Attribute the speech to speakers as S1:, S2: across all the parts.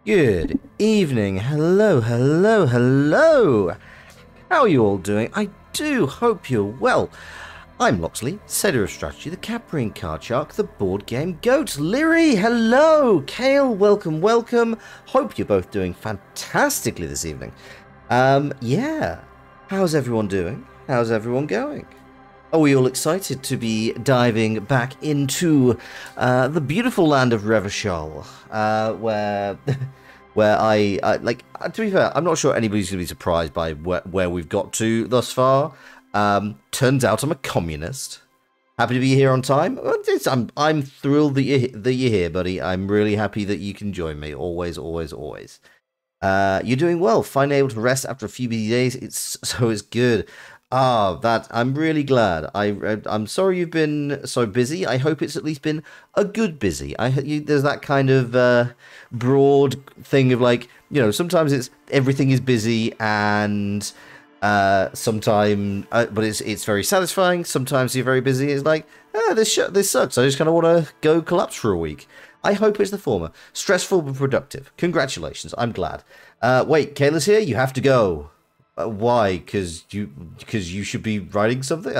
S1: Good evening. Hello, hello, hello. How are you all doing? I do hope you're well. I'm Loxley, Setter of Strategy, the Caprian Card Shark, the Board Game Goat. Lyri, hello. Kale, welcome, welcome. Hope you're both doing fantastically this evening. Yeah. How's everyone doing? How's everyone going? Are we all excited to be diving back into the beautiful land of Revachol, where to be fair, I'm not sure anybody's going to be surprised by where we've got to thus far. Turns out I'm a communist. Happy to be here on time. I'm thrilled that you're here, buddy. I'm really happy that you can join me. Always, always, always. You're doing well. Finally able to rest after a few busy days. It's good. I'm really glad. I'm sorry you've been so busy. I hope it's at least been a good busy. There's that kind of broad thing of like, sometimes it's everything is busy and sometimes, but it's very satisfying. Sometimes you're very busy. It's like, this sucks. I just kind of want to go collapse for a week. I hope it's the former. Stressful but productive. Congratulations. I'm glad. Wait, Kayla's here. You have to go. Why? Because you should be writing something?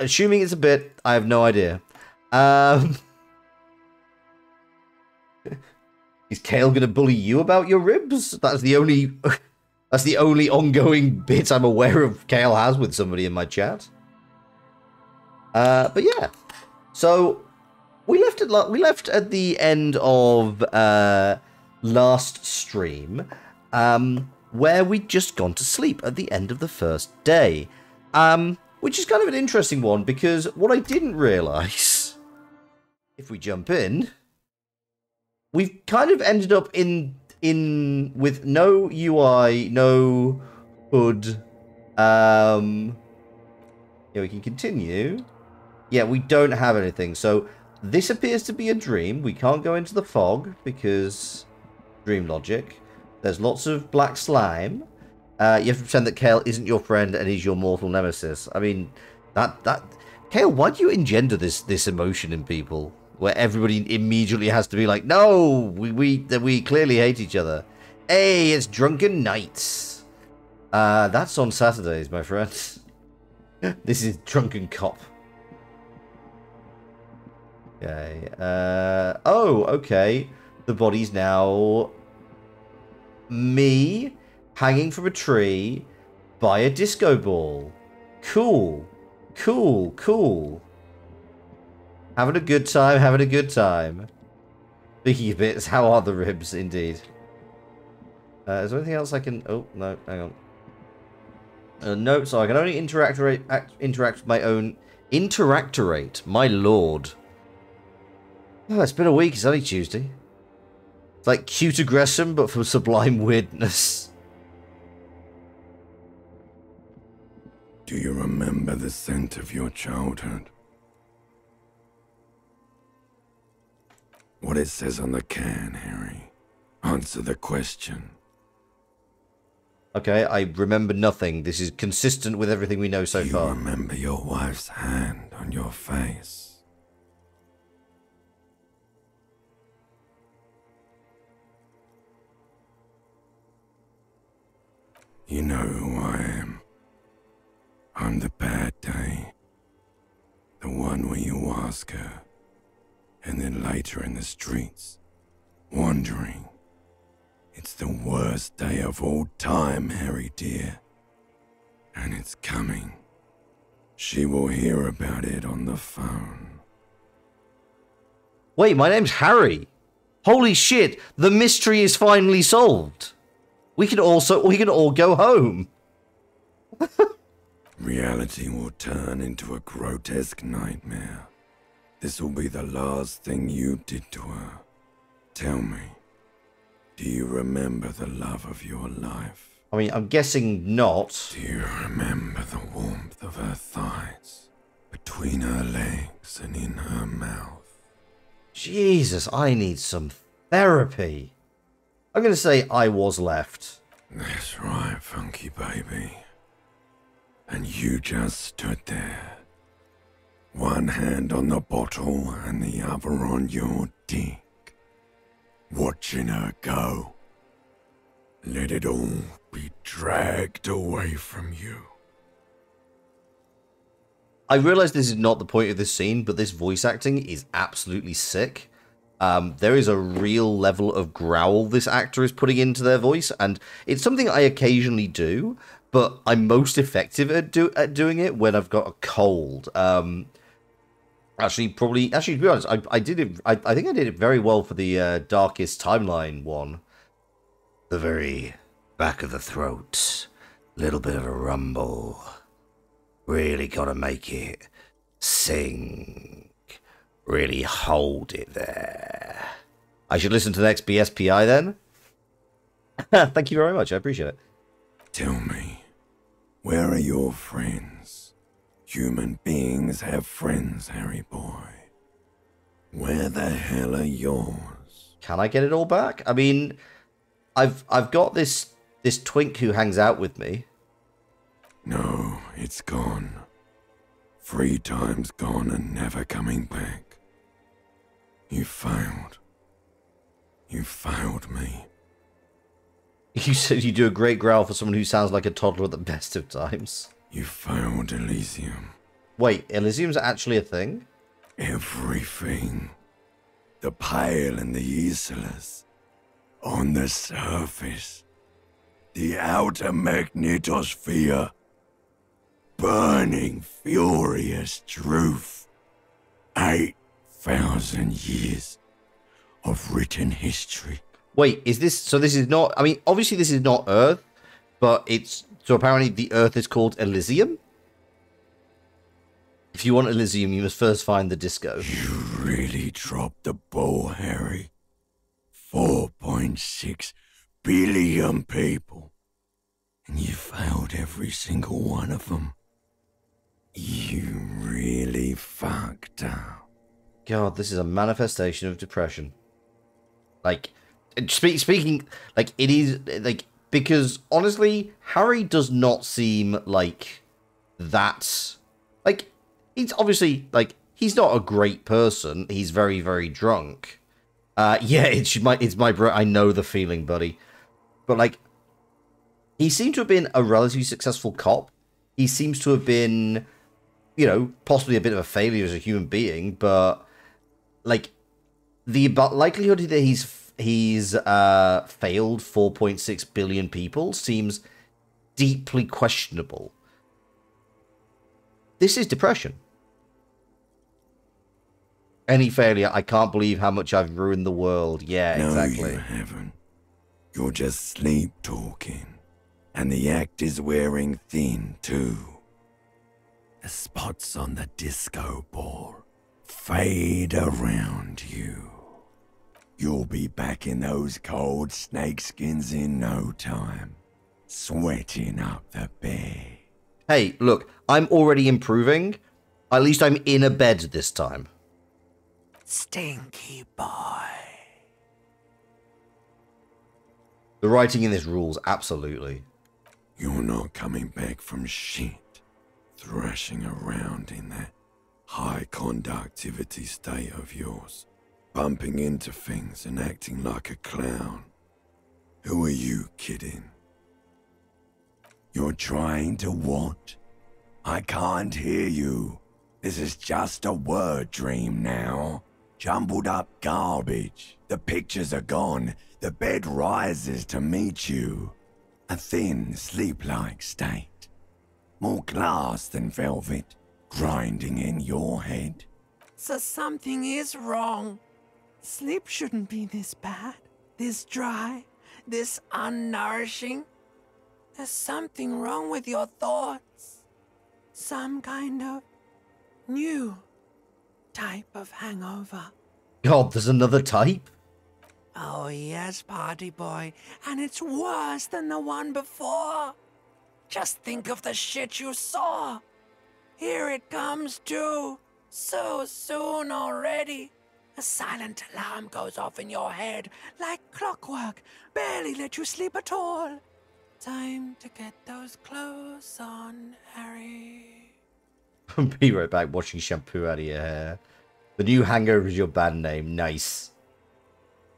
S1: Assuming it's a bit, I have no idea. Is Kale going to bully you about your ribs? That's the only ongoing bit I'm aware of Kale has with somebody in my chat. But yeah. So we left at the end of last stream. Where we'd just gone to sleep at the end of the first day. Which is kind of an interesting one, because what I didn't realise, if we jump in, we've kind of ended up in with no UI, no HUD. Yeah, we can continue. Yeah, we don't have anything. So this appears to be a dream. We can't go into the fog because dream logic. There's lots of black slime. You have to pretend that Kale isn't your friend and he's your mortal nemesis. I mean, Kale, why do you engender this emotion in people where everybody immediately has to be like, no, we clearly hate each other. Hey, it's drunken nights. That's on Saturdays, my friends. This is drunken cop. Okay. Okay. The body's now me hanging from a tree by a disco ball. Cool. Cool. Cool. Having a good time. Having a good time. Speaking of bits, how are the ribs indeed? Is there anything else I can... Oh, no. Hang on. No, so I can only interact with my own... Interactorate. My lord. Oh, it's been a week. It's only Tuesday. It's like cute aggression, but for sublime weirdness.
S2: Do you remember the scent of your childhood? What it says on the can, Harry. Answer the question.
S1: Okay, I remember nothing. This is consistent with everything we know so far.
S2: Do you remember your wife's hand on your face? You know who I am. I'm the bad day. The one where you ask her, and then later in the streets, wandering. It's the worst day of all time, Harry dear. And it's coming. She will hear about it on the phone.
S1: Wait, my name's Harry. Holy shit, the mystery is finally solved. We can all go home.
S2: Reality will turn into a grotesque nightmare. This will be the last thing you did to her. Tell me, do you remember the love of your life?
S1: I mean, I'm guessing not.
S2: Do you remember the warmth of her thighs, between her legs and in her mouth?
S1: Jesus, I need some therapy. I'm going to say I was left.
S2: That's right, funky baby. And you just stood there. One hand on the bottle and the other on your dick. What watching her go. Let it all be dragged away from you.
S1: I realise this is not the point of this scene, but this voice acting is absolutely sick. There is a real level of growl this actor is putting into their voice, and it's something I occasionally do, but I'm most effective at doing it when I've got a cold. Actually, to be honest, I did it. I think I did it very well for the Darkest Timeline one. The very back of the throat, little bit of a rumble. Really gotta make it sing. Really hold it there. I should listen to the next BSPI then? Thank you very much, I appreciate it.
S2: Tell me, where are your friends? Human beings have friends, Harry boy. Where the hell are yours?
S1: Can I get it all back? I mean, I've got this twink who hangs out with me.
S2: No, it's gone. 3 times gone and never coming back. You failed. You failed me.
S1: You said you do a great growl for someone who sounds like a toddler at the best of times.
S2: You failed Elysium.
S1: Wait, Elysium's actually a thing?
S2: Everything. The Pale and the Islas. On the surface. The outer magnetosphere. Burning, furious truth. 8,000 years of written history.
S1: Wait, is this... So this is not... I mean, obviously this is not Earth, but it's... So apparently the Earth is called Elysium? If you want Elysium, you must first find the disco.
S2: You really dropped the ball, Harry. 4.6 billion people. And you failed every single one of them. You really fucked up.
S1: God, this is a manifestation of depression. Like, speaking, like, it is, like, because, honestly, Harry does not seem like that, like, he's obviously, like, he's not a great person. He's very, very drunk. Yeah, it's my bro. I know the feeling, buddy. But, like, he seemed to have been a relatively successful cop. He seems to have been, you know, possibly a bit of a failure as a human being, but, like, the likelihood that he's failed 4.6 billion people seems deeply questionable. This is depression. Any failure, I can't believe how much I've ruined the world. Yeah,
S2: no,
S1: exactly.
S2: You haven't. You're just sleep talking. And the act is wearing thin, too. The spots on the disco ball fade around you. You'll be back in those cold snakeskins in no time, sweating up the bed.
S1: Hey, look, I'm already improving. At least I'm in a bed this time.
S2: Stinky boy.
S1: The writing in this rules, absolutely.
S2: You're not coming back from shit, thrashing around in that high conductivity state of yours, bumping into things and acting like a clown. Who are you kidding? You're trying to what? I can't hear you. This is just a word dream now. Jumbled up garbage. The pictures are gone. The bed rises to meet you. A thin, sleep-like state. More glass than velvet, grinding in your head.
S3: So something is wrong. Sleep shouldn't be this bad, this dry, this unnourishing. There's something wrong with your thoughts. Some kind of new type of hangover.
S1: God, there's another type?
S3: Oh yes, party boy, and it's worse than the one before. Just think of the shit you saw. Here it comes too, so soon already. A silent alarm goes off in your head like clockwork, barely let you sleep at all. Time to get those clothes on, Harry.
S1: Be right back, washing shampoo out of your hair. The new hangover is your band name. Nice.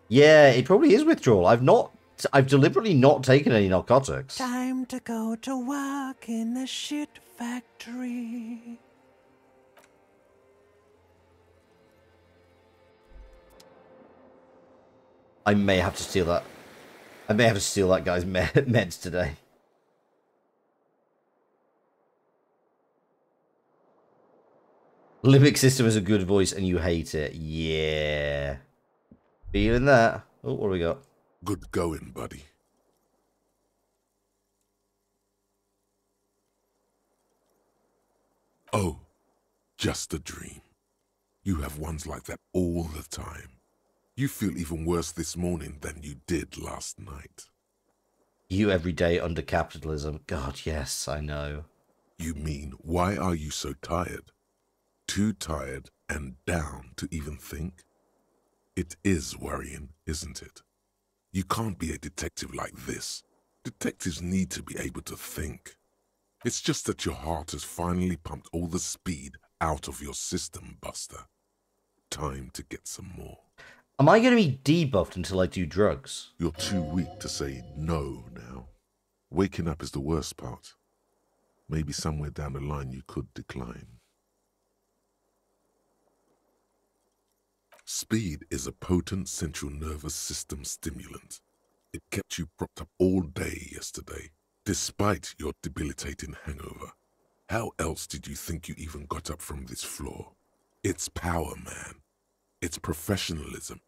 S1: Yeah, it probably is withdrawal. I've deliberately not taken any narcotics.
S3: Time to go to work in the shit factory.
S1: I may have to steal that. I may have to steal that guy's meds today. Limbic system is a good voice and you hate it. Yeah. Feeling that. Oh, what do we got?
S2: Good going, buddy. Oh, just a dream. You have ones like that all the time. You feel even worse this morning than you did last night.
S1: You every day under capitalism. God, yes, I know.
S2: You mean, why are you so tired? Too tired and down to even think? It is worrying, isn't it? You can't be a detective like this. Detectives need to be able to think. It's just that your heart has finally pumped all the speed out of your system, Buster. Time to get some more.
S1: Am I going to be debuffed until I do drugs?
S2: You're too weak to say no now. Waking up is the worst part. Maybe somewhere down the line you could decline. Speed is a potent central nervous system stimulant. It kept you propped up all day yesterday, despite your debilitating hangover. How else did you think you even got up from this floor? It's power, man. It's professionalism.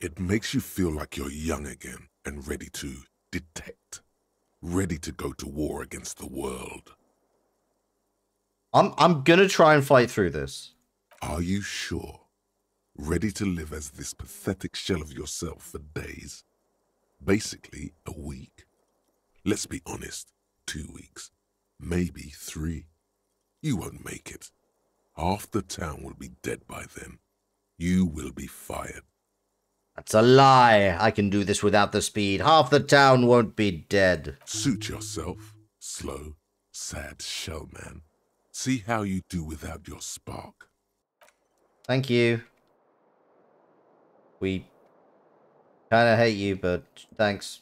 S2: It makes you feel like you're young again and ready to detect. Ready to go to war against the world.
S1: I'm gonna try and fight through this.
S2: Are you sure? Ready to live as this pathetic shell of yourself for days? Basically, a week. Let's be honest, 2 weeks. Maybe 3. You won't make it. Half the town will be dead by then. You will be fired.
S1: That's a lie. I can do this without the speed. Half the town won't be dead.
S2: Suit yourself, slow, sad shell man. See how you do without your spark.
S1: Thank you. We kind of hate you, but thanks.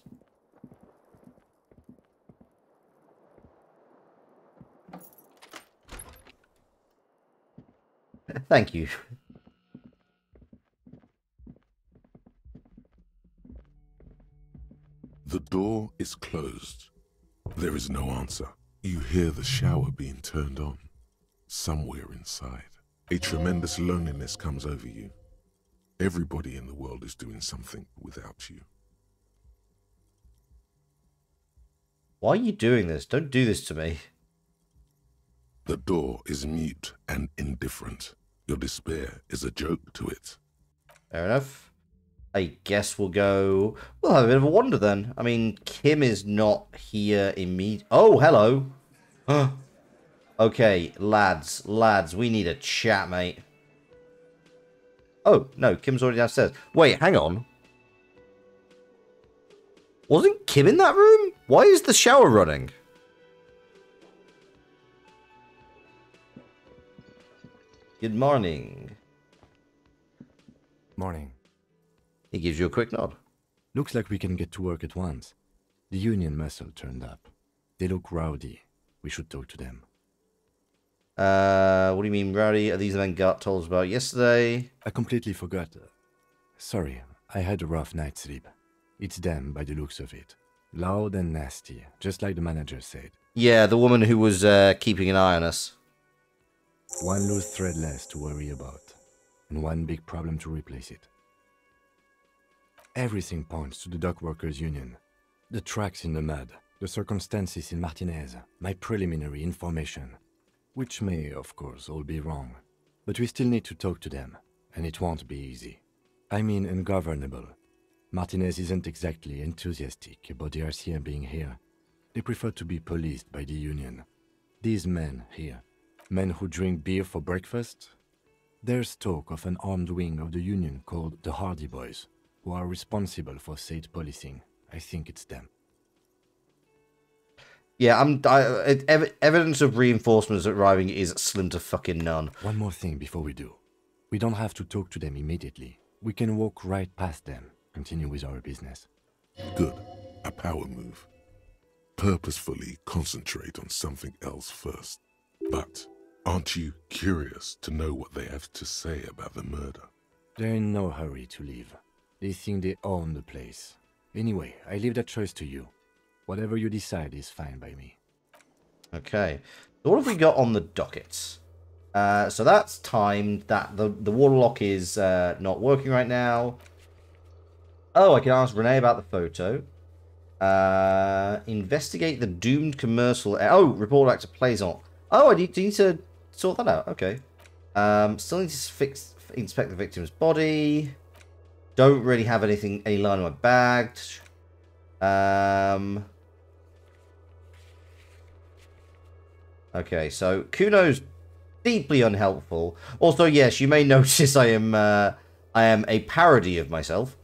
S1: Thank you.
S2: The door is closed. There is no answer. You hear the shower being turned on. Somewhere inside, a tremendous loneliness comes over you. Everybody in the world is doing something without you.
S1: Why are you doing this? Don't do this to me.
S2: The door is mute and indifferent. Your despair is a joke to it.
S1: Fair enough. I guess we'll have a bit of a wander then. I mean, Kim is not here immediately. Oh, hello. Okay, lads, we need a chat, mate. Oh, no, Kim's already downstairs. Wait, hang on. Wasn't Kim in that room? Why is the shower running? Good morning.
S4: Morning.
S1: He gives you a quick nod.
S4: Looks like we can get to work at once. The union muscle turned up. They look rowdy. We should talk to them.
S1: What do you mean, rowdy? Are these the men Gart told us about yesterday?
S4: I completely forgot. Sorry, I had a rough night's sleep. It's them by the looks of it. Loud and nasty, just like the manager said.
S1: Yeah, the woman who was keeping an eye on us.
S4: One loose thread less to worry about, and one big problem to replace it. Everything points to the dock workers' union. The tracks in the mud, the circumstances in Martinez, my preliminary information. Which may, of course, all be wrong. But we still need to talk to them, and it won't be easy. I mean ungovernable. Martinez isn't exactly enthusiastic about the RCM being here. They prefer to be policed by the union. These men here, men who drink beer for breakfast? There's talk of an armed wing of the union called the Hardy Boys, who are responsible for said policing. I think it's them.
S1: Yeah, evidence of reinforcements arriving is slim to fucking none.
S4: One more thing before we do. We don't have to talk to them immediately. We can walk right past them, continue with our business.
S2: Good. A power move. Purposefully concentrate on something else first. But aren't you curious to know what they have to say about the murder?
S4: They're in no hurry to leave. They think they own the place. Anyway, I leave that choice to you. Whatever you decide is fine by me.
S1: Okay. So what have we got on the docket? So that's timed. That the waterlock is not working right now. Oh, I can ask Renee about the photo. Investigate the doomed commercial. Oh, report back to Plaisant. Oh, I need to sort that out. Okay. Still need to inspect the victim's body. Don't really have any line in my bag. Okay, so Kuno's deeply unhelpful. Also, yes, you may notice I am a parody of myself.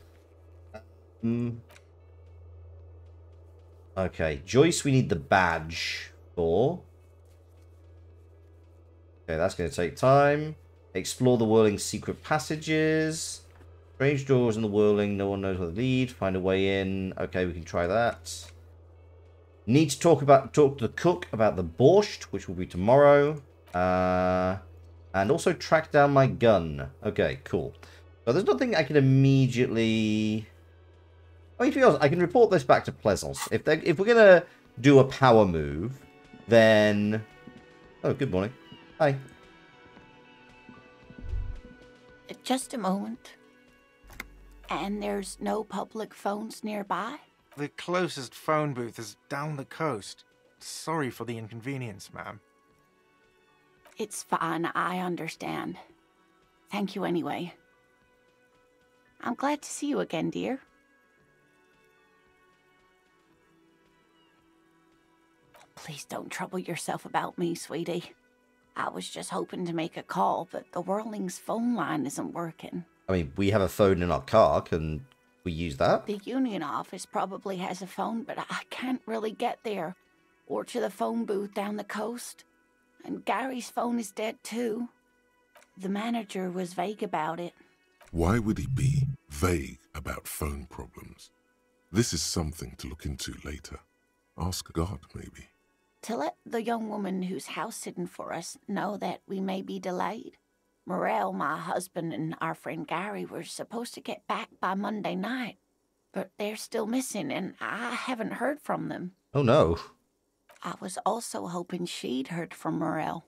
S1: Okay, Joyce, we need the badge for. Okay, that's going to take time. Explore the whirling secret passages. Strange doors in the whirling. No one knows where they lead. Find a way in. Okay, we can try that. Need to talk to the cook about the borscht, which will be tomorrow. And also track down my gun. Okay, cool. So there's nothing I can immediately. I mean, to be honest, I can report this back to Plaisance. If we're gonna do a power move, then. Oh, good morning. Hi.
S5: Just a moment. And there's no public phones nearby?
S6: The closest phone booth is down the coast. Sorry for the inconvenience, ma'am.
S5: It's fine, I understand. Thank you anyway. I'm glad to see you again, dear. Please don't trouble yourself about me, sweetie. I was just hoping to make a call, but the Whirling's phone line isn't working.
S1: I mean, we have a phone in our car. Can we use that?
S5: The union office probably has a phone, but I can't really get there. Or to the phone booth down the coast. And Gary's phone is dead too. The manager was vague about it.
S2: Why would he be vague about phone problems? This is something to look into later. Ask God, maybe.
S5: To let the young woman who's house-sitting for us know that we may be delayed. Morel, my husband, and our friend Gary were supposed to get back by Monday night. But they're still missing, and I haven't heard from them.
S1: Oh, no.
S5: I was also hoping she'd heard from Morel.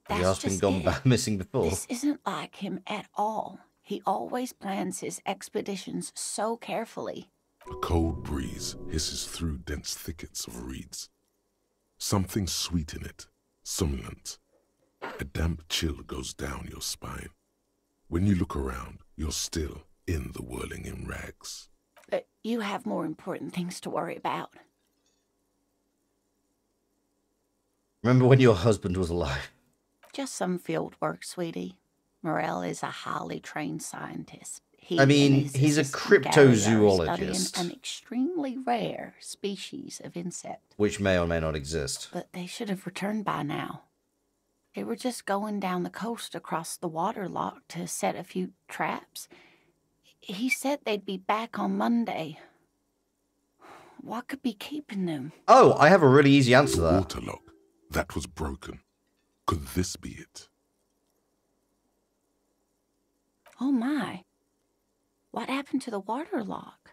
S1: He has been gone missing before.
S5: This isn't like him at all. He always plans his expeditions so carefully.
S2: A cold breeze hisses through dense thickets of reeds. Something sweet in it, somnolent. A damp chill goes down your spine. When you look around, you're still in the whirling in rags.
S5: But you have more important things to worry about.
S1: Remember when your husband was alive?
S5: Just some field work, sweetie. Morel is a highly trained scientist.
S1: I mean, he's a cryptozoologist.
S5: Studying an extremely rare species of insect.
S1: Which may or may not exist.
S5: But they should have returned by now. They were just going down the coast across the waterlock to set a few traps. He said they'd be back on Monday. What could be keeping them?
S1: Oh, I have a really easy answer to
S2: The
S1: that.
S2: waterlock. That was broken. Could this be it?
S5: Oh my. What happened to the waterlock?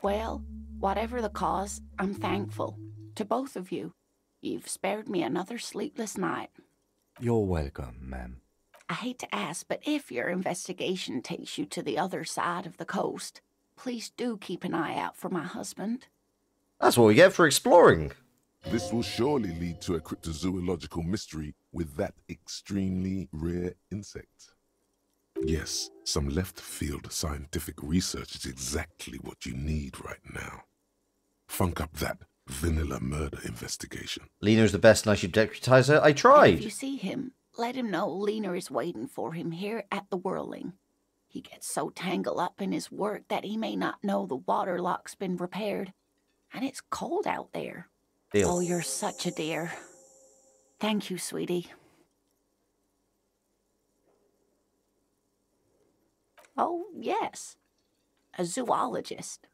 S5: Well, whatever the cause, I'm thankful. To both of you. You've spared me another sleepless night.
S4: You're welcome, ma'am.
S5: I hate to ask, but if your investigation takes you to the other side of the coast, please do keep an eye out for my husband.
S1: That's what we get for exploring.
S2: This will surely lead to a cryptozoological mystery with that extremely rare insect. Yes, some left-field scientific research is exactly what you need right now. Funk up that vanilla murder investigation.
S1: Lena's the best and I should deputize her. I tried.
S5: If you see him, let him know Lena is waiting for him here at the Whirling. He gets so tangled up in his work that he may not know the waterlock's been repaired. And it's cold out there.
S1: Deal.
S5: Oh, you're such a dear. Thank you, sweetie. Oh, yes. A zoologist.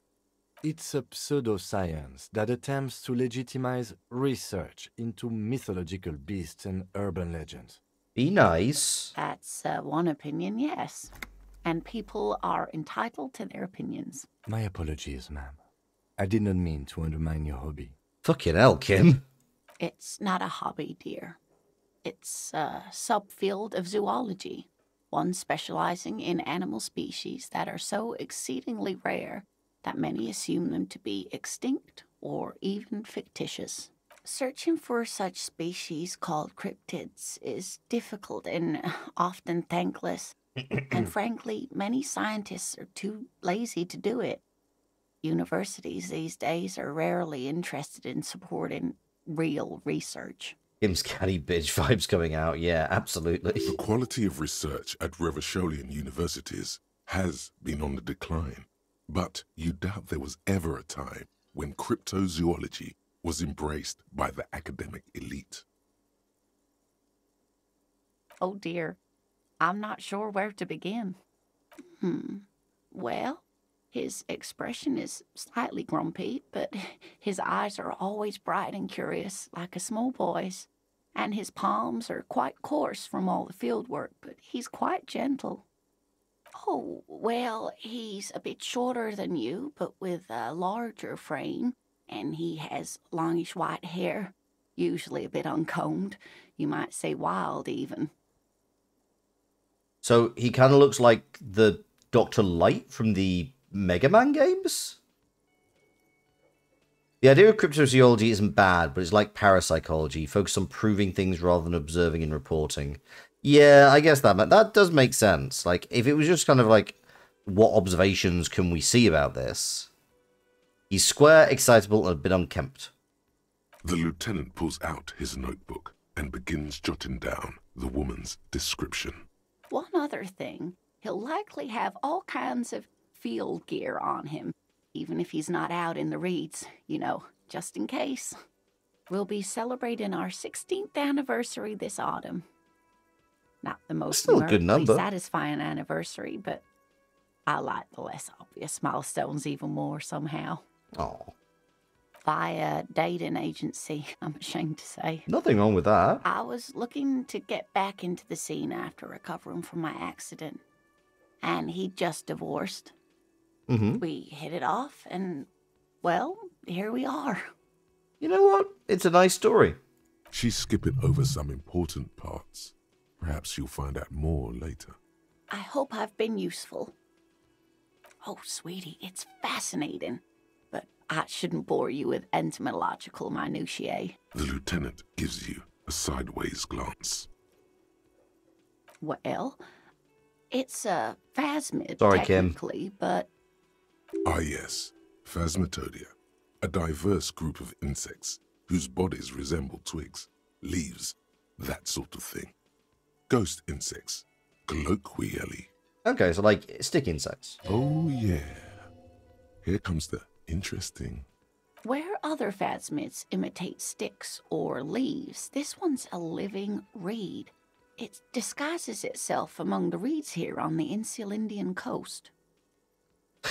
S4: It's a pseudoscience that attempts to legitimize research into mythological beasts and urban legends.
S1: Be nice.
S5: That's one opinion, yes. And people are entitled to their opinions.
S4: My apologies, ma'am. I did not mean to undermine your hobby.
S1: Fucking hell, Kim.
S5: It's not a hobby, dear. It's a subfield of zoology, one specializing in animal species that are so exceedingly rare that many assume them to be extinct or even fictitious. Searching for such species called cryptids is difficult and often thankless, and frankly, many scientists are too lazy to do it. Universities these days are rarely interested in supporting real research.
S1: Kim's catty bitch vibes coming out. Yeah, absolutely.
S2: The quality of research at Revacholian universities has been on the decline, but you doubt there was ever a time when cryptozoology was embraced by the academic elite.
S5: Oh dear, I'm not sure where to begin. Well, his expression is slightly grumpy, but his eyes are always bright and curious, like a small boy's. And his palms are quite coarse from all the field work, but he's quite gentle. Oh, well, he's a bit shorter than you, but with a larger frame, and he has longish white hair, usually a bit uncombed. You might say wild, even.
S1: So he kind of looks like the Dr. Light from the Mega Man games? The idea of cryptozoology isn't bad, but it's like parapsychology, focused on proving things rather than observing and reporting. Yeah, I guess that does make sense. Like, if it was just kind of like, what observations can we see about this? He's square, excitable, and a bit unkempt.
S2: The lieutenant pulls out his notebook and begins jotting down the woman's description.
S5: One other thing, he'll likely have all kinds of field gear on him, even if he's not out in the reeds, you know, just in case. We'll be celebrating our 16th anniversary this autumn. Not the most
S1: Still a good number.
S5: satisfying anniversary, but I like the less obvious milestones even more somehow.
S1: Oh,
S5: Via dating agency, I'm ashamed to say.
S1: nothing wrong with that.
S5: I was looking to get back into the scene after recovering from my accident, and he'd just divorced. We hit it off, and, well, here we are.
S1: You know what? It's a nice story.
S2: She's skipping over some important parts. Perhaps you'll find out more later.
S5: I hope I've been useful. Oh, sweetie, it's fascinating, but I shouldn't bore you with entomological minutiae.
S2: The lieutenant gives you a sideways glance.
S5: Well, it's a phasmid,
S1: Sorry, Kim.
S5: technically, but
S2: Ah yes, Phasmatodia, a diverse group of insects whose bodies resemble twigs, leaves, that sort of thing. Ghost insects, colloquially.
S1: Okay, so like stick insects.
S2: Oh yeah. Here comes the interesting.
S5: where other phasmids imitate sticks or leaves, this one's a living reed. It disguises itself among the reeds here on the insular Indian coast.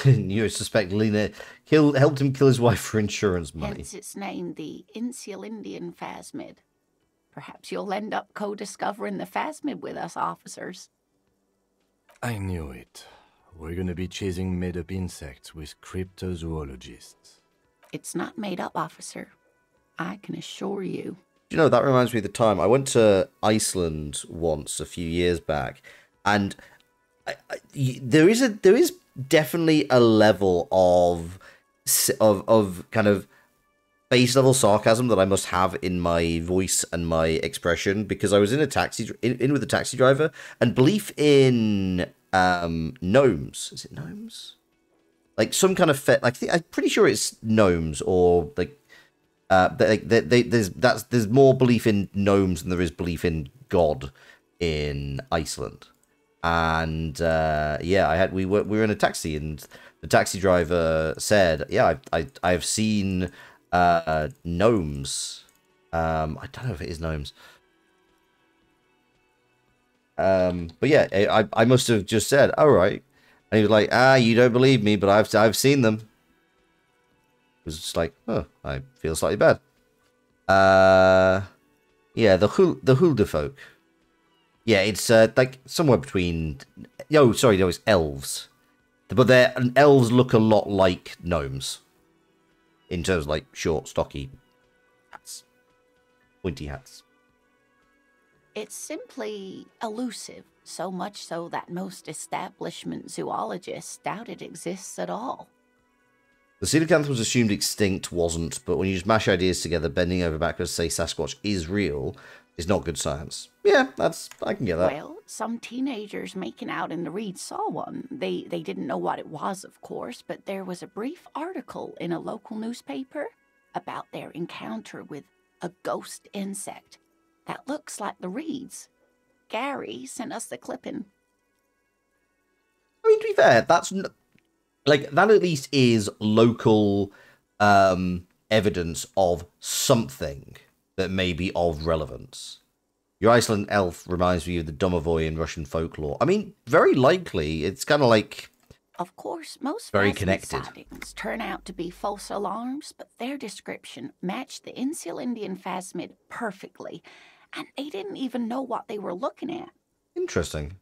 S1: You suspect Lena helped him kill his wife for insurance money.
S5: Hence its name, the insular Indian phasmid. Perhaps you'll end up co-discovering the phasmid with us officers.
S4: I knew it. We're gonna be chasing made-up insects with cryptozoologists.
S5: It's not made up, officer. I can assure you.
S1: You know, that reminds me of the time I went to Iceland once a few years back, and there is definitely a level of kind of base level sarcasm that I must have in my voice and my expression, because I was in a taxi in with a taxi driver, and belief in gnomes. Is it gnomes? Like some kind of I'm pretty sure it's gnomes, or like there's more belief in gnomes than there is belief in God in Iceland. And we were in a taxi, and the taxi driver said, "Yeah, I've seen gnomes. I don't know if it is gnomes. But yeah, I must have just said, all right." And he was like, you don't believe me, but I've seen them. It was just like, oh, I feel slightly bad. Yeah, the Hulderfolk. Yeah, it's like somewhere between. Oh, sorry, no, it's elves. But elves look a lot like gnomes in terms of like short, stocky hats, pointy hats.
S5: It's simply elusive, so much so that most establishment zoologists doubt it exists at all.
S1: The coelacanth was assumed extinct, wasn't, but when you just mash ideas together, bending over backwards to say Sasquatch is real is not good science. Yeah, I can get that.
S5: Well, some teenagers making out in the reeds saw one. They didn't know what it was, of course, but there was a brief article in a local newspaper about their encounter with a ghost insect that looks like the reeds. Gary sent us the clipping.
S1: I mean, to be fair, that at least is local evidence of something that may be of relevance. Your Iceland elf reminds me of the Domovoy in Russian folklore. I mean, very likely, it's kind of like...
S5: Of course, most
S1: very
S5: phasmid
S1: connected
S5: sightings turn out to be false alarms, but their description matched the Insular Indian phasmid perfectly, and they didn't even know what they were looking at.
S1: Interesting.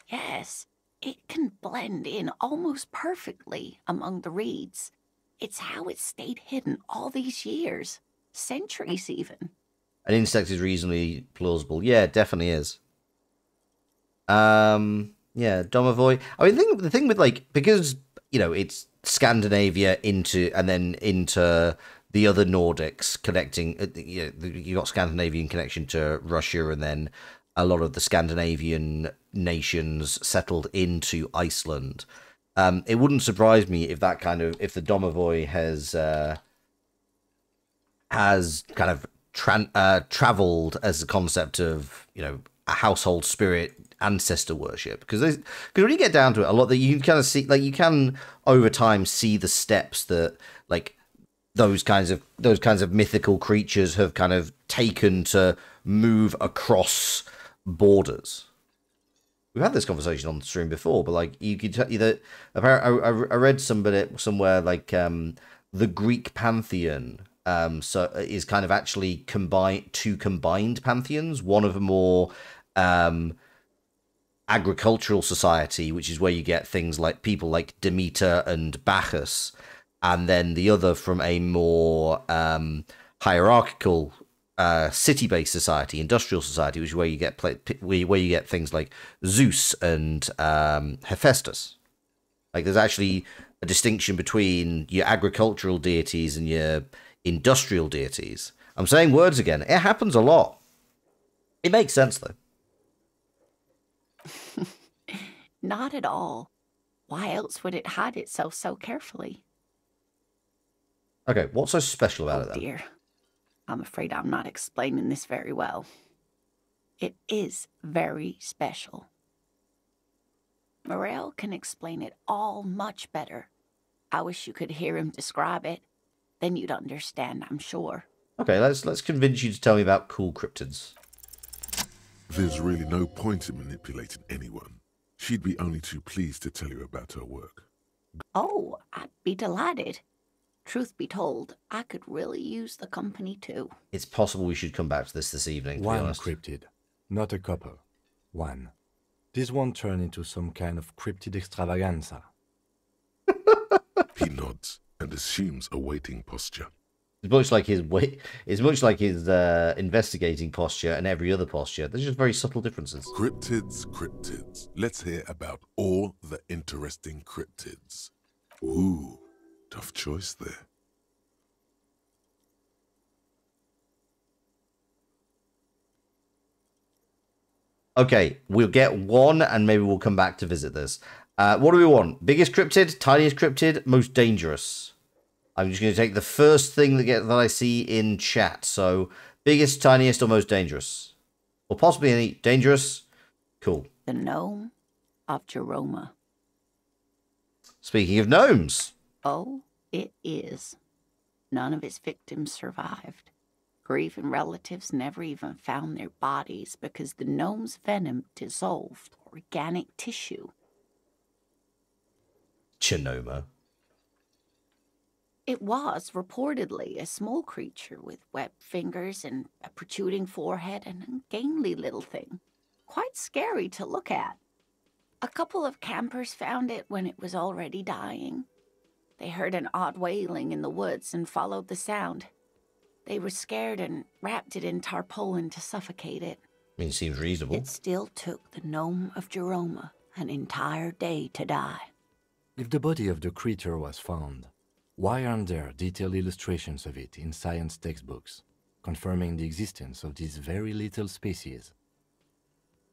S5: Yes, it can blend in almost perfectly among the reeds. It's how it stayed hidden all these years, centuries even.
S1: An insect is reasonably plausible. Yeah, it definitely is. Yeah, Domovoy. I mean, the thing with, like, because, you know, it's Scandinavia into the other Nordics connecting, you got Scandinavian connection to Russia, and then a lot of the Scandinavian nations settled into Iceland. It wouldn't surprise me if if the Domovoy has kind of traveled as a concept of, you know, a household spirit, ancestor worship, because when you get down to it, a lot that you can kind of see, like, you can over time see the steps that, like, those kinds of mythical creatures have kind of taken to move across borders. We've had this conversation on the stream before, but, like, you could tell you that apparently I read somewhere like the Greek pantheon so is kind of actually two combined pantheons. One of a more agricultural society, which is where you get things like people like Demeter and Bacchus, and then the other from a more hierarchical city-based society, industrial society, which is where you get things like Zeus and Hephaestus. Like, there's actually a distinction between your agricultural deities and your industrial deities. I'm saying words again. It happens a lot. It makes sense, though.
S5: Not at all. Why else would it hide itself so carefully?
S1: Okay, what's so special about it, then?
S5: Oh, dear. I'm afraid I'm not explaining this very well. It is very special. Morel can explain it all much better. I wish you could hear him describe it. Then you'd understand, I'm sure.
S1: Okay, let's convince you to tell me about cool cryptids.
S2: There's really no point in manipulating anyone. She'd be only too pleased to tell you about her work.
S5: Oh, I'd be delighted. Truth be told, I could really use the company too.
S1: It's possible we should come back to this evening, to be
S4: One
S1: honest.
S4: cryptid, not a couple. One. This won't turn into some kind of cryptid extravaganza.
S2: He nods and assumes a waiting posture.
S1: It's much like his investigating posture and every other posture. There's just very subtle differences.
S2: Cryptids. Let's hear about all the interesting cryptids. Ooh, tough choice there.
S1: Okay, we'll get one, and maybe we'll come back to visit this. What do we want? Biggest cryptid, tiniest cryptid, most dangerous. I'm just going to take the first thing that I see in chat. So, biggest, tiniest, or most dangerous? Or possibly any dangerous? Cool.
S5: The gnome of Jeroma.
S1: Speaking of gnomes.
S5: Oh, it is. None of its victims survived. Grieving relatives never even found their bodies because the gnome's venom dissolved organic tissue.
S1: Chinoma.
S5: It was reportedly a small creature with webbed fingers and a protruding forehead and a gangly little thing. Quite scary to look at. A couple of campers found it when it was already dying. They heard an odd wailing in the woods and followed the sound. They were scared and wrapped it in tarpaulin to suffocate it.
S1: I mean, seems reasonable.
S5: It still took the gnome of Jeroma an entire day to die.
S4: If the body of the creature was found, why aren't there detailed illustrations of it in science textbooks, confirming the existence of this very little species?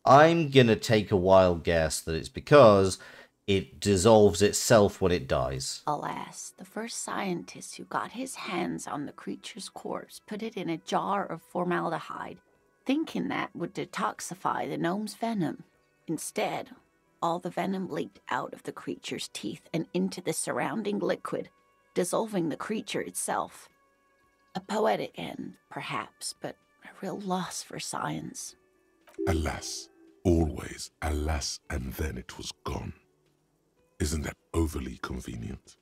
S1: I'm gonna take a wild guess that it's because it dissolves itself when it dies.
S5: Alas, the first scientist who got his hands on the creature's corpse put it in a jar of formaldehyde, thinking that would detoxify the gnome's venom. Instead, all the venom leaked out of the creature's teeth and into the surrounding liquid, dissolving the creature itself. A poetic end, perhaps, but a real loss for science.
S7: Alas, always alas, and then it was gone. Isn't that overly convenient?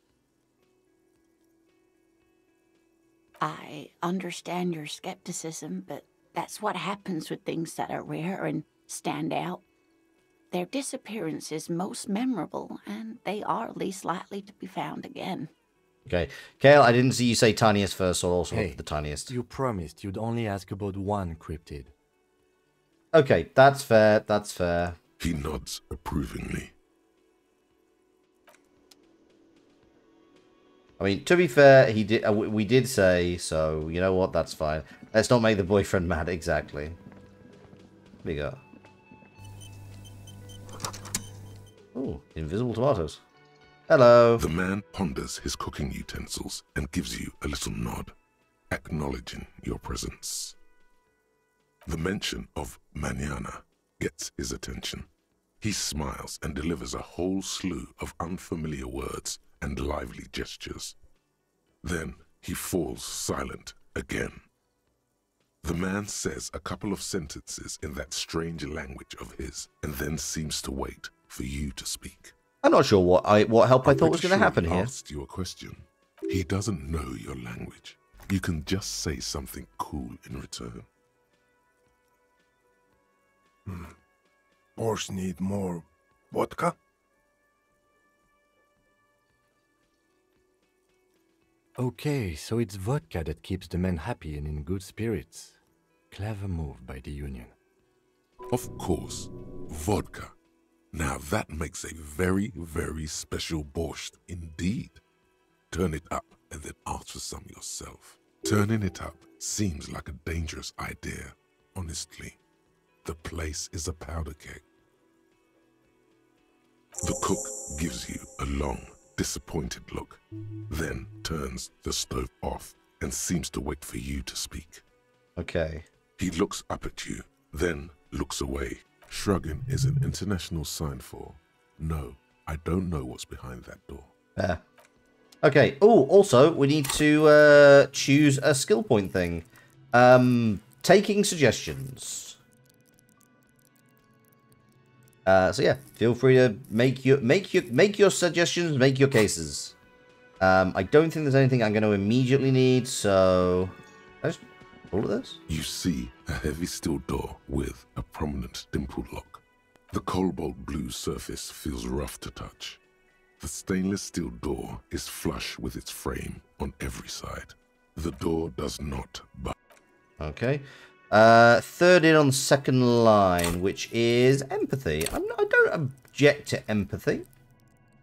S5: I understand your skepticism, but that's what happens with things that are rare and stand out. Their disappearance is most memorable, and they are least likely to be found again.
S1: Okay. Kale, I didn't see you say tiniest first, so I'll also look for the tiniest.
S4: You promised you'd only ask about one cryptid.
S1: Okay, that's fair, that's fair.
S7: He nods approvingly.
S1: I mean, to be fair, he did. We did say, so you know what? That's fine. Let's not make the boyfriend mad. Exactly. What do you got? Oh, invisible tomatoes. Hello.
S7: The man ponders his cooking utensils and gives you a little nod, acknowledging your presence. The mention of mañana gets his attention. He smiles and delivers a whole slew of unfamiliar words and lively gestures. Then he falls silent again. The man says a couple of sentences in that strange language of his, and then seems to wait for you to speak.
S1: I'm not sure what help I thought was going to happen
S7: he
S1: here.
S7: asked you a question. He doesn't know your language. You can just say something cool in return.
S8: Horse need more vodka?
S4: Okay, so it's vodka that keeps the men happy and in good spirits. Clever move by the Union.
S7: Of course, vodka. Now that makes a very, very special borscht indeed. Turn it up and then ask for some yourself. Turning it up seems like a dangerous idea, honestly. The place is a powder keg. The cook gives you a long, disappointed look, then turns the stove off and seems to wait for you to speak.
S1: Okay.
S7: He looks up at you, then looks away. Shrugging is an international sign for, no, I don't know what's behind that door.
S1: There. Okay. Oh, also, we need to choose a skill point thing. Taking suggestions. So yeah, feel free to make your suggestions, make your cases. I don't think there's anything I'm going to immediately need, so I just all of this.
S7: You see a heavy steel door with a prominent dimple lock. The cobalt blue surface feels rough to touch. The stainless steel door is flush with its frame on every side. The door does not budge.
S1: Okay. Third in on second line, which is empathy. I don't object to empathy.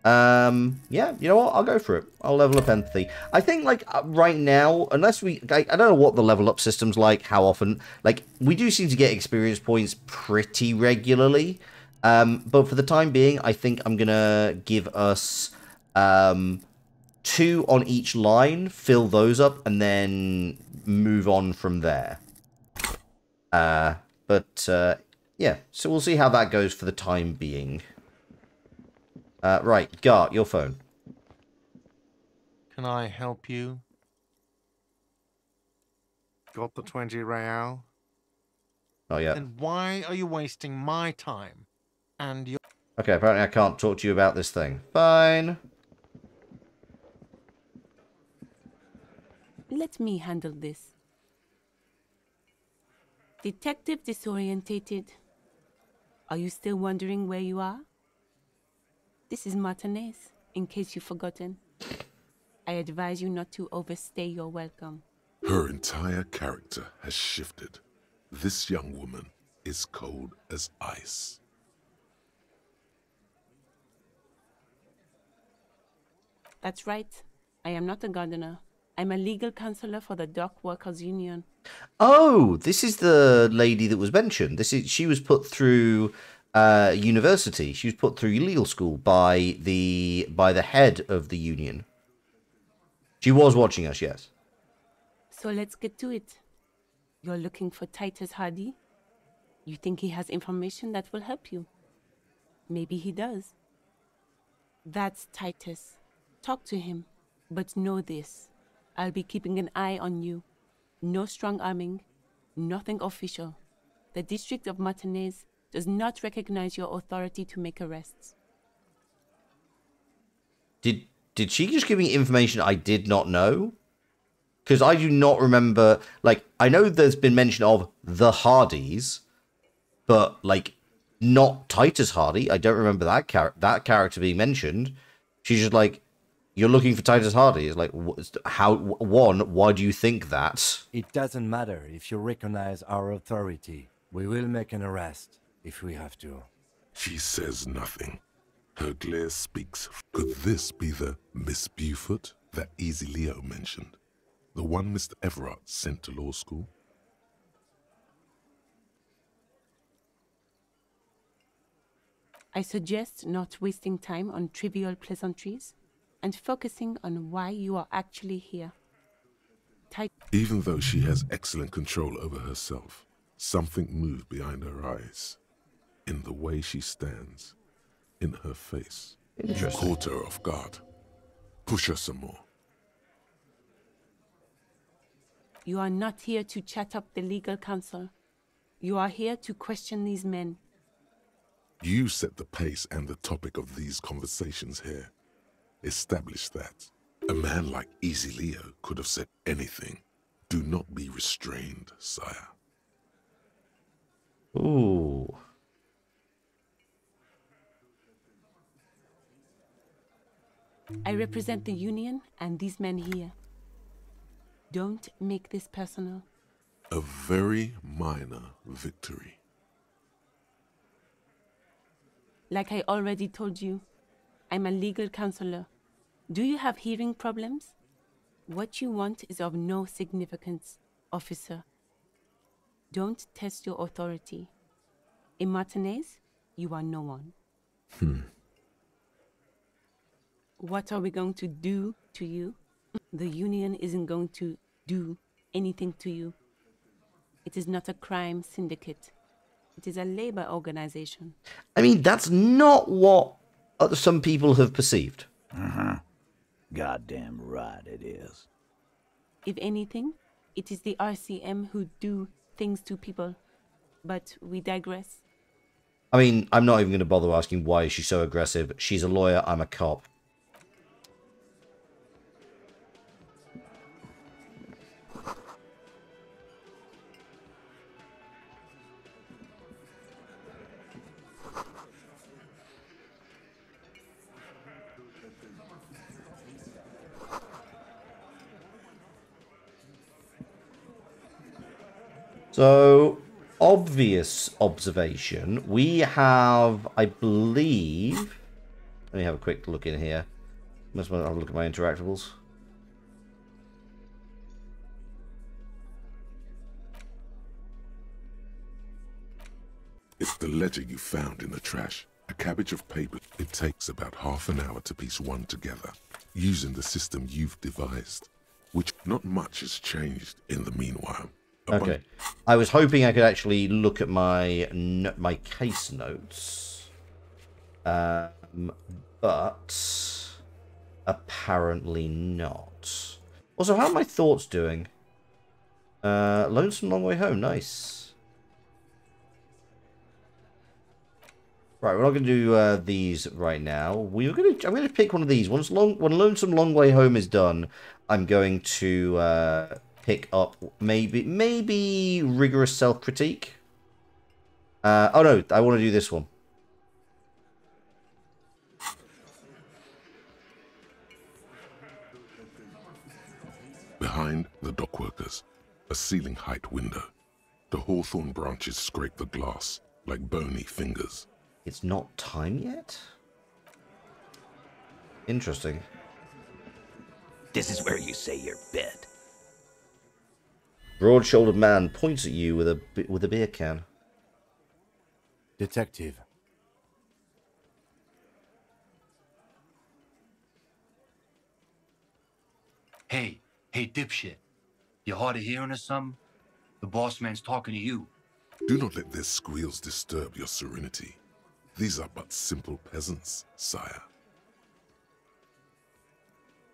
S1: Yeah, you know what? I'll go for it. I'll level up empathy. I think, like, right now, unless we... I don't know what the level up system's like, how often. Like, we do seem to get experience points pretty regularly. But for the time being, I think I'm going to give us 2 on each line, fill those up, and then move on from there. Yeah, so we'll see how that goes for the time being. Right, Gart, your phone.
S6: Can I help you? Got the 20 real?
S1: Oh, yeah.
S6: Then why are you wasting my time? And you're...
S1: Okay, apparently I can't talk to you about this thing. Fine.
S9: Let me handle this. Detective disorientated. Are you still wondering where you are? This is Martinez, in case you've forgotten. I advise you not to overstay your welcome.
S7: Her entire character has shifted. This young woman is cold as ice.
S9: That's right. I am not a gardener. I'm a legal counselor for the Dock Workers Union.
S1: Oh, this is the lady that was mentioned. She was put through university. She was put through legal school by the head of the union. She was watching us, yes.
S9: So let's get to it. You're looking for Titus Hardy? You think he has information that will help you? Maybe he does. That's Titus. Talk to him. But know this. I'll be keeping an eye on you. No strong arming. Nothing official. The District of Martinez does not recognize your authority to make arrests.
S1: Did she just give me information I did not know? Because I do not remember, like, I know there's been mention of the Hardys, but, like, not Titus Hardy. I don't remember that character being mentioned. She's just like, you're looking for Titus Hardy. It's like, why do you think that?
S4: It doesn't matter if you recognize our authority. We will make an arrest if we have to.
S7: She says nothing. Her glare speaks. Could this be the Miss Beaufort that Easy Leo mentioned? The one Mr. Everard sent to law school?
S9: I suggest not wasting time on trivial pleasantries and focusing on why you are actually here.
S7: Even though she has excellent control over herself, something moved behind her eyes. In the way she stands. In her face.
S1: Interesting.
S7: Caught her off guard. Push her some more.
S9: You are not here to chat up the legal counsel. You are here to question these men.
S7: You set the pace and the topic of these conversations here. Establish that. A man like Easy Leo could have said anything. Do not be restrained, sire.
S1: Ooh.
S9: I represent the union and these men here. Don't make this personal.
S7: A very minor victory.
S9: Like I already told you, I'm a legal counselor. Do you have hearing problems? What you want is of no significance, officer. Don't test your authority. In Martinez, you are no one. What are we going to do to you? The union isn't going to do anything to you. It is not a crime syndicate. It is a labor organization.
S1: I mean, that's not what some people have perceived.
S10: Goddamn right it is.
S9: If anything, it is the RCM who do things to people. But we digress.
S1: I mean, I'm not even going to bother asking why is she so aggressive. She's a lawyer, I'm a cop. So, obvious observation. We have, I believe... Let me have a quick look in here. Must have a look at my interactables.
S7: It's the letter you found in the trash. A cabbage of paper. It takes about half an hour to piece one together, using the system you've devised, which not much has changed in the meanwhile.
S1: Okay. I was hoping I could actually look at my my case notes. But apparently not. Also, how are my thoughts doing? Lonesome Long Way Home, nice. Right, we're not going to do these right now. I'm going to pick one of these. When Lonesome Long Way Home is done, I'm going to pick up maybe Rigorous Self-Critique. Oh no, I want to do this one.
S7: Behind the dockworkers, a ceiling-height window. The hawthorn branches scrape the glass like bony fingers.
S1: It's not time yet? Interesting.
S10: This is where you say your bed.
S1: Broad-shouldered man points at you with a beer can.
S4: Detective.
S11: Hey, dipshit. You hard of hearing or something? The boss man's talking to you.
S7: Do not let their squeals disturb your serenity. These are but simple peasants, sire.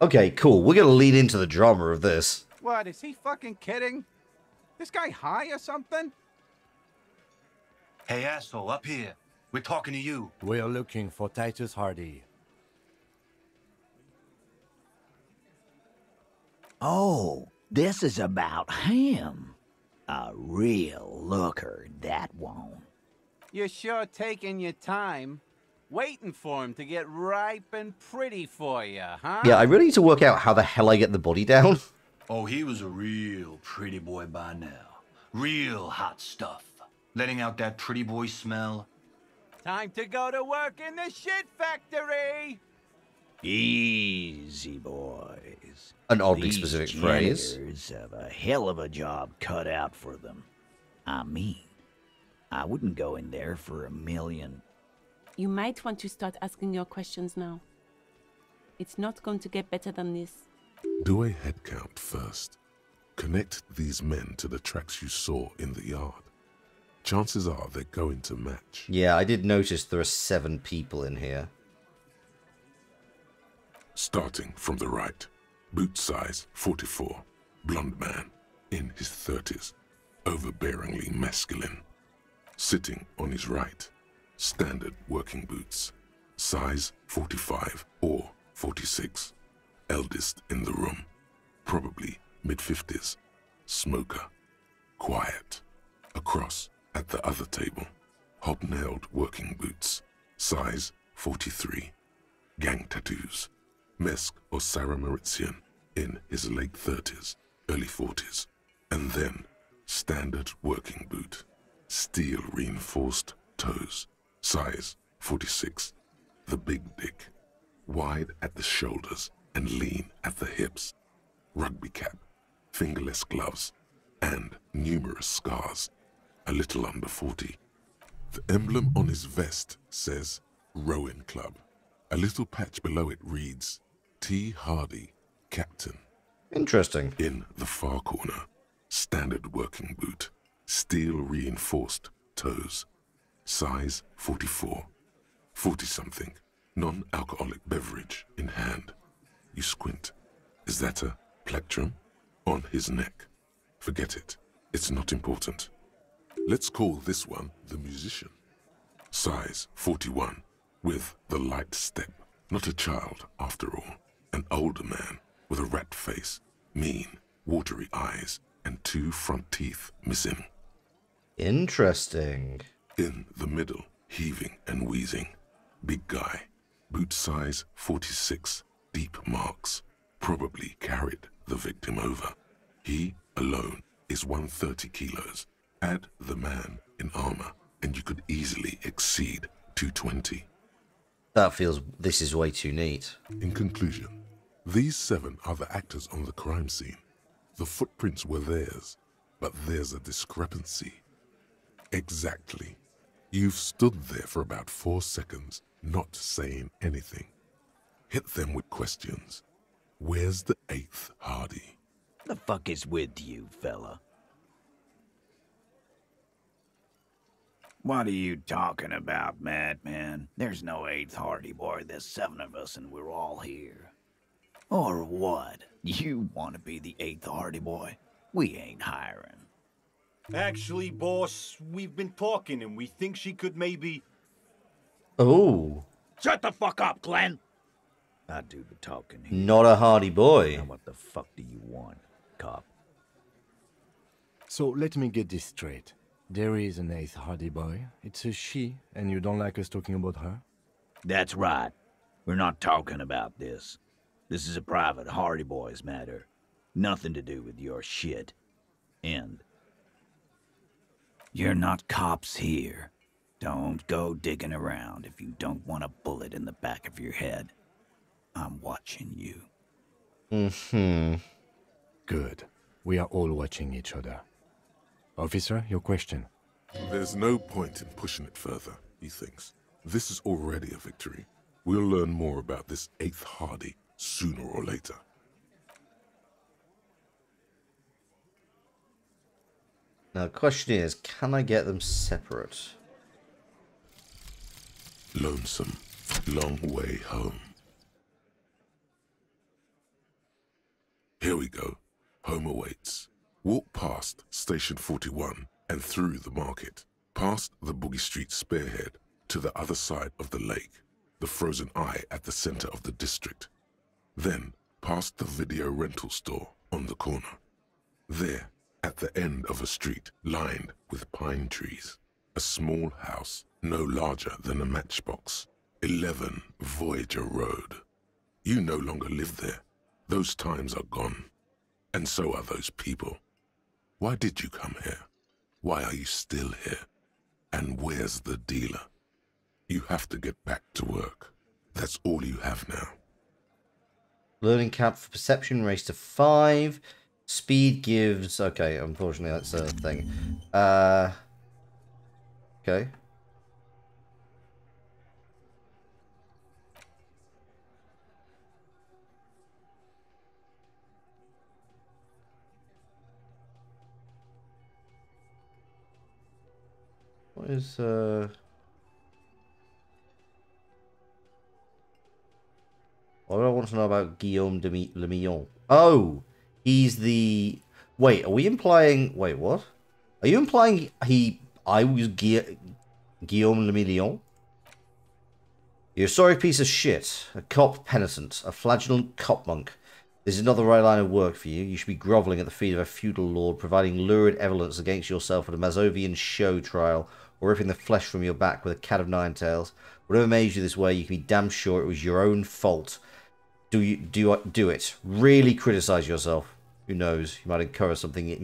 S1: Okay, cool. We're going to lead into the drama of this.
S12: What, is he fucking kidding? This guy high or something?
S11: Hey, asshole, up here. We're talking to you.
S4: We're looking for Titus Hardy.
S10: Oh, this is about him. A real looker, that won't.
S12: You're sure taking your time. Waiting for him to get ripe and pretty for you, huh?
S1: Yeah, I really need to work out how the hell I get the body down.
S11: Oh, he was a real pretty boy by now. Real hot stuff. Letting out that pretty boy smell.
S12: Time to go to work in the shit factory!
S10: Easy, boys.
S1: An oddly
S10: These
S1: specific phrase.
S10: janitors have a hell of a job cut out for them. I mean, I wouldn't go in there for $1 million.
S9: You might want to start asking your questions now. It's not going to get better than this.
S7: Do a head count first. Connect these men to the tracks you saw in the yard. Chances are they're going to match.
S1: Yeah, I did notice there are 7 people in here.
S7: Starting from the right, boot size 44, blonde man, in his 30s, overbearingly masculine. Sitting on his right, standard working boots, size 45 or 46, eldest in the room, probably mid-50s, smoker, quiet. Across at the other table, hobnailed working boots, size 43, gang tattoos, Mesk or Sarah Maritzian in his late 30s, early 40s, and then standard working boot, steel reinforced toes, size 46, the big dick, wide at the shoulders and lean at the hips, rugby cap, fingerless gloves, and numerous scars, a little under 40. The emblem on his vest says Rowing Club. A little patch below it reads T. Hardy, Captain.
S1: Interesting.
S7: In the far corner, standard working boot, steel reinforced toes, size 44, 40-something, non-alcoholic beverage in hand. You squint. Is that a plectrum? On his neck. Forget it. It's not important. Let's call this one the musician. Size 41, with the light step. Not a child, after all. An older man with a rat face, mean, watery eyes, and 2 front teeth missing.
S1: Interesting.
S7: In the middle, heaving and wheezing. Big guy, boot size 46, deep marks. Probably carried the victim over. He alone is 130 kilos. Add the man in armor, and you could easily exceed 220.
S1: This is way too neat.
S7: In conclusion, these 7 are the actors on the crime scene. The footprints were theirs, but there's a discrepancy. Exactly. You've stood there for about 4 seconds, not saying anything. Hit them with questions. Where's the 8th Hardy?
S10: The fuck is with you, fella? What are you talking about, madman? There's no 8th Hardy boy. There's 7 of us and we're all here. Or what? You want to be the 8th Hardy boy? We ain't hiring.
S13: Actually, boss, we've been talking and we think she could maybe...
S1: Oh.
S10: Shut the fuck up, Glenn! I do the talking here.
S1: Not a hardy boy.
S10: Now what the fuck do you want, cop?
S4: So let me get this straight. There is an 8th hardy boy. It's a she, and you don't like us talking about her?
S10: That's right. We're not talking about this. This is a private Hardy Boys matter. Nothing to do with your shit. End. You're not cops here. Don't go digging around if you don't want a bullet in the back of your head. I'm watching you.
S1: Mm-hmm.
S4: Good. We are all watching each other. Officer, your question.
S7: There's no point in pushing it further, he thinks. This is already a victory. We'll learn more about this 8th Hardy sooner or later.
S1: Now the question is, can I get them separate?
S7: Lonesome, long way home. Here we go. Home awaits. Walk past Station 41 and through the market, past the Boogie Street spearhead to the other side of the lake, the frozen eye at the center of the district. Then past the video rental store on the corner. There, at the end of a street lined with pine trees, a small house no larger than a matchbox, 11 Voyager Road. You no longer live there. Those times are gone. And so are those people. Why did you come here? Why are you still here? And where's the dealer? You have to get back to work. That's all you have now.
S1: Learning cap for perception raised to 5. Speed gives... Okay, unfortunately that's a thing. Okay. What is, what do I want to know about Guillaume de Le Millon? Oh! He's the... Wait, are we implying... Wait, what? Are you implying I was Guillaume Le Millon? You're a sorry piece of shit. A cop penitent. A flagellant cop monk. This is not the right line of work for you. You should be grovelling at the feet of a feudal lord, providing lurid evidence against yourself at a Mazovian show trial, or ripping the flesh from your back with a cat of nine tails. Whatever made you this way, you can be damn sure it was your own fault. Do it. Really criticize yourself. Who knows? You might uncover something of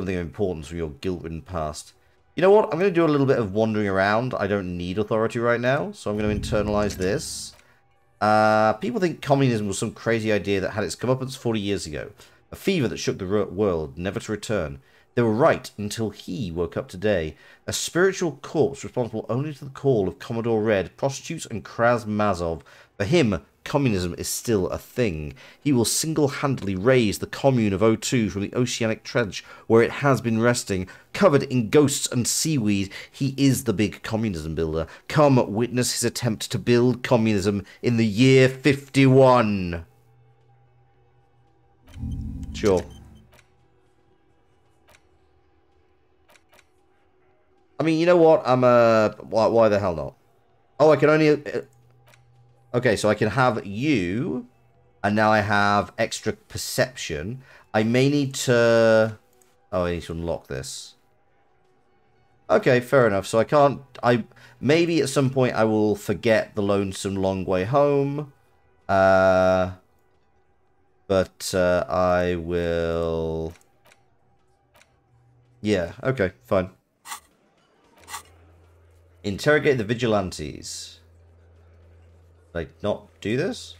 S1: importance from your guilt-ridden past. You know what? I'm going to do a little bit of wandering around. I don't need authority right now, so I'm going to internalize this. People think communism was some crazy idea that had its comeuppance 40 years ago. A fever that shook the world, never to return. They were right until he woke up today. A spiritual corpse responsible only to the call of Commodore Red, prostitutes, and Kraz Mazov. For him, communism is still a thing. He will single-handedly raise the commune of O2 from the oceanic trench where it has been resting. Covered in ghosts and seaweed, he is the big communism builder. Come witness his attempt to build communism in the year 51. Sure. I mean, you know what? Why the hell not? Oh, I can only... Okay, so I can have you, and now I have extra perception. I may need to... Oh, I need to unlock this. Okay, fair enough. So I can't... Maybe at some point I will forget the lonesome long way home. But I will... Yeah, okay, fine. Interrogate the vigilantes. Did I not do this?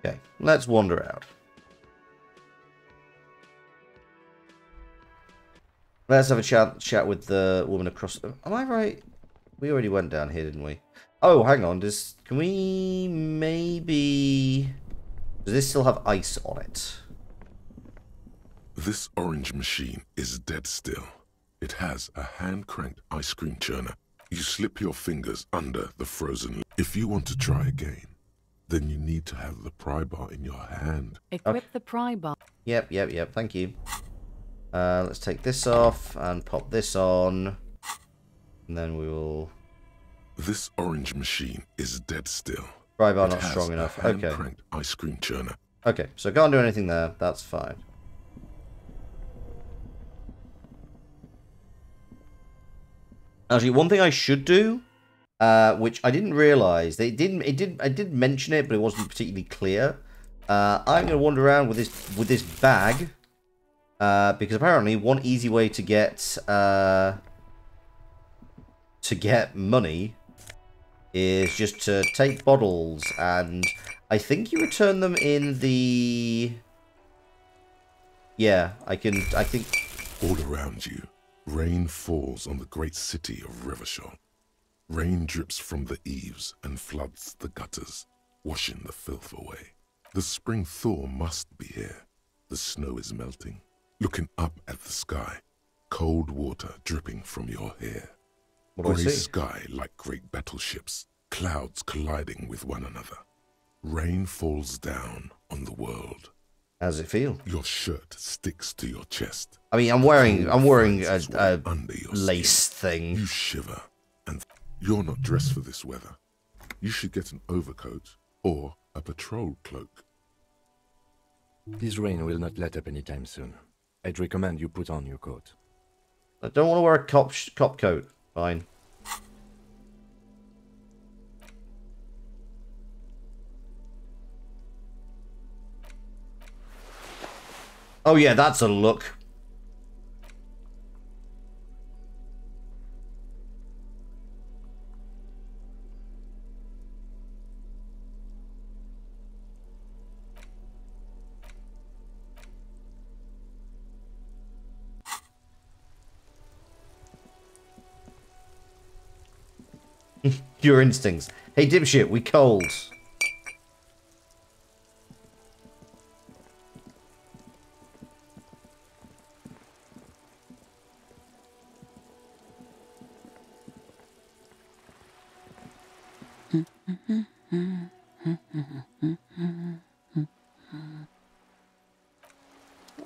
S1: Okay, let's wander out. Let's have a chat with the woman across the... Am I right? We already went down here, didn't we? Oh, hang on. Can we maybe... Does this still have ice on it?
S7: This orange machine is dead still. It has a hand-cranked ice cream churner. You slip your fingers under the frozen... If you want to try again, then you need to have the pry bar in your hand.
S13: Equip the pry bar.
S1: Yep, thank you. Let's take this off and pop this on. And then we will...
S7: This orange machine is dead still.
S1: Pry bar
S7: It
S1: not
S7: has
S1: strong
S7: a
S1: enough. Okay.
S7: hand-cranked ice cream churner.
S1: Okay, so can't do anything there. That's fine. Actually, one thing I should do, which I didn't realize, I did mention it, but it wasn't particularly clear. I'm gonna wander around with this bag, because apparently one easy way to get money is just to take bottles, and I think you return them in the... Yeah, I think...
S7: All around you, rain falls on the great city of Revachol. Rain drips from the eaves and floods the gutters, washing the filth away. The spring thaw must be here. The snow is melting. Looking up at the sky, cold water dripping from your hair. Grey sky like great battleships, clouds colliding with one another. Rain falls down on the world.
S1: How does it feel?
S7: Your shirt sticks to your chest.
S1: I mean, I'm wearing a lace thing.
S7: You shiver, and you're not dressed for this weather. You should get an overcoat or a patrol cloak.
S4: This rain will not let up anytime soon. I'd recommend you put on your coat.
S1: I don't want to wear a cop coat. Fine. Oh yeah, that's a look. Your instincts. Hey, dipshit, we cold.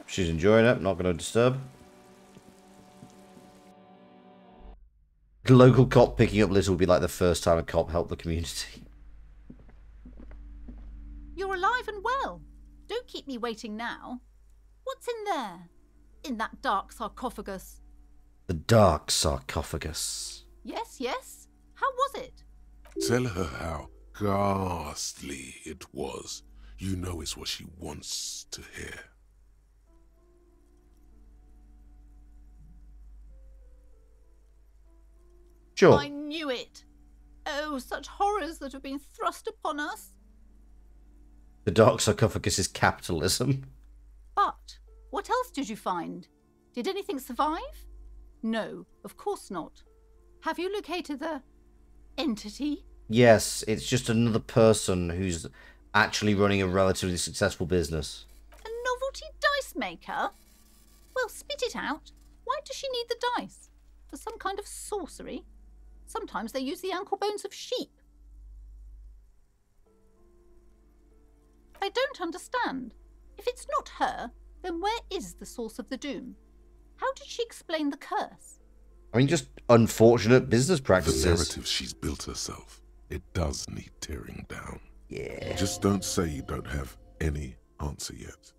S1: She's enjoying it, not going to disturb. The local cop picking up Liz will be like the first time a cop helped the community.
S14: You're alive and well. Don't keep me waiting now. What's in there? In that dark sarcophagus?
S1: The dark sarcophagus.
S14: Yes, yes. How was it?
S7: Tell her how ghastly it was. You know it's what she wants to hear.
S1: Sure.
S14: I knew it. Oh, such horrors that have been thrust upon us.
S1: The dark sarcophagus is capitalism.
S14: But what else did you find? Did anything survive? No, of course not. Have you located the entity?
S1: Yes, it's just another person who's actually running a relatively successful business.
S14: A novelty dice maker? Well, spit it out. Why does she need the dice? For some kind of sorcery? Sometimes they use the ankle bones of sheep. I don't understand. If it's not her, then where is the source of the doom? How did she explain the curse?
S1: I mean, just unfortunate business practices.
S7: The narrative she's built herself, it does need tearing down.
S1: Yeah.
S7: Just don't say you don't have any answer yet.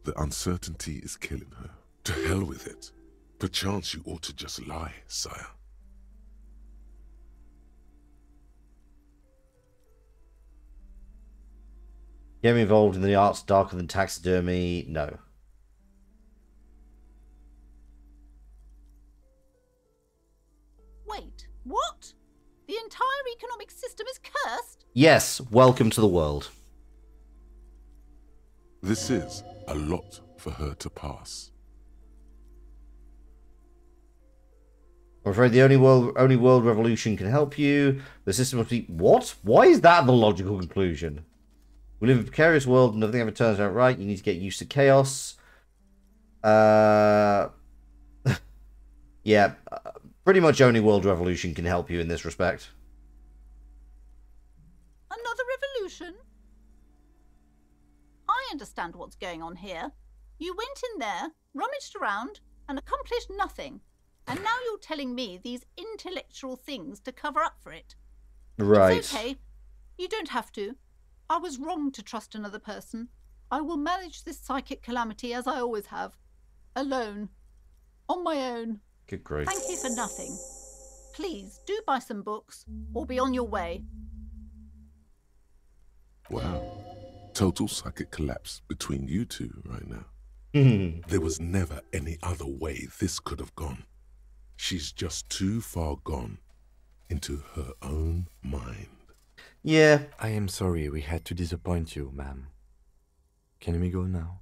S7: The uncertainty is killing her. To hell with it. Perchance you ought to just lie, sire.
S1: Getting involved in the arts darker than taxidermy? No.
S14: Wait, what? The entire economic system is cursed?
S1: Yes, welcome to the world.
S7: This is a lot for her to pass.
S1: I'm afraid the only world revolution can help you. The system must be... What? Why is that the logical conclusion? We live in a precarious world and nothing ever turns out right. You need to get used to chaos. Yeah. Pretty much only world revolution can help you in this respect.
S14: Another revolution? understand what's going on here. You went in there, rummaged around, and accomplished nothing. And now you're telling me these intellectual things to cover up for it.
S1: Right.
S14: It's okay. You don't have to. I was wrong to trust another person. I will manage this psychic calamity as I always have. Alone. On my own.
S1: Good grief.
S14: Thank you for nothing. Please, do buy some books, or be on your way.
S7: Wow. Total psychic collapse between you two right now. There was never any other way this could have gone. She's just too far gone into her own mind.
S1: Yeah.
S4: I am sorry we had to disappoint you, ma'am. Can we go now?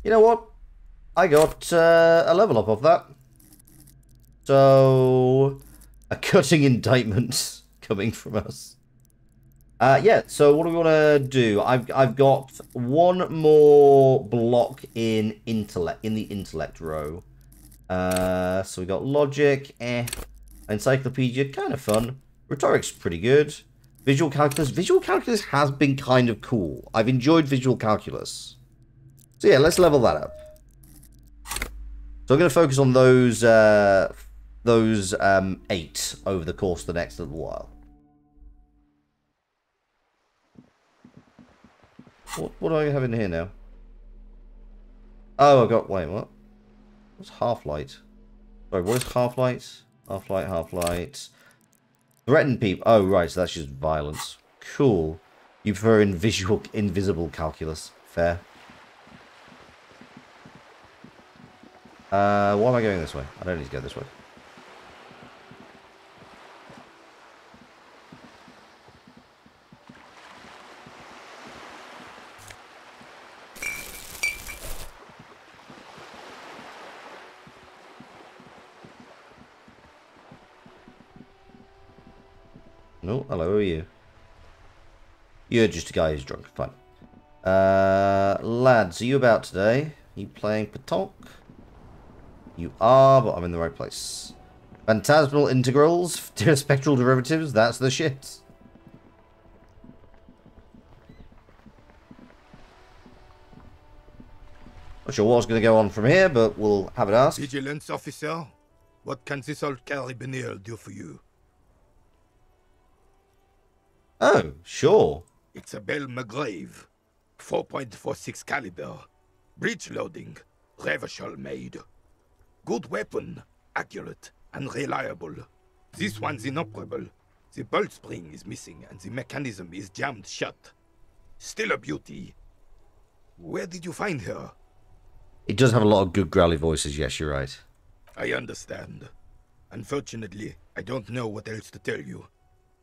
S1: You know what? I got a level up off that. So, a cutting indictment coming from us. Yeah, so what do we want to do? I've got one more block in intellect, in the intellect row. So we got logic, encyclopedia, kind of fun. Rhetoric's pretty good. Visual calculus. Visual calculus has been kind of cool. I've enjoyed visual calculus. So yeah, let's level that up. So I'm going to focus on those 8 over the course of the next little while. What do I have in here now? Oh, I got... Wait, what? What's half-light? Sorry, what is half-light? Half-light, half-light. Threaten people. Oh, right, so that's just violence. Cool. You prefer invisible calculus. Fair. Why am I going this way? I don't need to go this way. No, hello, who are you? You're just a guy who's drunk. Fine. Lads, are you about today? Are you playing Patonk? You are, but I'm in the right place. Phantasmal integrals, spectral derivatives, that's the shit. Not sure what's going to go on from here, but we'll have it asked.
S8: Vigilance officer, what can this old carabinier do for you?
S1: Oh, sure.
S8: It's a Bell McGrave, 4.46 caliber, breech loading, Revachol made. Good weapon, accurate and reliable. This one's inoperable. The bolt spring is missing and the mechanism is jammed shut. Still a beauty. Where did you find her?
S1: It does have a lot of good growly voices, yes, you're right.
S8: I understand. Unfortunately, I don't know what else to tell you.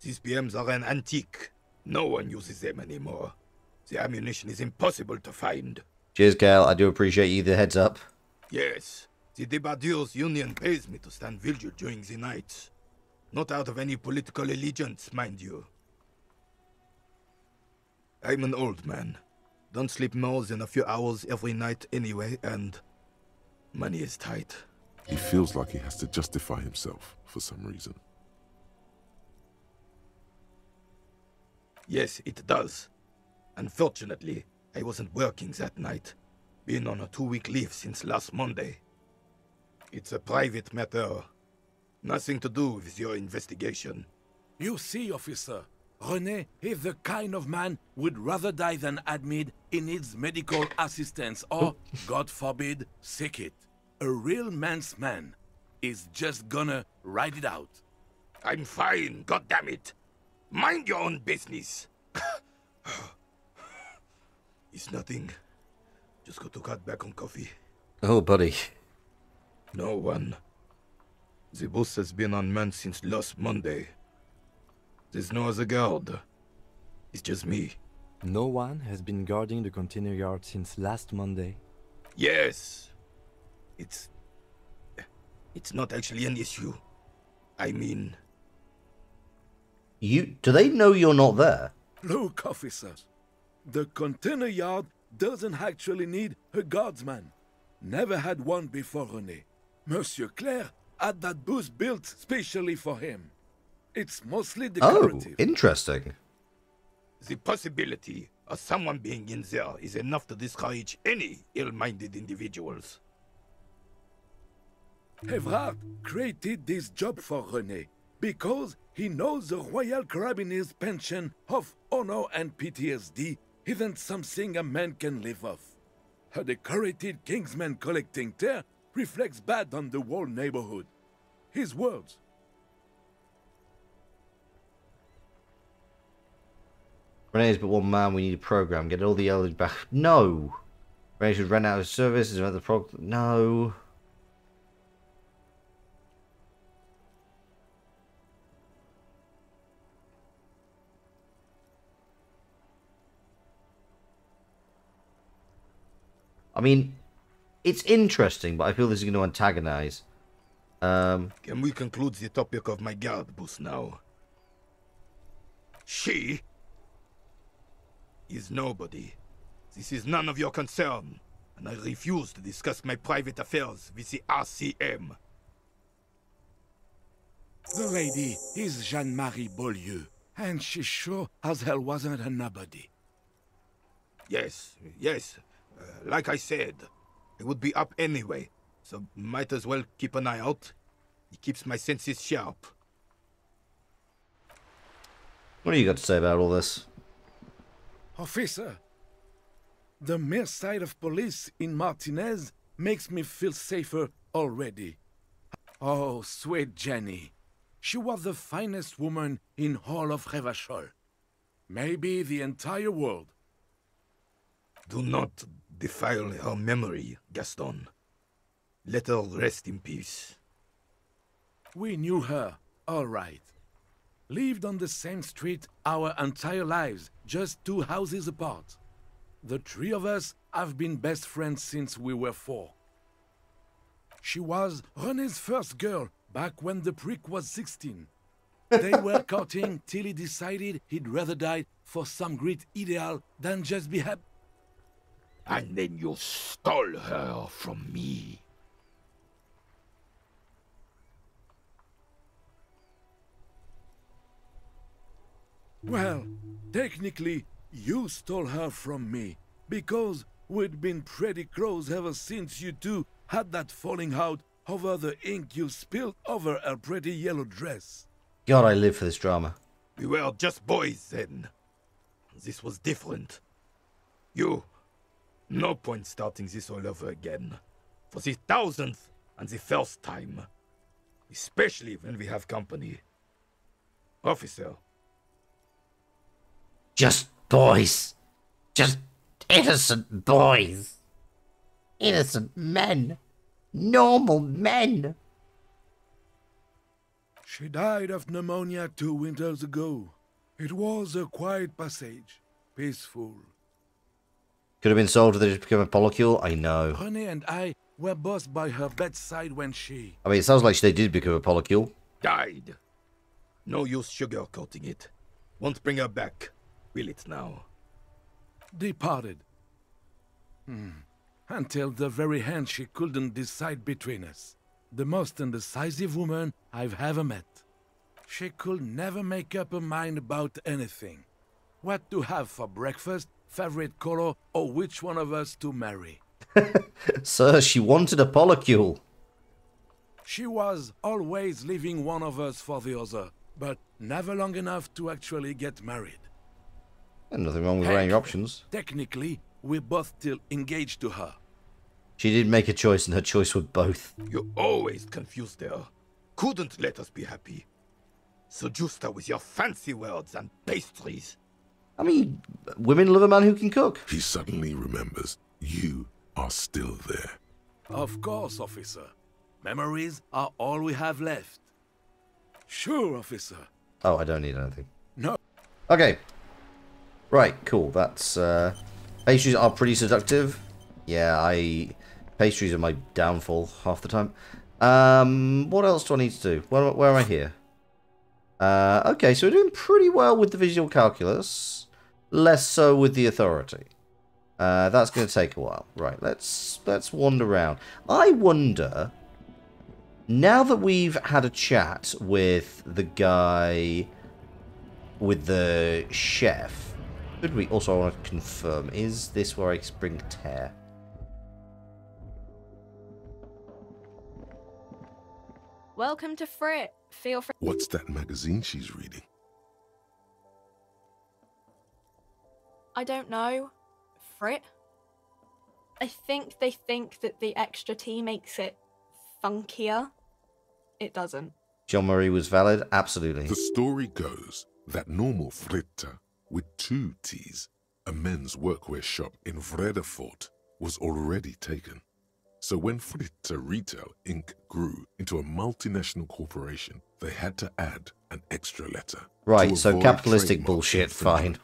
S8: These PMs are an antique. No one uses them anymore. The ammunition is impossible to find.
S1: Cheers, Cal. I do appreciate you the heads up.
S8: Yes. The Debardeurs Union pays me to stand vigil during the nights. Not out of any political allegiance, mind you. I'm an old man. Don't sleep more than a few hours every night anyway, and money is tight.
S7: He feels like he has to justify himself for some reason.
S8: Yes, it does. Unfortunately, I wasn't working that night. Been on a 2-week leave since last Monday. It's a private matter. Nothing to do with your investigation.
S13: You see, officer, René is the kind of man would rather die than admit he needs medical assistance or, God forbid, sick it. A real man's man is just gonna ride it out.
S8: I'm fine, goddammit. Mind your own business. It's nothing. Just got to cut back on coffee.
S1: Oh, buddy.
S8: No one. The bus has been unmanned since last Monday. There's no other guard. It's just me.
S4: No one has been guarding the container yard since last Monday?
S8: Yes. It's not actually an issue. I mean...
S1: Do they know you're not there?
S13: Look, officers. The container yard doesn't actually need a guardsman. Never had one before René. Monsieur Claire had that booth built specially for him. It's mostly decorative.
S1: Oh, interesting.
S8: The possibility Someone being in there is enough to discourage any ill-minded individuals.
S13: Evrard created this job for René because he knows the Royal Carabinier's pension of honor and PTSD isn't something a man can live off. A decorated kingsman collecting tear reflects bad on the whole neighborhood. His words.
S1: Renee's but one man, we need a program. Get all the others back. No! Renee should rent out his service. Is the program? No. I mean, it's interesting, but I feel this is going to antagonize.
S8: Can we conclude the topic of my guard boost now? She is nobody. This is none of your concern, and I refuse to discuss my private affairs with the RCM.
S13: The lady is Jeanne-Marie Beaulieu, and she sure as hell wasn't a nobody.
S8: Yes, yes. Like I said, I would be up anyway, so might as well keep an eye out. It keeps my senses sharp.
S1: What do you got to say about all this?
S13: Officer, the mere sight of police in Martinez makes me feel safer already. Oh, sweet Jenny. She was the finest woman in all of Revachol. Maybe the entire world.
S8: Do not defile her memory, Gaston. Let her rest in peace.
S13: We knew her, all right. Lived on the same street our entire lives, just 2 houses apart. The 3 of us have been best friends since we were 4. She was René's first girl back when the prick was 16. They were courting till he decided he'd rather die for some great ideal than just be happy.
S8: And then you stole her from me.
S13: Well, technically, you stole her from me, because we'd been pretty close ever since you two had that falling out over the ink you spilled over her pretty yellow dress.
S1: God, I live for this drama.
S8: We were just boys then. This was different. No point starting this all over again. For the 1000th and the first time. Especially when we have company. Officer.
S1: Just boys. Just innocent boys. Innocent men. Normal men.
S13: She died of pneumonia 2 winters ago. It was a quiet passage. Peaceful.
S1: Could have been solved if they just become a polycule. I know.
S13: René and I were both by her bedside when she...
S1: I mean, it sounds like they did become a polycule.
S8: Died. No use sugarcoating it. Won't bring her back. Will it now?
S13: Departed. Until the very end she couldn't decide between us. The most indecisive woman I've ever met. She could never make up her mind about anything. What to have for breakfast, favorite color, or which one of us to marry.
S1: Sir, she wanted a polycule.
S13: She was always leaving one of us for the other, but never long enough to actually get married.
S1: And nothing wrong with weighing your options.
S13: Technically, we're both still engaged to her.
S1: She did make a choice, and her choice was both.
S8: You always confused her. Couldn't let us be happy. Seduced her with your fancy words and pastries.
S1: I mean, women love a man who can cook.
S7: He suddenly remembers you are still there.
S13: Of course, officer. Memories are all we have left. Sure, officer.
S1: Oh, I don't need anything.
S13: No.
S1: Okay. Right, cool. That's, pastries are pretty seductive. Yeah, pastries are my downfall half the time. What else do I need to do? Where am I here? Okay, so we're doing pretty well with the visual calculus. Less so with the authority. That's going to take a while. Right, let's wander around. I wonder, now that we've had a chat with the guy, with the chef, Should we also, I want to confirm, is this where I bring tear?
S15: Welcome to Frit. Feel free.
S7: What's that magazine she's reading?
S15: I don't know. Frit? I think they think that the extra T makes it funkier. It doesn't.
S1: Jean-Marie was valid? Absolutely.
S7: The story goes that normal Fritta with 2 T's, a men's workwear shop in Vredefort, was already taken. So when Fritta Retail Inc. grew into a multinational corporation, they had to add an extra letter.
S1: Right, so capitalistic bullshit, fine.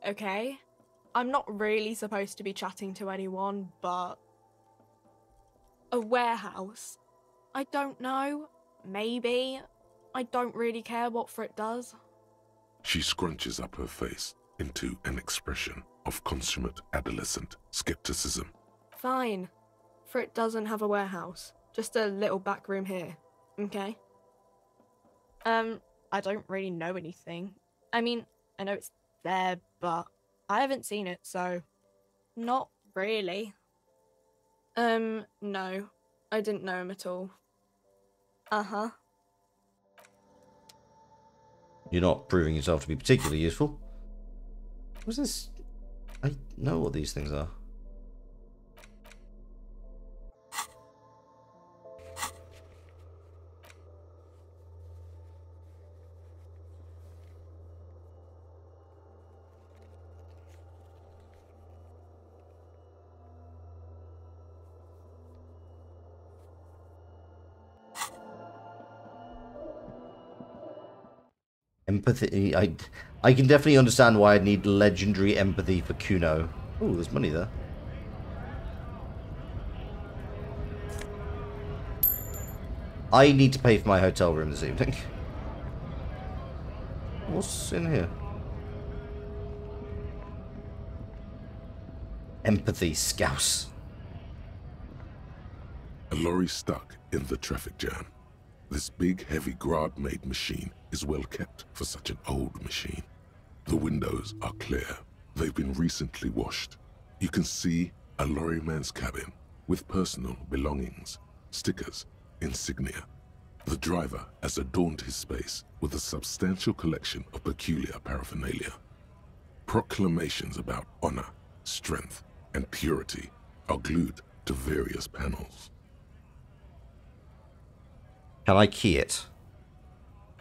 S15: Okay. I'm not really supposed to be chatting to anyone, but... A warehouse? I don't know. Maybe. I don't really care what Frit does.
S7: She scrunches up her face into an expression of consummate adolescent skepticism.
S15: Fine. Frit doesn't have a warehouse. Just a little back room here. Okay? I don't really know anything. I mean, I know it's there, but I haven't seen it, so... Not really. No. I didn't know him at all. Uh-huh.
S1: You're not proving yourself to be particularly useful. What's this? I know what these things are. Empathy. I can definitely understand why I'd need legendary empathy for Kuno. Oh, there's money there. I need to pay for my hotel room this evening. What's in here? Empathy, scouse.
S7: A lorry stuck in the traffic jam. This big, heavy Grad-made machine is well kept for such an old machine. The windows are clear. They've been recently washed. You can see a lorryman's cabin with personal belongings, stickers, insignia. The driver has adorned his space with a substantial collection of peculiar paraphernalia. Proclamations about honor, strength, and purity are glued to various panels.
S1: Can I key it?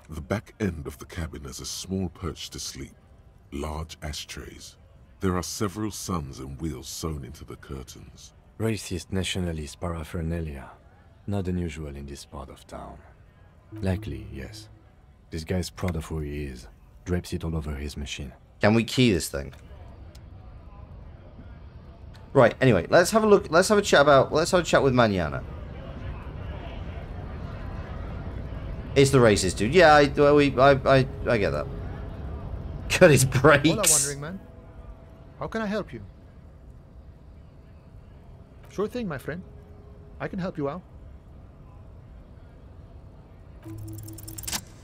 S7: The back end of the cabin has a small perch to sleep, large ashtrays. There are several suns and wheels sewn into the curtains.
S4: Racist nationalist paraphernalia. Not unusual in this part of town. Likely, yes. This guy's proud of who he is. Drapes it all over his machine.
S1: Can we key this thing? Right, anyway, let's have a look. Let's have a chat with Manana. It's the racist dude. Yeah, I get that. Cut his brakes.
S16: Hola, wandering man. How can I help you? Sure thing, my friend. I can help you out.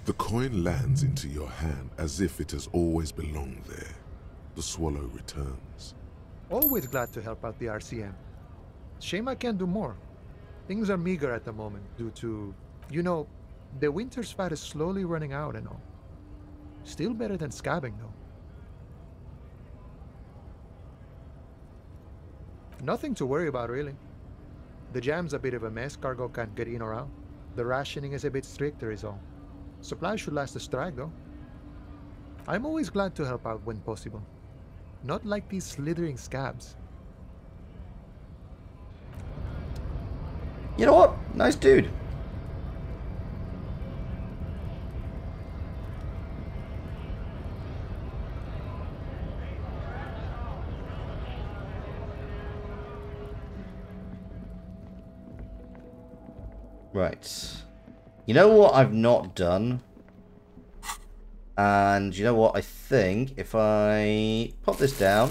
S7: The coin lands into your hand as if it has always belonged there. The swallow returns.
S16: Always glad to help out the RCM. Shame I can't do more. Things are meager at the moment due to, you know, the winter's fat is slowly running out and all. Still better than scabbing, though. Nothing to worry about, really. The jam's a bit of a mess, cargo can't get in or out. The rationing is a bit stricter is all. Supplies should last the strike, though. I'm always glad to help out when possible. Not like these slithering scabs.
S1: You know what? Nice dude. Right. You know what I've not done? And you know what? I think if I pop this down...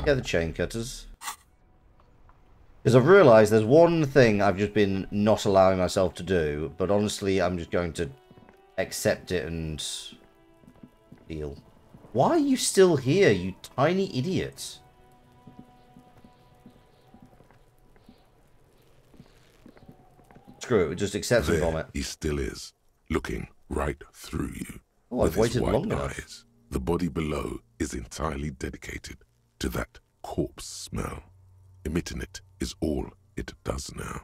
S1: Get the chain cutters. Because I've realised there's one thing I've just been not allowing myself to do, but honestly, I'm just going to accept it and deal. Why are you still here, you tiny idiot? Screw it, just accept and vomit.
S7: He still is, looking right through you.
S1: Oh, I've waited long enough.
S7: The body below is entirely dedicated to that corpse smell. Emitting it is all it does now.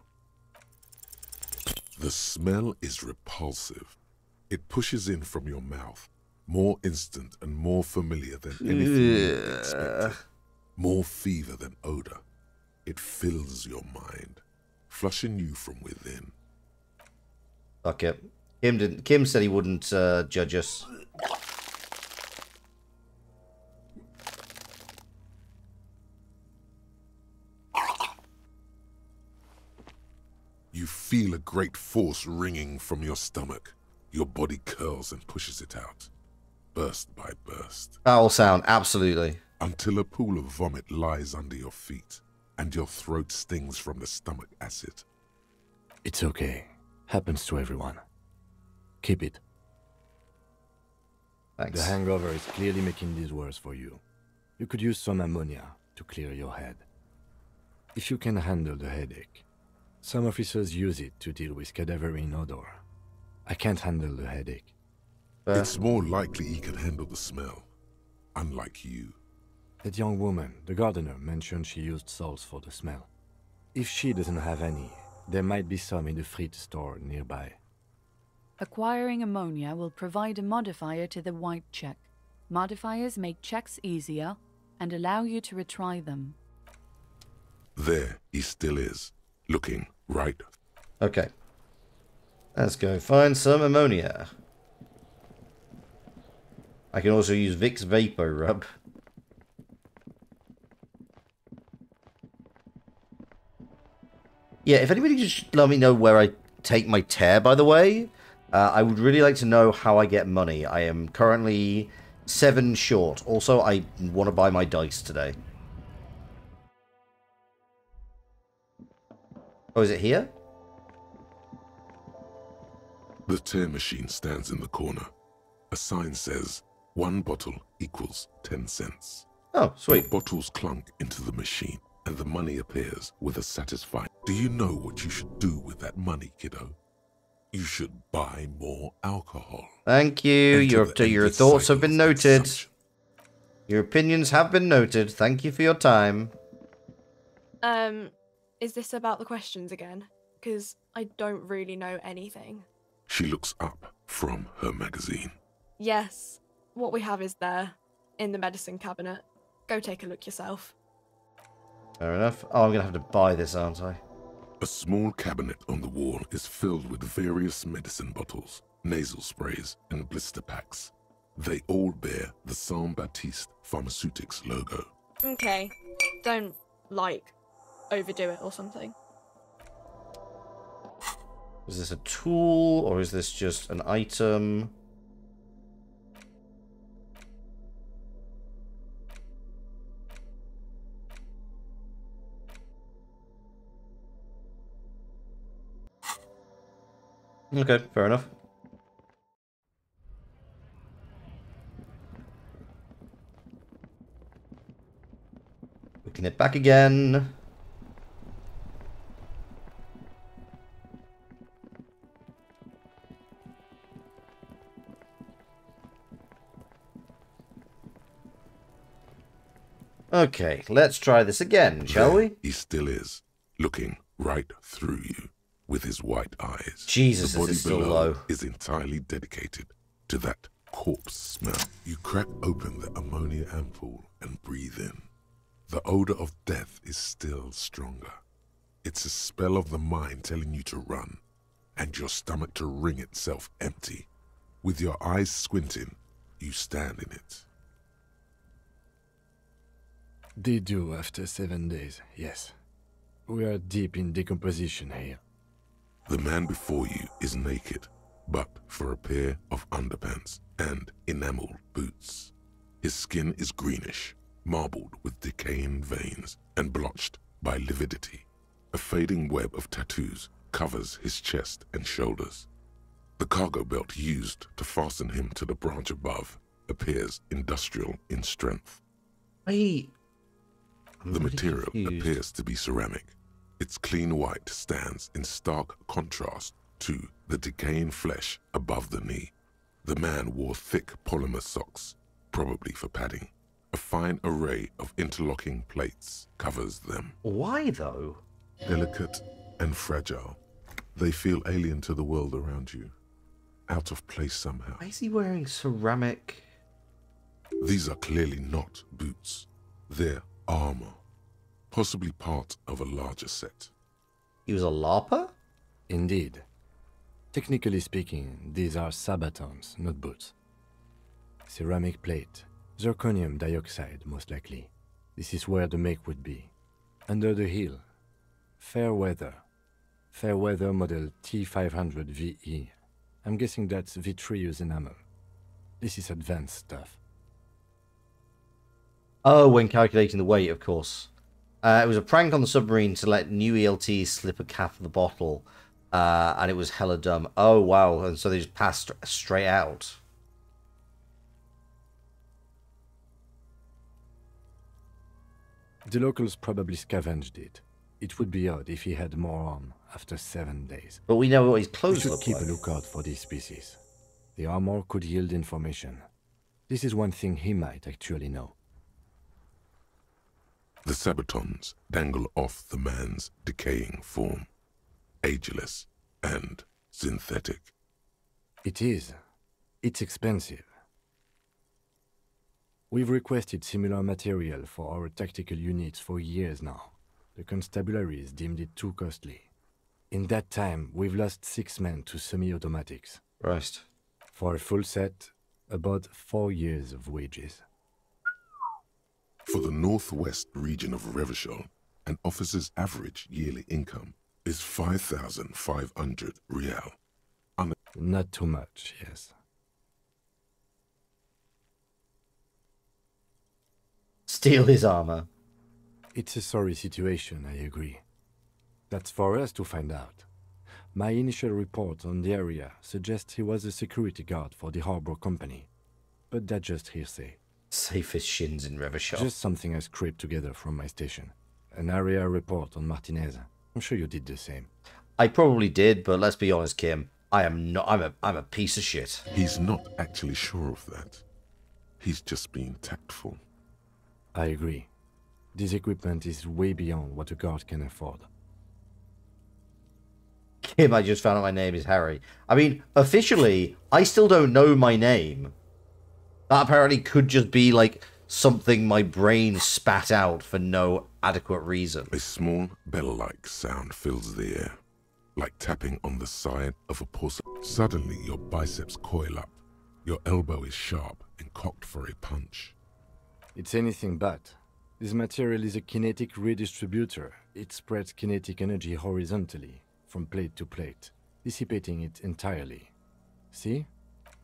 S7: The smell is repulsive. It pushes in from your mouth, more instant and more familiar than anything you expected. More fever than odor. It fills your mind, flushing you from within.
S1: Fuck it. Kim said he wouldn't judge us.
S7: You feel a great force ringing from your stomach. Your body curls and pushes it out, burst by burst.
S1: Foul sound, absolutely.
S7: Until a pool of vomit lies under your feet, and your throat stings from the stomach acid.
S4: It's okay. Happens to everyone. Keep it.
S1: Thanks.
S4: The hangover is clearly making this worse for you. You could use some ammonia to clear your head. If you can handle the headache. Some officers use it to deal with cadaverine odor. I can't handle the headache.
S7: It's more likely he can handle the smell, unlike you.
S4: That young woman, the gardener, mentioned she used salts for the smell. If she doesn't have any, there might be some in the fruit store nearby.
S17: Acquiring ammonia will provide a modifier to the white check. Modifiers make checks easier and allow you to retry them.
S7: There he still is, looking right.
S1: Okay. Let's go find some ammonia. I can also use Vicks Vapor Rub. Yeah, if anybody could just let me know where I take my tear, by the way. I would really like to know how I get money. I am currently 7 short. Also, I want to buy my dice today. Oh, is it here?
S7: The tear machine stands in the corner. A sign says, 1 bottle equals 10 cents.
S1: Oh, sweet.
S7: Your bottles clunk into the machine, and the money appears with a satisfying... Do you know what you should do with that money, kiddo? You should buy more alcohol.
S1: Thank you. Your thoughts have been noted. Your opinions have been noted. Thank you for your time.
S15: Is this about the questions again? Because I don't really know anything.
S7: She looks up from her magazine.
S15: Yes, what we have is there, in the medicine cabinet. Go take a look yourself.
S1: Fair enough. Oh, I'm going to have to buy this, aren't I?
S7: A small cabinet on the wall is filled with various medicine bottles, nasal sprays, and blister packs. They all bear the Saint Baptiste Pharmaceutics logo.
S15: Okay, don't, overdo it or something.
S1: Is this a tool, or is this just an item? Okay, fair enough. We can hit back again. Okay, let's try this again, shall we?
S7: He still is, looking right through you with his white eyes.
S1: Jesus,
S7: the body
S1: this is still
S7: below
S1: low.
S7: is entirely dedicated to that corpse smell. You crack open the ammonia ampoule and breathe in. The odor of death is still stronger. It's a spell of the mind telling you to run, and your stomach to wring itself empty. With your eyes squinting, you stand in it.
S4: They do after 7 days, yes. We are deep in decomposition here.
S7: The man before you is naked, but for a pair of underpants and enameled boots. His skin is greenish, marbled with decaying veins and blotched by lividity. A fading web of tattoos covers his chest and shoulders. The cargo belt used to fasten him to the branch above appears industrial in strength.
S1: The
S7: material appears to be ceramic. Its clean white stands in stark contrast to the decaying flesh above the knee. The man wore thick polymer socks, probably for padding. A fine array of interlocking plates covers them.
S1: Why, though?
S7: Delicate and fragile, they feel alien to the world around you, out of place somehow.
S1: Why is he wearing ceramic?
S7: These are clearly not boots. They're armor, possibly part of a larger set.
S1: He was a LARPer?
S4: Indeed. Technically speaking, these are sabatons, not boots. Ceramic plate, zirconium dioxide, most likely. This is where the make would be. Under the heel, fair weather. Fair weather model T500 VE. I'm guessing that's vitreous enamel. This is advanced stuff.
S1: Oh, when calculating the weight, of course. It was a prank on the submarine to let new ELTs slip a cap of the bottle, and it was hella dumb. Oh, wow, and so they just passed straight out.
S4: The locals probably scavenged it. It would be odd if he had more on after 7 days.
S1: But we know what his clothes
S4: look
S1: look
S4: like. We should keep
S1: like.
S4: a lookout for these species. The armor could yield information. This is one thing he might actually know.
S7: The sabatons dangle off the man's decaying form, ageless and synthetic.
S4: It is. It's expensive. We've requested similar material for our tactical units for years now. The constabularies deemed it too costly. In that time, we've lost 6 men to semi-automatics.
S1: Right.
S4: For a full set, about 4 years of wages.
S7: For the northwest region of Revachol, an officer's average yearly income is 5,500 real.
S4: Not too much, yes.
S1: Steal his armor.
S4: It's a sorry situation, I agree. That's for us to find out. My initial report on the area suggests he was a security guard for the harbor company. But that's just hearsay.
S1: Safe as shins in Revachol.
S4: Just something I scraped together from my station. An area report on Martinez. I'm sure you did the same.
S1: I probably did, but let's be honest, Kim. I am not. I'm a piece of shit.
S7: He's not actually sure of that. He's just being tactful.
S4: I agree. This equipment is way beyond what a guard can afford.
S1: Kim, I just found out my name is Harry. I mean, officially, I still don't know my name. That apparently could just be, like, something my brain spat out for no adequate reason.
S7: A small bell-like sound fills the air, like tapping on the side of a porcelain. Suddenly, your biceps coil up. Your elbow is sharp and cocked for a punch.
S4: It's anything but. This material is a kinetic redistributor. It spreads kinetic energy horizontally, from plate to plate, dissipating it entirely. See?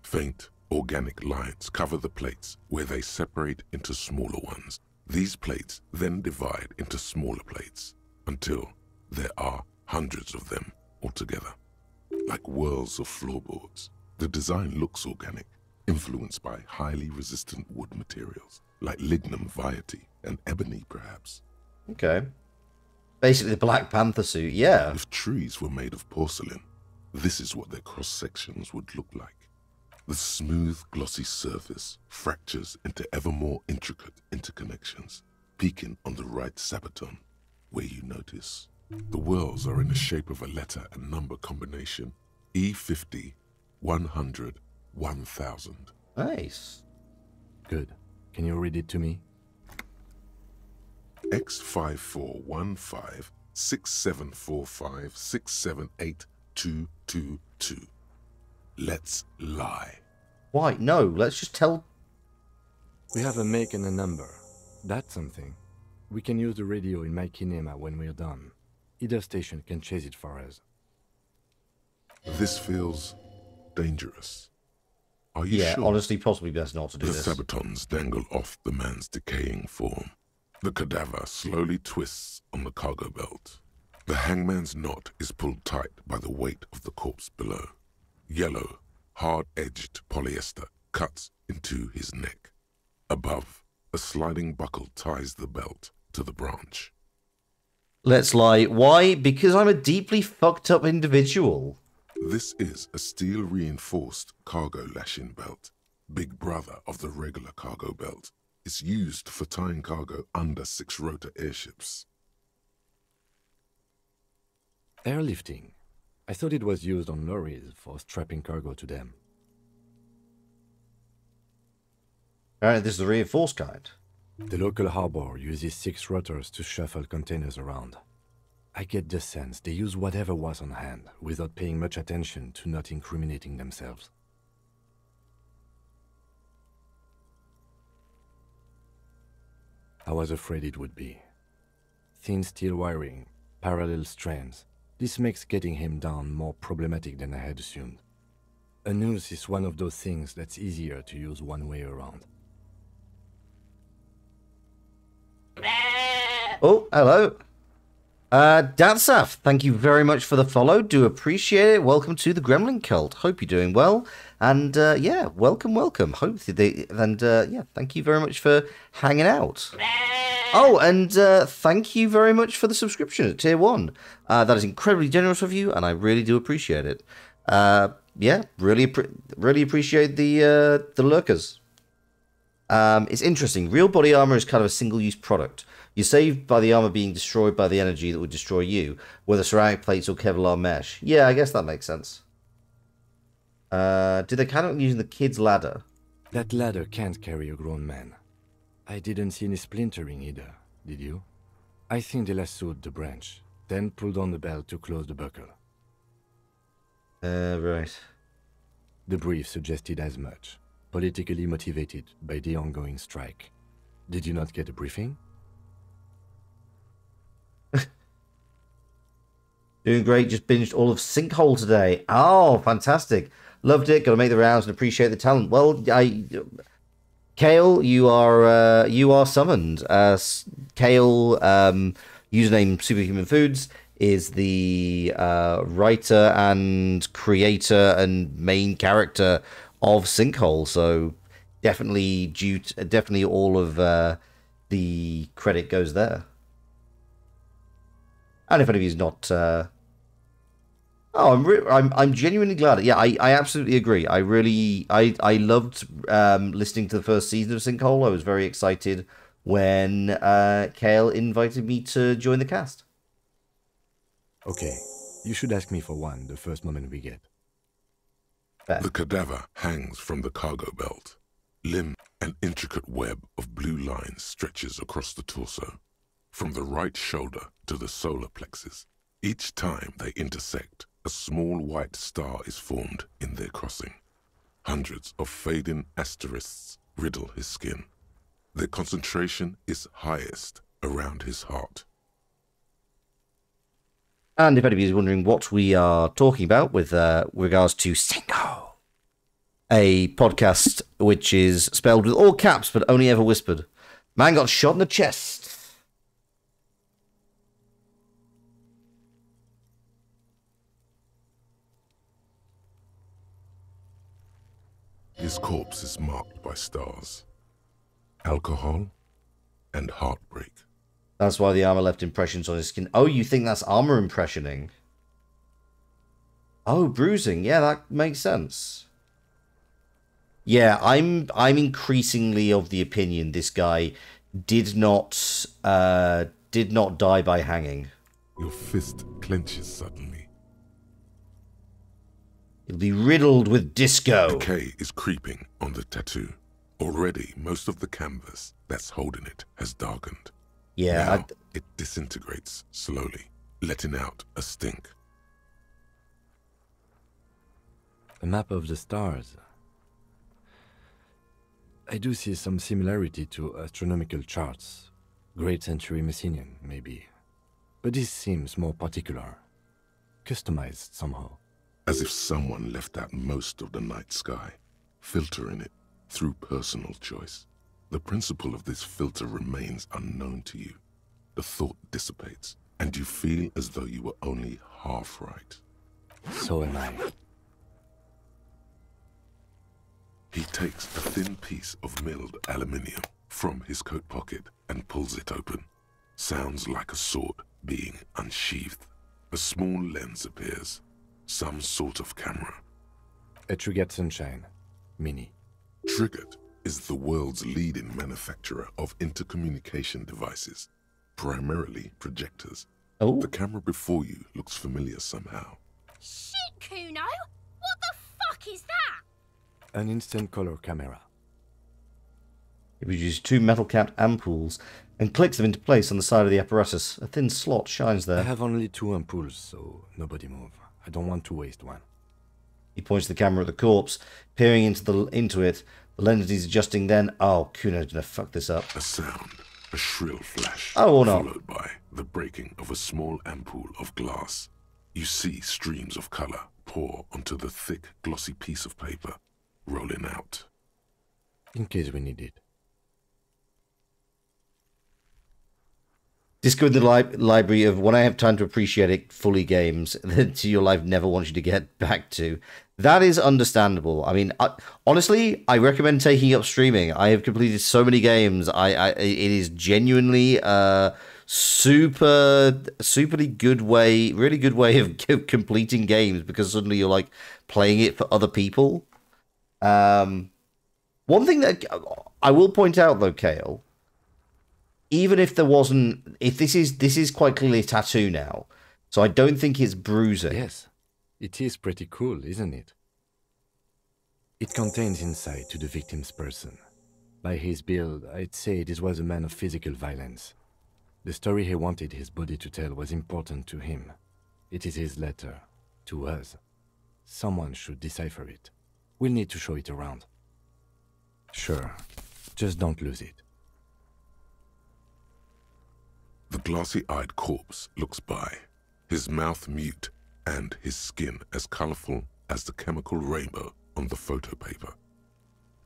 S7: Faint, organic lines cover the plates where they separate into smaller ones. These plates then divide into smaller plates until there are hundreds of them altogether. Like whirls of floorboards, the design looks organic, influenced by highly resistant wood materials, like lignum vitae and ebony perhaps.
S1: Okay. Basically the Black Panther suit, yeah.
S7: If trees were made of porcelain, this is what their cross-sections would look like. The smooth, glossy surface fractures into ever more intricate interconnections, peaking on the right sabaton, where you notice. The whirls are in the shape of a letter and number combination, E50, 100, 1000.
S1: Nice.
S4: Good. Can you read it to me?
S7: X5415 6745 678222. Let's lie.
S1: Why? No, let's just tell...
S4: We have a make and a number. That's something. We can use the radio in my kinema when we're done. Either station can chase it for us.
S7: This feels dangerous. Are you
S1: yeah,
S7: sure?
S1: honestly, possibly best not to do this.
S7: The sabatons dangle off the man's decaying form. The cadaver slowly twists on the cargo belt. The hangman's knot is pulled tight by the weight of the corpse below. Yellow, hard-edged polyester cuts into his neck. Above, a sliding buckle ties the belt to the branch.
S1: Let's lie. Why? Because I'm a deeply fucked up individual.
S7: This is a steel-reinforced cargo lashing belt. Big brother of the regular cargo belt. It's used for tying cargo under 6-rotor airships.
S4: Airlifting. I thought it was used on lorries for strapping cargo to them.
S1: Alright, this is the reinforced kind.
S4: The local harbor uses 6 rotors to shuffle containers around. I get the sense they use whatever was on hand, without paying much attention to not incriminating themselves. I was afraid it would be. Thin steel wiring, parallel strands. This makes getting him down more problematic than I had assumed. A noose is one of those things that's easier to use one way around.
S1: Oh, hello. Datsaf, thank you very much for the follow. Do appreciate it. Welcome to the Gremlin Cult. Hope you're doing well. And yeah, welcome. Hope thank you very much for hanging out. Oh, and thank you very much for the subscription at Tier 1. That is incredibly generous of you, and I really do appreciate it. Yeah, really appreciate the lurkers. It's interesting. Real body armor is kind of a single-use product. You're saved by the armor being destroyed by the energy that would destroy you, whether ceramic plates or Kevlar mesh. Yeah, I guess that makes sense. Do they count on using the kid's ladder?
S4: That ladder can't carry a grown man. I didn't see any splintering either, did you? I think they lassoed the branch, then pulled on the belt to close the buckle.
S1: Right.
S4: The brief suggested as much, politically motivated by the ongoing strike. Did you not get a briefing?
S1: Doing great, just binged all of Sinkhole today. Oh, fantastic. Loved it, gotta make the rounds and appreciate the talent. Well, Kale, you are summoned. Kale, username Superhuman Foods, is the writer and creator and main character of Sinkhole, so definitely all of the credit goes there. And if any of you's not, I'm genuinely glad. Yeah, I absolutely agree. I loved listening to the first season of Sinkhole. I was very excited when Kale invited me to join the cast.
S4: Okay, you should ask me for one the first moment we get.
S7: The cadaver hangs from the cargo belt. Limb, an intricate web of blue lines stretches across the torso, from the right shoulder to the solar plexus. Each time they intersect, a small white star is formed in their crossing. Hundreds of fading asterisks riddle his skin. Their concentration is highest around his heart.
S1: And if anybody is wondering what we are talking about with regards to Sinkhole, a podcast which is spelled with all caps but only ever whispered. Man got shot in the chest.
S7: His corpse is marked by stars, alcohol, and heartbreak.
S1: That's why the armor left impressions on his skin. Oh, you think that's armor impressioning? Oh, bruising. Yeah, that makes sense. Yeah, I'm increasingly of the opinion this guy did not die by hanging.
S7: Your fist clenches suddenly.
S1: It'll be riddled with disco.
S7: Decay is creeping on the tattoo. Already, most of the canvas that's holding it has darkened.
S1: Yeah.
S7: Now, it disintegrates slowly, letting out a stink.
S4: A map of the stars. I do see some similarity to astronomical charts. Great Century Messinian, maybe. But this seems more particular. Customized somehow.
S7: As if someone left out most of the night sky, filtering it through personal choice. The principle of this filter remains unknown to you. The thought dissipates, and you feel as though you were only half right.
S4: So am I.
S7: He takes a thin piece of milled aluminium from his coat pocket and pulls it open. Sounds like a sword being unsheathed. A small lens appears. Some sort of camera.
S4: A Trigger Sunshine. Mini.
S7: Triggered is the world's leading manufacturer of intercommunication devices, primarily projectors.
S1: Oh.
S7: The camera before you looks familiar somehow.
S18: Shit, Kuno! What the fuck is that?
S4: An instant color camera.
S1: It produces 2 metal-capped ampoules and clicks them into place on the side of the apparatus. A thin slot shines there.
S4: I have only 2 ampoules, so nobody move. I don't want to waste one.
S1: He points the camera at the corpse, peering into it. The lens is adjusting then. Oh, Kuno's gonna fuck this up.
S7: A sound, a shrill flash,
S1: Oh, or not.
S7: followed by the breaking of a small ampoule of glass. You see streams of color pour onto the thick, glossy piece of paper, rolling out.
S4: In case we need it.
S1: Disco in the library of when I have time to appreciate it fully games that your life never wants you to get back to. That is understandable. I mean, honestly, I recommend taking up streaming. I have completed so many games. It is genuinely superly good way, really good way of completing games because suddenly you're like playing it for other people. One thing that I will point out though, Kale, even if there wasn't, if this is quite clearly a tattoo now, so I don't think it's bruising.
S4: Yes, it is pretty cool, isn't it? It contains insight to the victim's person. By his build, I'd say this was a man of physical violence. The story he wanted his body to tell was important to him. It is his letter, to us. Someone should decipher it. We'll need to show it around. Sure, just don't lose it.
S7: The glossy-eyed corpse looks by, his mouth mute and his skin as colorful as the chemical rainbow on the photo paper,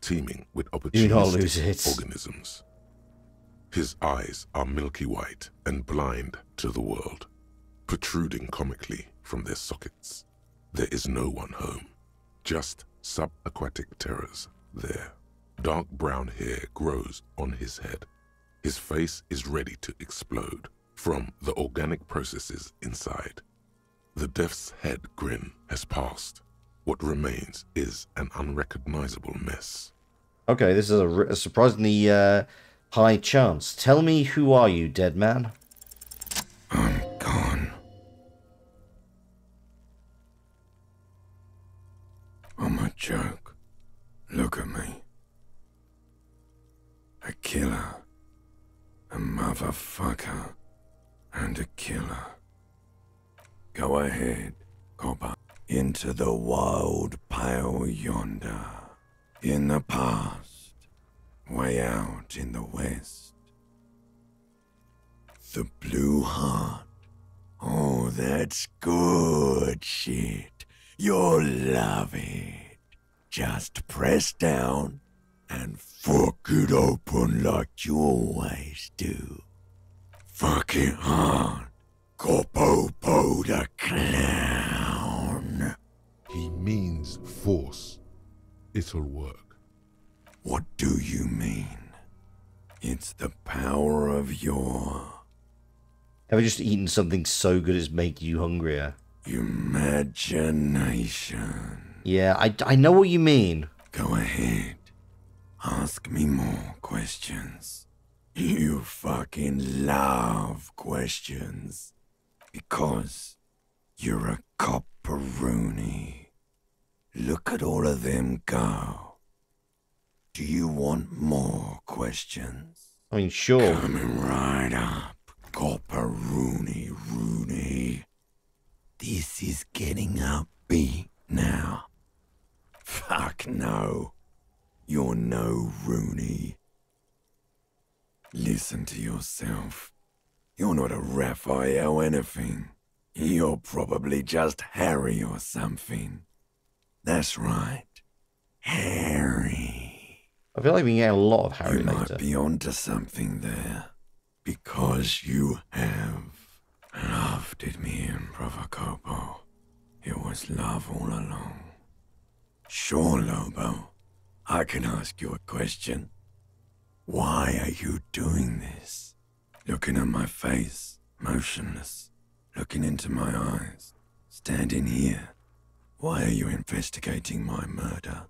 S7: teeming with opportunistic organisms. His eyes are milky white and blind to the world, protruding comically from their sockets. There is no one home, just subaquatic terrors there. Dark brown hair grows on his head. His face is ready to explode from the organic processes inside. The death's head grin has passed. What remains is an unrecognizable mess.
S1: Okay, this is a surprisingly high chance. Tell me, who are you, dead man?
S2: I'm gone. I'm a joke. Look at me. A killer. A motherfucker. And a killer. Go ahead, copper. Into the wild pale yonder. In the past. Way out in the west. The blue heart. Oh, that's good shit. You'll love it. Just press down and fuck it open like you always do. Fuck it hard. Corpopo the clown.
S7: He means force. It'll work.
S2: What do you mean? It's the power of your...
S1: Have you just eaten something so good it's making you hungrier?
S2: Imagination.
S1: Yeah, I know what you mean.
S2: Go ahead. Ask me more questions. You fucking love questions. Because you're a copperoonie. Look at all of them go. Do you want more questions?
S1: I mean, sure.
S2: Coming right up, copperoony Rooney. This is getting upbeat now. Fuck no. You're no Rooney. Listen to yourself. You're not a Raphael anything. You're probably just Harry or something. That's right. Harry.
S1: I feel like we get a lot of Harry later.
S2: You might be onto something there. Because you have. And drafted me in, Revachol. It was love all along. Sure, Lobo. I can ask you a question. Why are you doing this? Looking at my face, motionless, looking into my eyes, standing here. Why are you investigating my murder?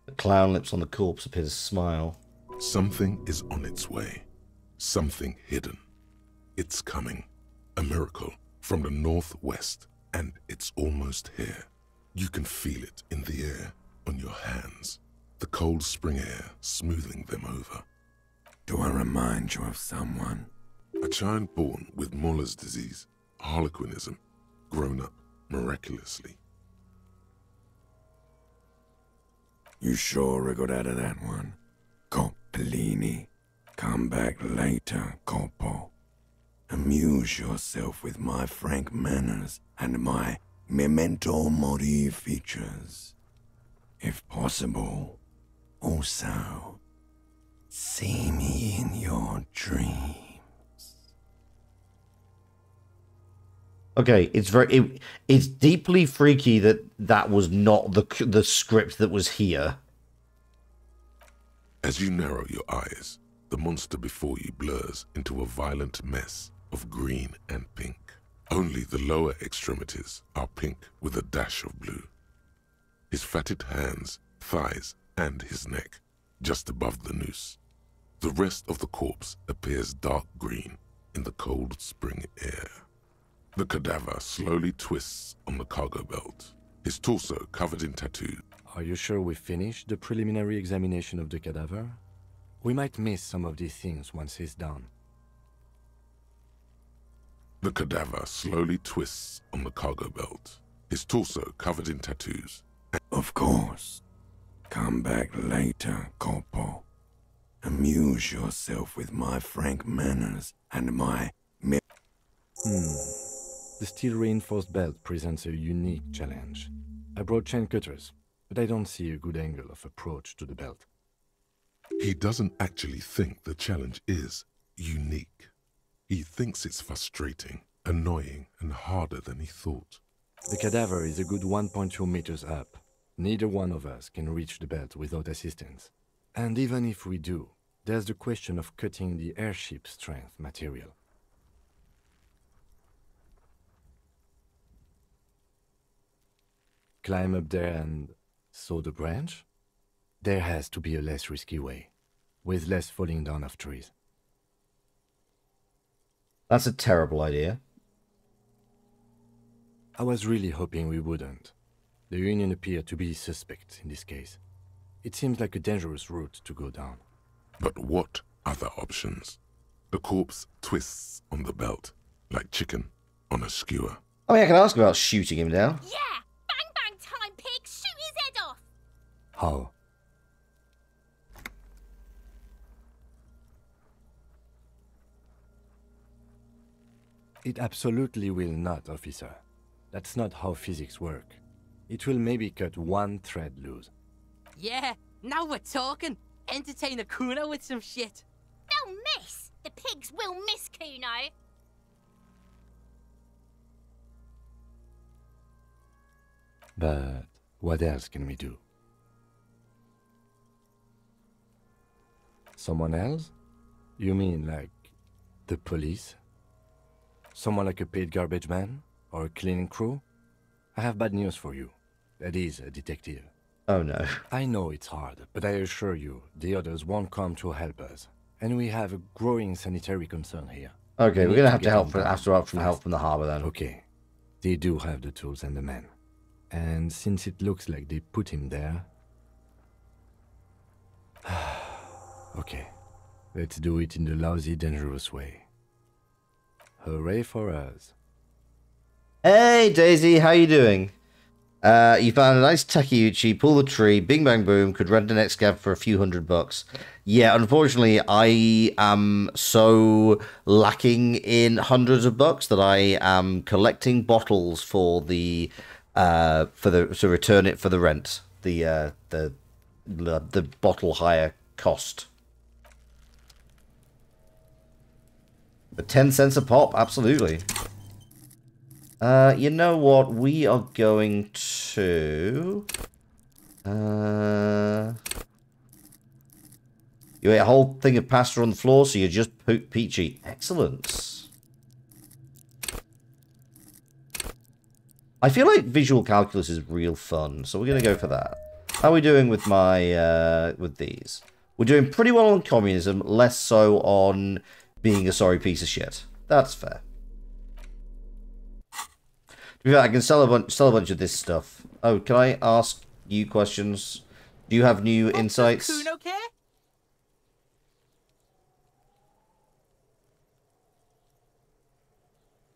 S1: The clown lips on the corpse appear to smile.
S7: Something is on its way. Something hidden. It's coming. A miracle from the northwest, and it's almost here. You can feel it in the air, on your hands. The cold spring air smoothing them over.
S2: Do I remind you of someone?
S7: A child born with Muller's disease, harlequinism, grown up miraculously.
S2: You sure I got out of that one? Coppolini. Come back later, Corpo. Amuse yourself with my frank manners and my memento mori features. If possible, also, see me in your dreams.
S1: Okay, it's deeply freaky that that was not the script that was here.
S7: As you narrow your eyes, the monster before you blurs into a violent mess of green and pink. Only the lower extremities are pink with a dash of blue. His fatted hands, thighs, and his neck, just above the noose. The rest of the corpse appears dark green in the cold spring air. The cadaver slowly twists on the cargo belt, his torso covered in tattoos.
S4: Are you sure we finished the preliminary examination of the cadaver? We might miss some of these things once he's done.
S7: The cadaver slowly twists on the cargo belt, his torso covered in tattoos.
S2: Of course. Come back later, Corpo. Amuse yourself with my frank manners and my
S4: The steel-reinforced belt presents a unique challenge. I brought chain cutters, but I don't see a good angle of approach to the belt.
S7: He doesn't actually think the challenge is unique. He thinks it's frustrating, annoying, and harder than he thought.
S4: The cadaver is a good 1.2 meters up. Neither one of us can reach the belt without assistance. And even if we do, there's the question of cutting the airship strength material. Climb up there and saw the branch? There has to be a less risky way, with less falling down of trees.
S1: That's a terrible idea.
S4: I was really hoping we wouldn't. The Union appeared to be suspect in this case. It seems like a dangerous route to go down.
S7: But what other options? The corpse twists on the belt, like chicken on a skewer.
S1: I mean, I can ask about shooting him down.
S18: Yeah! Bang bang time, pig! Shoot his head off!
S4: How? It absolutely will not, officer. That's not how physics work. It will maybe cut one thread loose.
S19: Yeah, now we're talking. Entertain a Kuno with some shit.
S18: They'll miss! The pigs will miss Kuno!
S4: But what else can we do? Someone else? You mean like the police? Someone like a paid garbage man? Or a cleaning crew? I have bad news for you. That is a detective.
S1: Oh no.
S4: I know it's hard, but I assure you, the others won't come to help us. And we have a growing sanitary concern here.
S1: Okay, we're gonna have to help from help from the harbour then.
S4: Okay. They do have the tools and the men. And since it looks like they put him there... Okay. Let's do it in the lousy, dangerous way. Hooray for us.
S1: Hey Daisy, how you doing? You found a nice Takeuchi, pull the tree, bing bang boom, could rent an X-Cab for a few $100. Yeah, unfortunately, I am so lacking in hundreds of bucks that I am collecting bottles for the to return it for the rent, the bottle hire cost. But 10 cents a pop, absolutely. You know what? We are going to... You ate a whole thing of pasta on the floor, so you're just peachy. Excellent. I feel like visual calculus is real fun, so we're going to go for that. How are we doing with my with these? We're doing pretty well on communism, less so on being a sorry piece of shit. That's fair. To be fair, I can sell a bunch of this stuff. Oh, can I ask you questions? Do you have new insights?
S19: Kuno care?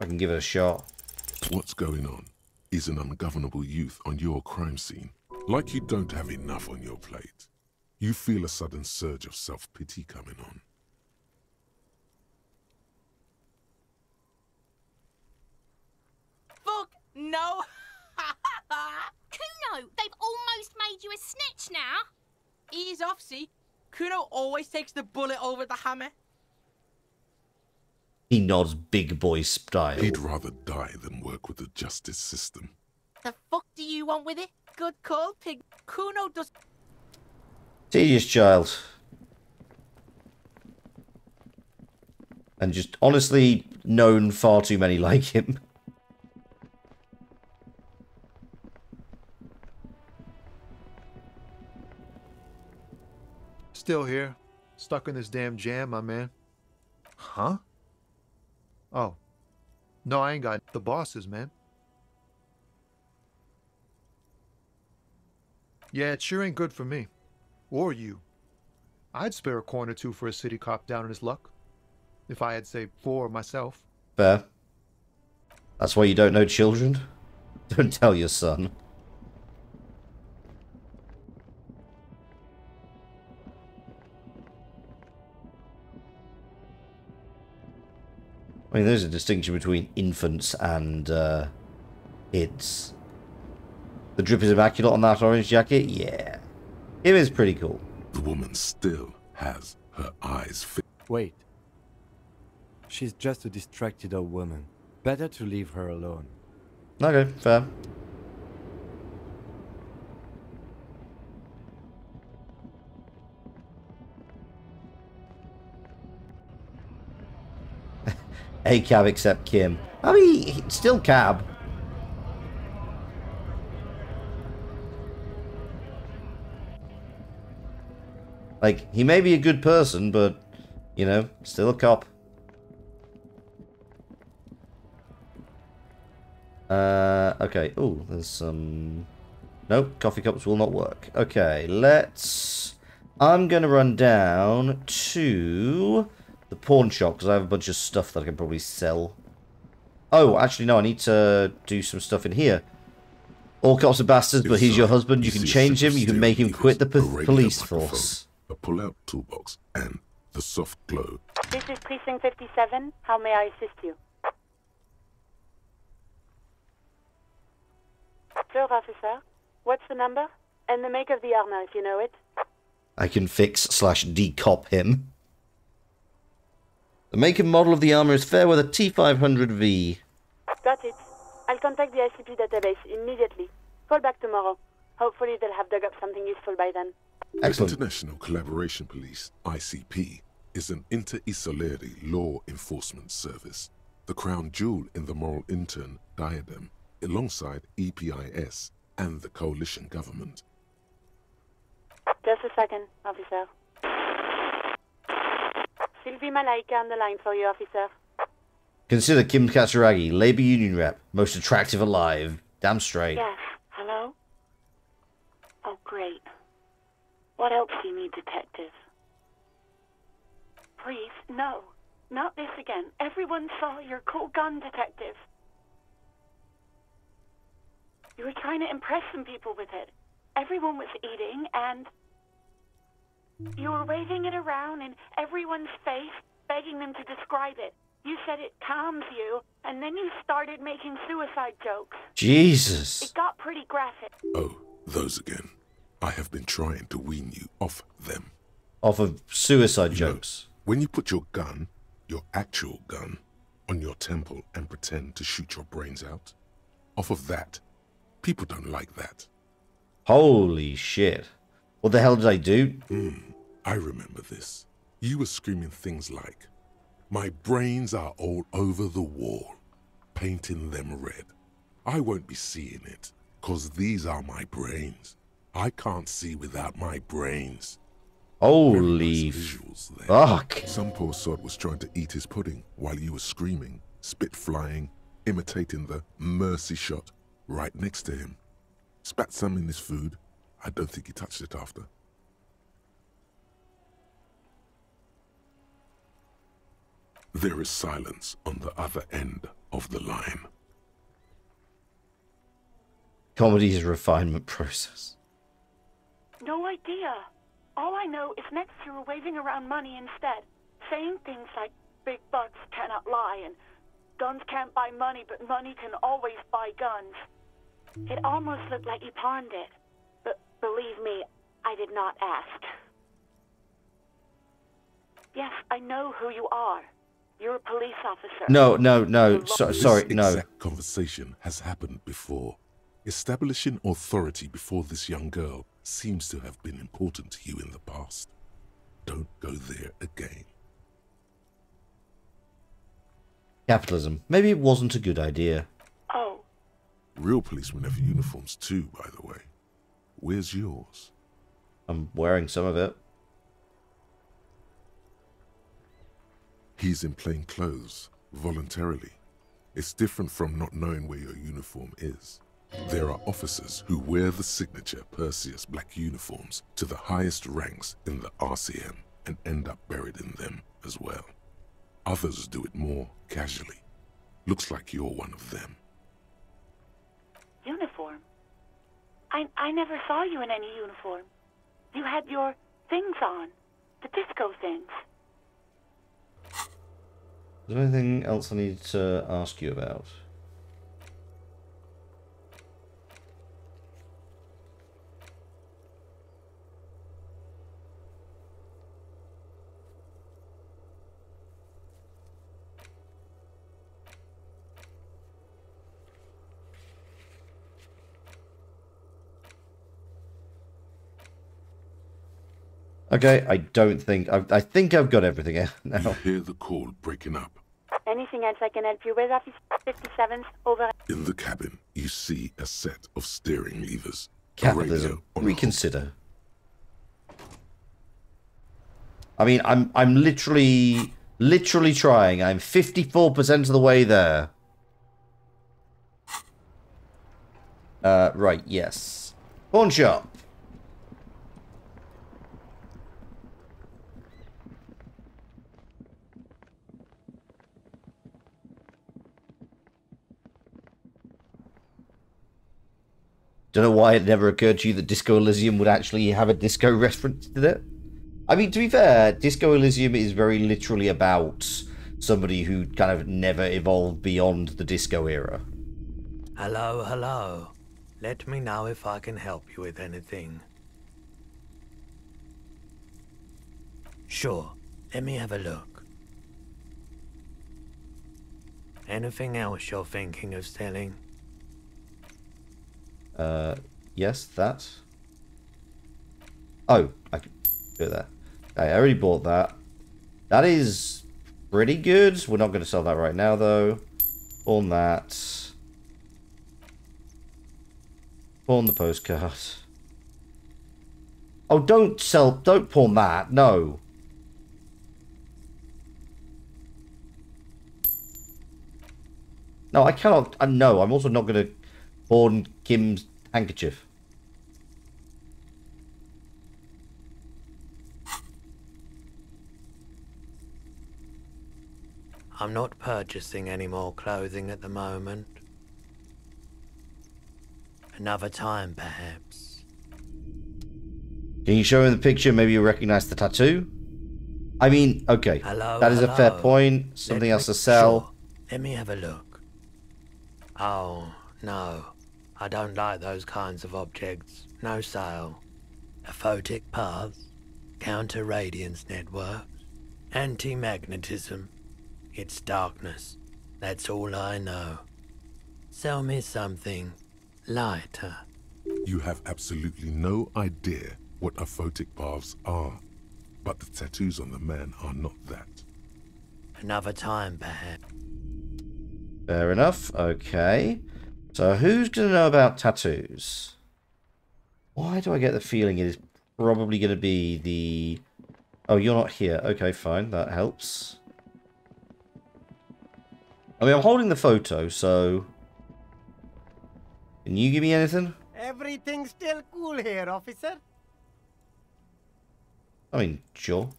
S1: I can give it a shot.
S7: What's going on? Is an ungovernable youth on your crime scene. Like you don't have enough on your plate. You feel a sudden surge of self-pity coming on.
S19: Fuck no!
S18: Kuno, they've almost made you a snitch now.
S19: Ease off, see? Kuno always takes the bullet over the hammer.
S1: He nods big boy style.
S7: He'd rather die than work with the justice system.
S19: The fuck do you want with it? Good call, pig. Kuno does...
S1: Tedious child. And just honestly known far too many like him.
S16: Still here. Stuck in this damn jam, my man. Huh? Oh. No, I ain't got the bosses, man. Yeah, it sure ain't good for me. Or you. I'd spare a coin or two for a city cop down in his luck. If I had, say, 4 myself.
S1: Fair. That's why you don't know children? Don't tell your son. I mean, there's a distinction between infants and kids. The drip is immaculate on that orange jacket? Yeah. It is pretty cool.
S7: The woman still has her eyes fixed.
S4: Wait. She's just a distracted old woman. Better to leave her alone.
S1: Okay, fair. A cab except Kim. I mean, still cab. Like, he may be a good person, but, you know, still a cop. Okay. Ooh, there's some... Nope, coffee cups will not work. Okay, let's... I'm going to run down to the pawn shop, because I have a bunch of stuff that I can probably sell. Oh, actually, no, I need to do some stuff in here. All cops are bastards, but he's your husband. You can change him. You can make him quit the police force.
S7: A pull-out toolbox, and the soft glow.
S20: This is Precinct 57. How may I assist you? Sure, officer. What's the number? And the make of the armor, if you know it.
S1: I can fix/decop him. The make and model of the armor is Fairweather T500V.
S20: Got it. I'll contact the ICP database immediately. Call back tomorrow. Hopefully they'll have dug up something useful by then.
S1: Excellent.
S7: The International Collaboration Police, ICP, is an inter-Isolari law enforcement service, the crown jewel in the moral intern diadem, alongside EPIS and the coalition government.
S20: Just a second, officer. Sylvie Malaika on the line for you, officer.
S1: Consider Kim Katsuragi, Labour Union rep, most attractive alive. Damn straight.
S20: Yes. Hello? Oh, great. What else do you need, detective? Please, no. Not this again. Everyone saw your cool gun, detective. You were trying to impress some people with it. Everyone was eating, and you were waving it around in everyone's face, begging them to describe it. You said it calms you, And then you started making suicide jokes.
S1: Jesus.
S20: It got pretty graphic.
S7: Oh, those again. I have been trying to wean you off them.
S1: Off of suicide jokes.
S7: When you put your gun, your actual gun, on your temple and pretend to shoot your brains out, off of that, people don't like that.
S1: Holy shit. What the hell did I do?
S7: I remember this. You were screaming things like, "My brains are all over the wall, painting them red. I won't be seeing it, 'cause these are my brains. I can't see without my brains."
S1: Holy fuck.
S7: Some poor sod was trying to eat his pudding while you were screaming, spit flying, imitating the mercy shot right next to him. Spat some in his food. I don't think he touched it after. There is silence on the other end of the line.
S1: Comedy is a refinement process.
S20: No idea. All I know is next you were waving around money instead, saying things like big bucks cannot lie and guns can't buy money, but money can always buy guns. It almost looked like you pawned it, but believe me, I did not ask. Yes, I know who you are. You're a police officer.
S1: No. Sorry,
S7: This exact conversation has happened before. Establishing authority before this young girl seems to have been important to you in the past. Don't go there again.
S1: Capitalism. Maybe it wasn't a good idea.
S20: Oh.
S7: Real policemen have uniforms too, by the way. Where's yours?
S1: I'm wearing some of it.
S7: He's in plain clothes, voluntarily. It's different from not knowing where your uniform is. There are officers who wear the signature Perseus black uniforms to the highest ranks in the RCM and end up buried in them as well. Others do it more casually. Looks like you're one of them.
S20: Uniform? I never saw you in any uniform. You had your things on. The disco things.
S1: Is there anything else I need to ask you about? Okay, I don't think... I think I've got everything now.
S7: You hear the call breaking up.
S20: Anything else I can help you with, Officer 57? Over.
S7: In the cabin, you see a set of steering levers.
S1: Capitalism. Reconsider. I mean, I'm literally trying. I'm 54% of the way there. Right, yes. Pawn shop. Don't know why it never occurred to you that Disco Elysium would actually have a disco reference to it. I mean, to be fair, Disco Elysium is very literally about somebody who kind of never evolved beyond the disco era.
S21: Hello, hello. Let me know if I can help you with anything. Sure, let me have a look. Anything else you're thinking of selling?
S1: Yes, that. Oh, I can do that. I already bought that. That is pretty good. We're not going to sell that right now, though. Pawn that. Pawn the postcard. Oh, don't pawn that. No. No, I cannot. No, I'm also not going to pawn Kim's handkerchief.
S21: I'm not purchasing any more clothing at the moment. Another time, perhaps.
S1: Can you show him the picture? Maybe you'll recognize the tattoo? I mean, okay.
S21: Hello,
S1: that is a fair
S21: hello.
S1: point. Something else to sell.
S21: Sure. Let me have a look. Oh, no. I don't like those kinds of objects. No sale. Aphotic paths, counter-radiance networks, anti-magnetism. It's darkness. That's all I know. Sell me something lighter.
S7: You have absolutely no idea what aphotic paths are, but the tattoos on the man are not that.
S21: Another time, perhaps.
S1: Fair enough. Okay. So who's going to know about tattoos? Why do I get the feeling it is probably going to be the... Oh, you're not here. Okay, fine. That helps. I mean, I'm holding the photo, so... Can you give me anything?
S3: Everything's still cool here, officer.
S1: I mean, sure.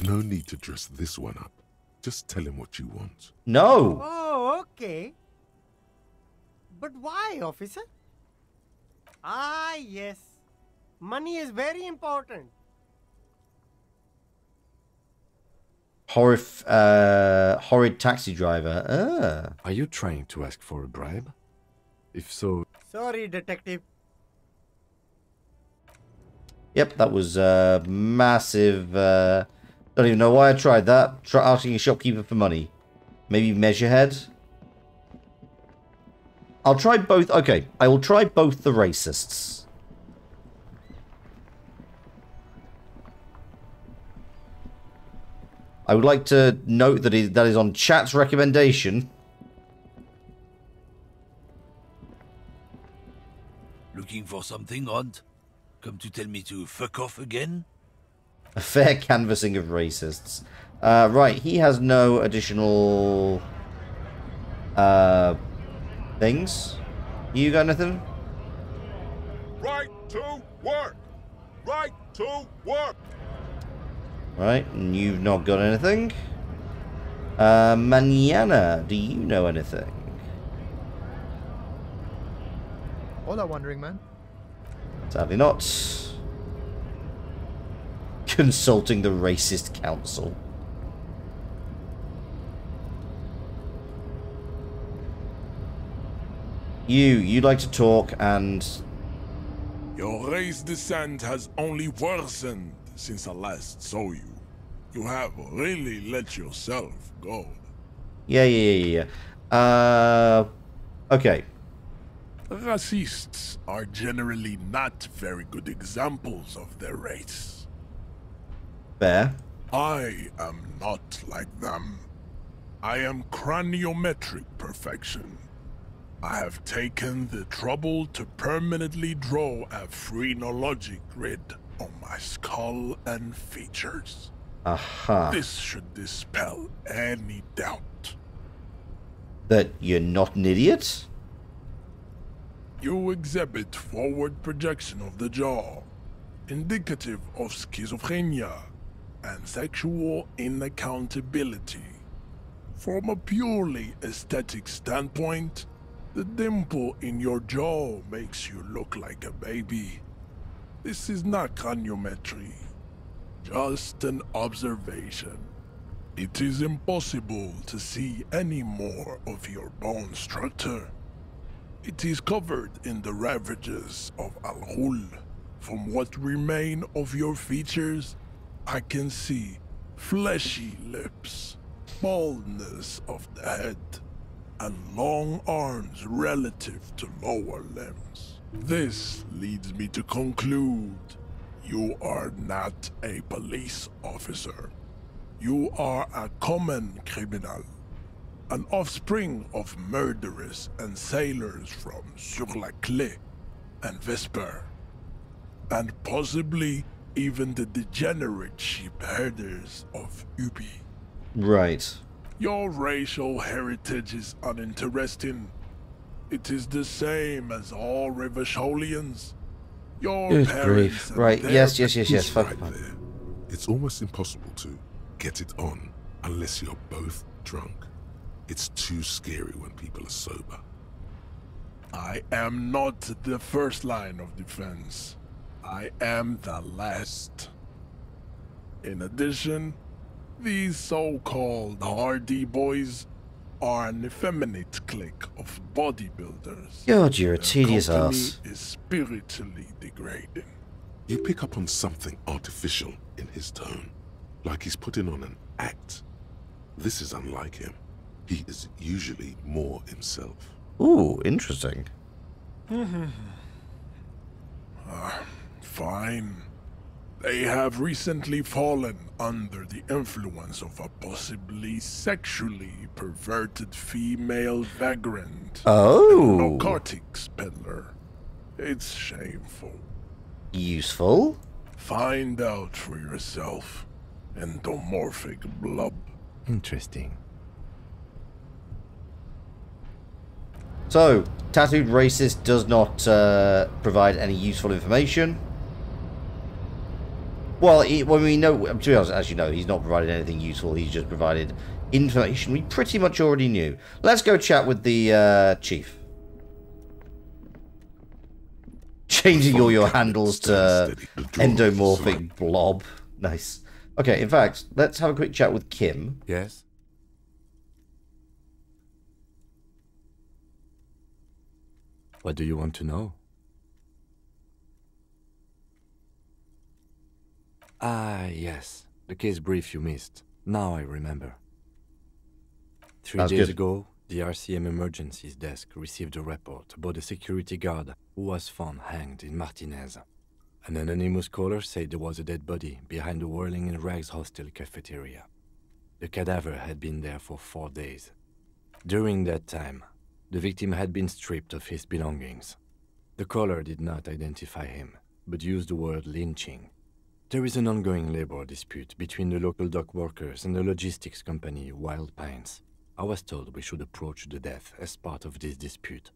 S7: No need to dress this one up. Just tell him what you want.
S1: No!
S3: Oh, okay. But why, officer? Ah, yes. Money is very important.
S1: Horrid taxi driver. Ah.
S4: Are you trying to ask for a bribe? If so...
S3: Sorry, detective.
S1: Yep, that was massive. Don't even know why I tried that. Try asking a shopkeeper for money. Maybe Measurehead? I'll try both. Okay, I will try both the racists. I would like to note that that is on chat's recommendation.
S22: Looking for something odd? Come to tell me to fuck off again?
S1: A fair canvassing of racists. Right, he has no additional things. You got anything?
S7: Right to work! Right to work!
S1: Right, and you've not got anything. Mañana, do you know anything?
S16: Hola, wandering man.
S1: Sadly not. Consulting the racist council. You'd like to talk and...
S13: Your race descent has only worsened since I last saw you. You have really let yourself go.
S1: Yeah. Okay.
S13: Racists are generally not very good examples of their race.
S1: Fair.
S13: I am not like them. I am craniometric perfection. I have taken the trouble to permanently draw a phrenologic grid on my skull and features.
S1: Aha.
S13: This should dispel any doubt.
S1: That you're not an idiot?
S13: You exhibit forward projection of the jaw, indicative of schizophrenia and sexual inaccountability. From a purely aesthetic standpoint, the dimple in your jaw makes you look like a baby. This is not craniometry, just an observation. It is impossible to see any more of your bone structure. It is covered in the ravages of Al-Ghul. From what remain of your features, I can see fleshy lips, baldness of the head, and long arms relative to lower limbs. This leads me to conclude you are not a police officer. You are a common criminal, an offspring of murderers and sailors from Sur-la-Clé and Vesper, and possibly even the degenerate sheep herders of Ubi.
S1: Right.
S13: Your racial heritage is uninteresting. It is the same as all Revacholians. Your
S1: Good
S13: parents
S1: grief.
S13: and
S1: Right,
S13: their
S1: yes.
S7: He's
S1: Fuck.
S7: right there. It's almost impossible to get it on unless you're both drunk. It's too scary when people are sober.
S13: I am not the first line of defense. I am the last. In addition, these so-called hardy boys
S5: are an effeminate clique of bodybuilders.
S1: God, you're a
S5: Their
S1: tedious
S5: company
S1: ass.
S5: is spiritually degrading.
S7: You pick up on something artificial in his tone, like he's putting on an act. This is unlike him. He is usually more himself.
S1: Ooh, interesting.
S5: Fine. They have recently fallen under the influence of a possibly sexually perverted female vagrant.
S1: Oh.
S5: And a narcotics peddler. It's shameful.
S1: Useful.
S5: Find out for yourself. Endomorphic blob.
S4: Interesting.
S1: So, tattooed racist does not provide any useful information. Well, when we know, to be honest, as you know, he's not provided anything useful. He's just provided information we pretty much already knew. Let's go chat with the chief. Changing all your handles to endomorphic blob. Nice. Okay, in fact, let's have a quick chat with Kim.
S4: Yes? What do you want to know? Ah, yes. The case brief you missed. Now I remember. 3 days ago, the RCM Emergencies Desk received a report about a security guard who was found hanged in Martinez. An anonymous caller said there was a dead body behind the Whirling in Rags hostel cafeteria. The cadaver had been there for 4 days. During that time, the victim had been stripped of his belongings. The caller did not identify him, but used the word lynching. There is an ongoing labor dispute between the local dock workers and the logistics company Wild Pines. I was told we should approach the death as part of this dispute.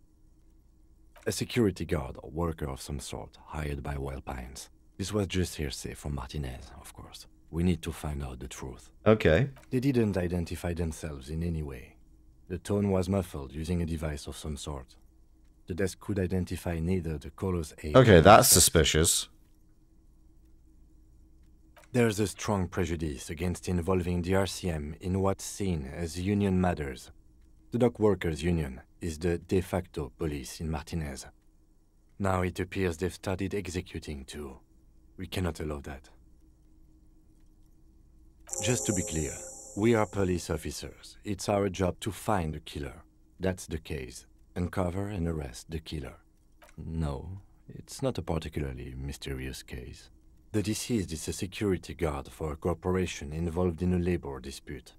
S4: A security guard or worker of some sort hired by Wild Pines. This was just hearsay from Martinez, of course. We need to find out the truth.
S1: Okay.
S4: They didn't identify themselves in any way. The tone was muffled using a device of some sort. The desk could identify neither the caller's age.
S1: Okay, that's suspicious.
S4: There's a strong prejudice against involving the RCM in what's seen as union matters. The dock workers' union is the de facto police in Martinez. Now it appears they've started executing too. We cannot allow that. Just to be clear, we are police officers. It's our job to find the killer. That's the case. Uncover and arrest the killer. No, it's not a particularly mysterious case. The deceased is a security guard for a corporation involved in a labor dispute.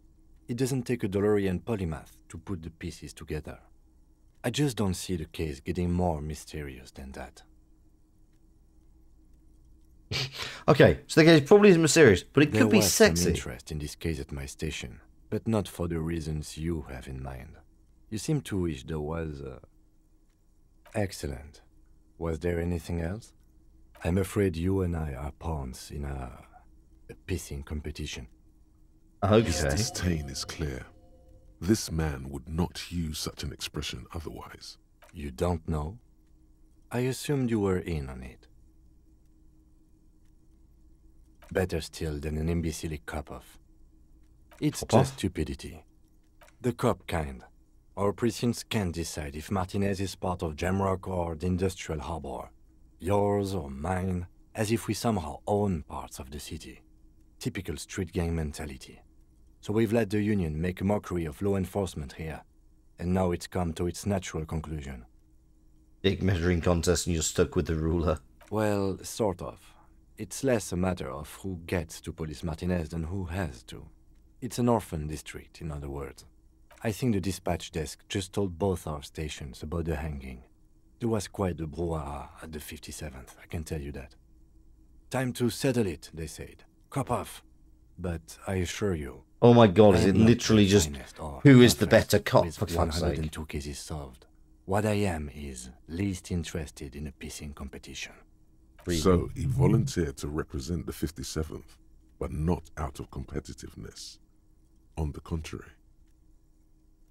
S4: It doesn't take a DeLorean polymath to put the pieces together. I just don't see the case getting more mysterious than that.
S1: Okay, so the case probably isn't mysterious, but it could be
S4: There was
S1: sexy.
S4: some interest in this case at my station, but not for the reasons you have in mind. You seem to wish there was Excellent. Was there anything else? I'm afraid you and I are pawns in a pissing competition.
S7: His disdain is clear. This man would not use such an expression otherwise.
S4: You don't know? I assumed you were in on it. Better still than an imbecilic cop-off. It's just stupidity. The cop kind. Our precincts can't decide if Martinez is part of Jamrock or the Industrial Harbor. Yours or mine, as if we somehow own parts of the city. Typical street gang mentality. So we've let the Union make a mockery of law enforcement here, and now it's come to its natural conclusion.
S1: Big measuring contest and you're stuck with the ruler.
S4: Well, sort of. It's less a matter of who gets to police Martinez than who has to. It's an orphan district, in other words. I think the dispatch desk just told both our stations about the hanging. There was quite the brouhaha at the 57th, I can tell you that. Time to settle it, they said. Cop off. But I assure you...
S1: Oh my god, is
S4: I
S1: it
S4: am not
S1: literally
S4: the
S1: just
S4: finest or
S1: who is the
S4: toughest
S1: better cop,
S4: with
S1: for fuck's sake?
S4: 102 cases solved. What I am is least interested in a pissing competition.
S7: So he volunteered to represent the 57th, but not out of competitiveness. On the contrary.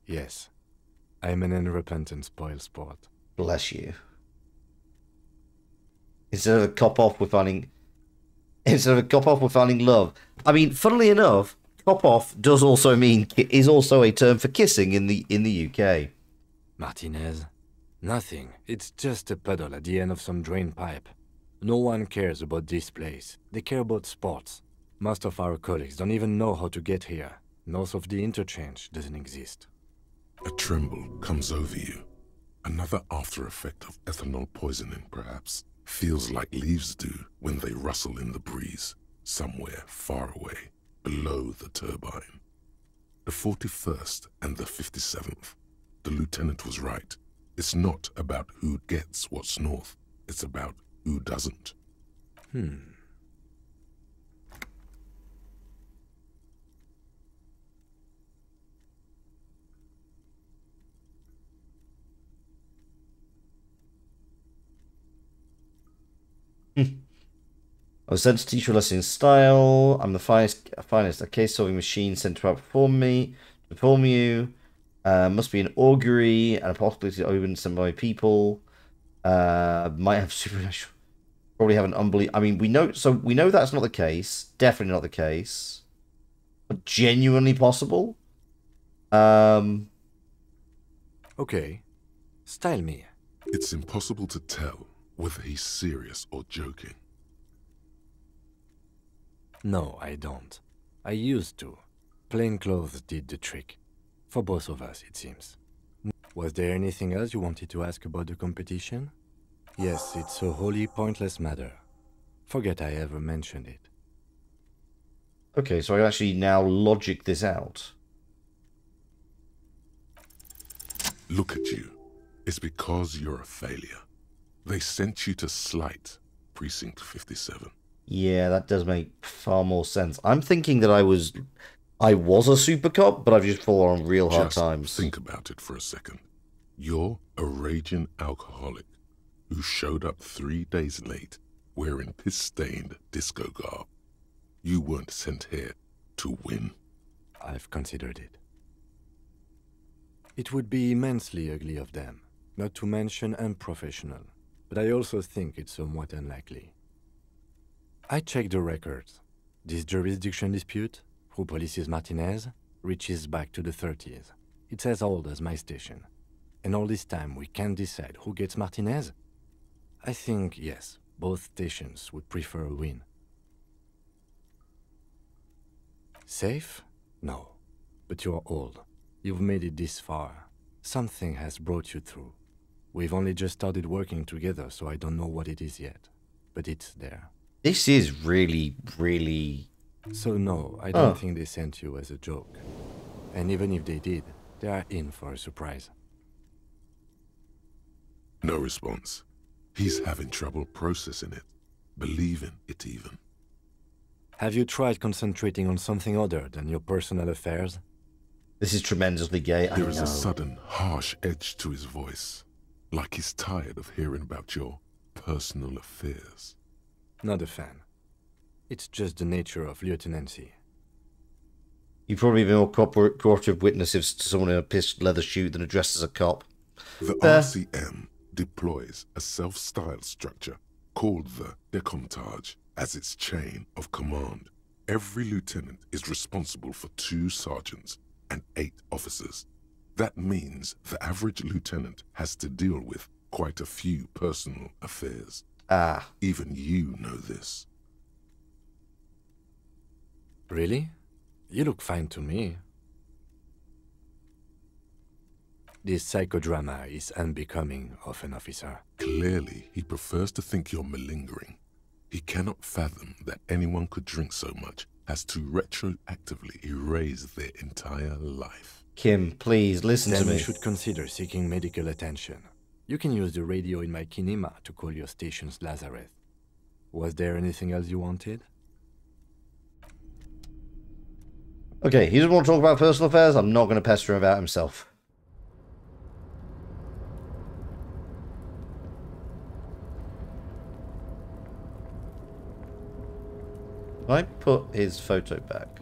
S4: Yes. I'm an unrepentant spoilsport.
S1: Bless you. Instead of a cop-off, we're finding love. I mean, funnily enough, Cop off does also mean is also a term for kissing in the UK.
S4: Martinez? Nothing. It's just a puddle at the end of some drain pipe. No one cares about this place. They care about sports. Most of our colleagues don't even know how to get here. North of the interchange doesn't exist.
S7: A tremble comes over you. Another after effect of ethanol poisoning, perhaps. Feels like leaves do when they rustle in the breeze, somewhere far away, below the turbine. The 41st and the 57th. The lieutenant was right. It's not about who gets what's north. It's about who doesn't.
S1: I was sent to teach you a lesson in style. I'm the finest a case-solving machine sent to outperform me, to perform you. Must be an augury and a possibility to open some by people. Might have supernatural. Probably have an unbelievable. I mean, we know that's not the case. Definitely not the case. But genuinely possible.
S4: Okay. Style me.
S7: It's impossible to tell whether he's serious or joking.
S4: No, I don't. I used to. Plain clothes did the trick. For both of us, it seems. Was there anything else you wanted to ask about the competition? Yes, it's a wholly pointless matter. Forget I ever mentioned it.
S1: Okay, so I can actually now logic this out.
S7: Look at you. It's because you're a failure. They sent you to Slight, Precinct 57.
S1: Yeah, that does make far more sense. I'm thinking that I was a super cop, but I've just fallen on real hard times.
S7: Think about it for a second. You're a raging alcoholic who showed up 3 days late wearing piss-stained disco garb. You weren't sent here to win.
S4: I've considered it. It would be immensely ugly of them, not to mention unprofessional, but I also think it's somewhat unlikely. I checked the records. This jurisdiction dispute, who polices Martinez, reaches back to the 30s. It's as old as my station. And all this time we can't decide who gets Martinez? I think, yes, both stations would prefer a win. Safe? No. But you're old. You've made it this far. Something has brought you through. We've only just started working together, so I don't know what it is yet. But it's there.
S1: This is really, really...
S4: So no, I don't think they sent you as a joke. And even if they did, they are in for a surprise.
S7: No response. He's having trouble processing it, believing it even.
S4: Have you tried concentrating on something other than your personal affairs?
S1: This is tremendously gay.
S7: There is a sudden, harsh edge to his voice, like he's tired of hearing about your personal affairs.
S4: Not a fan. It's just the nature of lieutenancy.
S1: You'd probably be more cooperative witness if someone in a pissed leather suit than addressed as a cop.
S7: The RCM deploys a self-styled structure called the Decomptage as its chain of command. Every lieutenant is responsible for 2 sergeants and 8 officers. That means the average lieutenant has to deal with quite a few personal affairs. Even you know this.
S4: Really? You look fine to me. This psychodrama is unbecoming of an officer.
S7: Clearly, he prefers to think you're malingering. He cannot fathom that anyone could drink so much as to retroactively erase their entire life.
S1: Kim, please, listen to me.
S4: Then you should consider seeking medical attention. You can use the radio in my kinema to call your station's Lazareth. Was there anything else you wanted?
S1: Okay, he doesn't want to talk about personal affairs. I'm not going to pester him about himself. I put his photo back.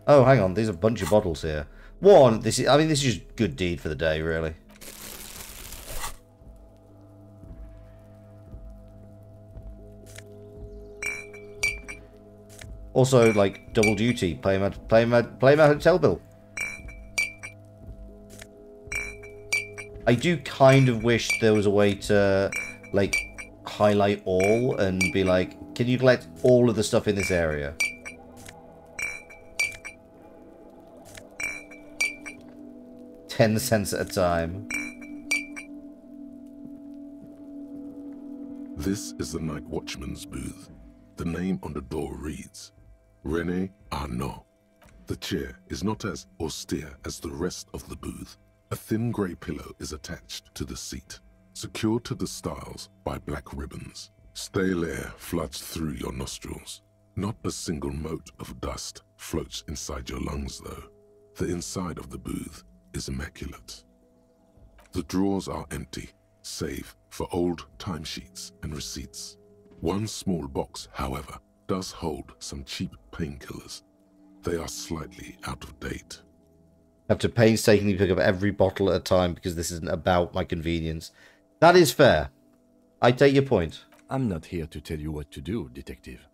S1: Oh, hang on. There's a bunch of bottles here. One, this is just good deed for the day, really. Also, like, double duty. Pay my hotel bill. I do kind of wish there was a way to, like, highlight all and be like, can you collect all of the stuff in this area? $0.10 at a time.
S7: This is the night watchman's booth. The name on the door reads, René Arnaud. The chair is not as austere as the rest of the booth. A thin grey pillow is attached to the seat, secured to the stiles by black ribbons. Stale air floods through your nostrils. Not a single mote of dust floats inside your lungs, though. The inside of the booth is immaculate. The drawers are empty, save for old timesheets and receipts. One small box, however, does hold some cheap painkillers. They are slightly out of date.
S1: I have to painstakingly pick up every bottle at a time because this isn't about my convenience. That is fair. I take your point.
S4: I'm not here to tell you what to do, Detective.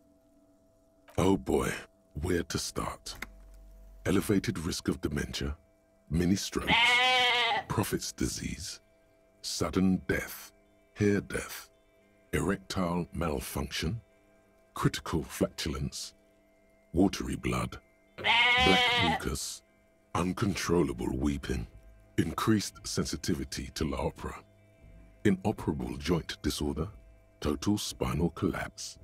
S7: Oh boy, where to start? Elevated risk of dementia, mini-strokes, prophet's disease, sudden death, hair death, erectile malfunction, critical flatulence, watery blood, black mucus, uncontrollable weeping, increased sensitivity to la opera, inoperable joint disorder, total spinal collapse.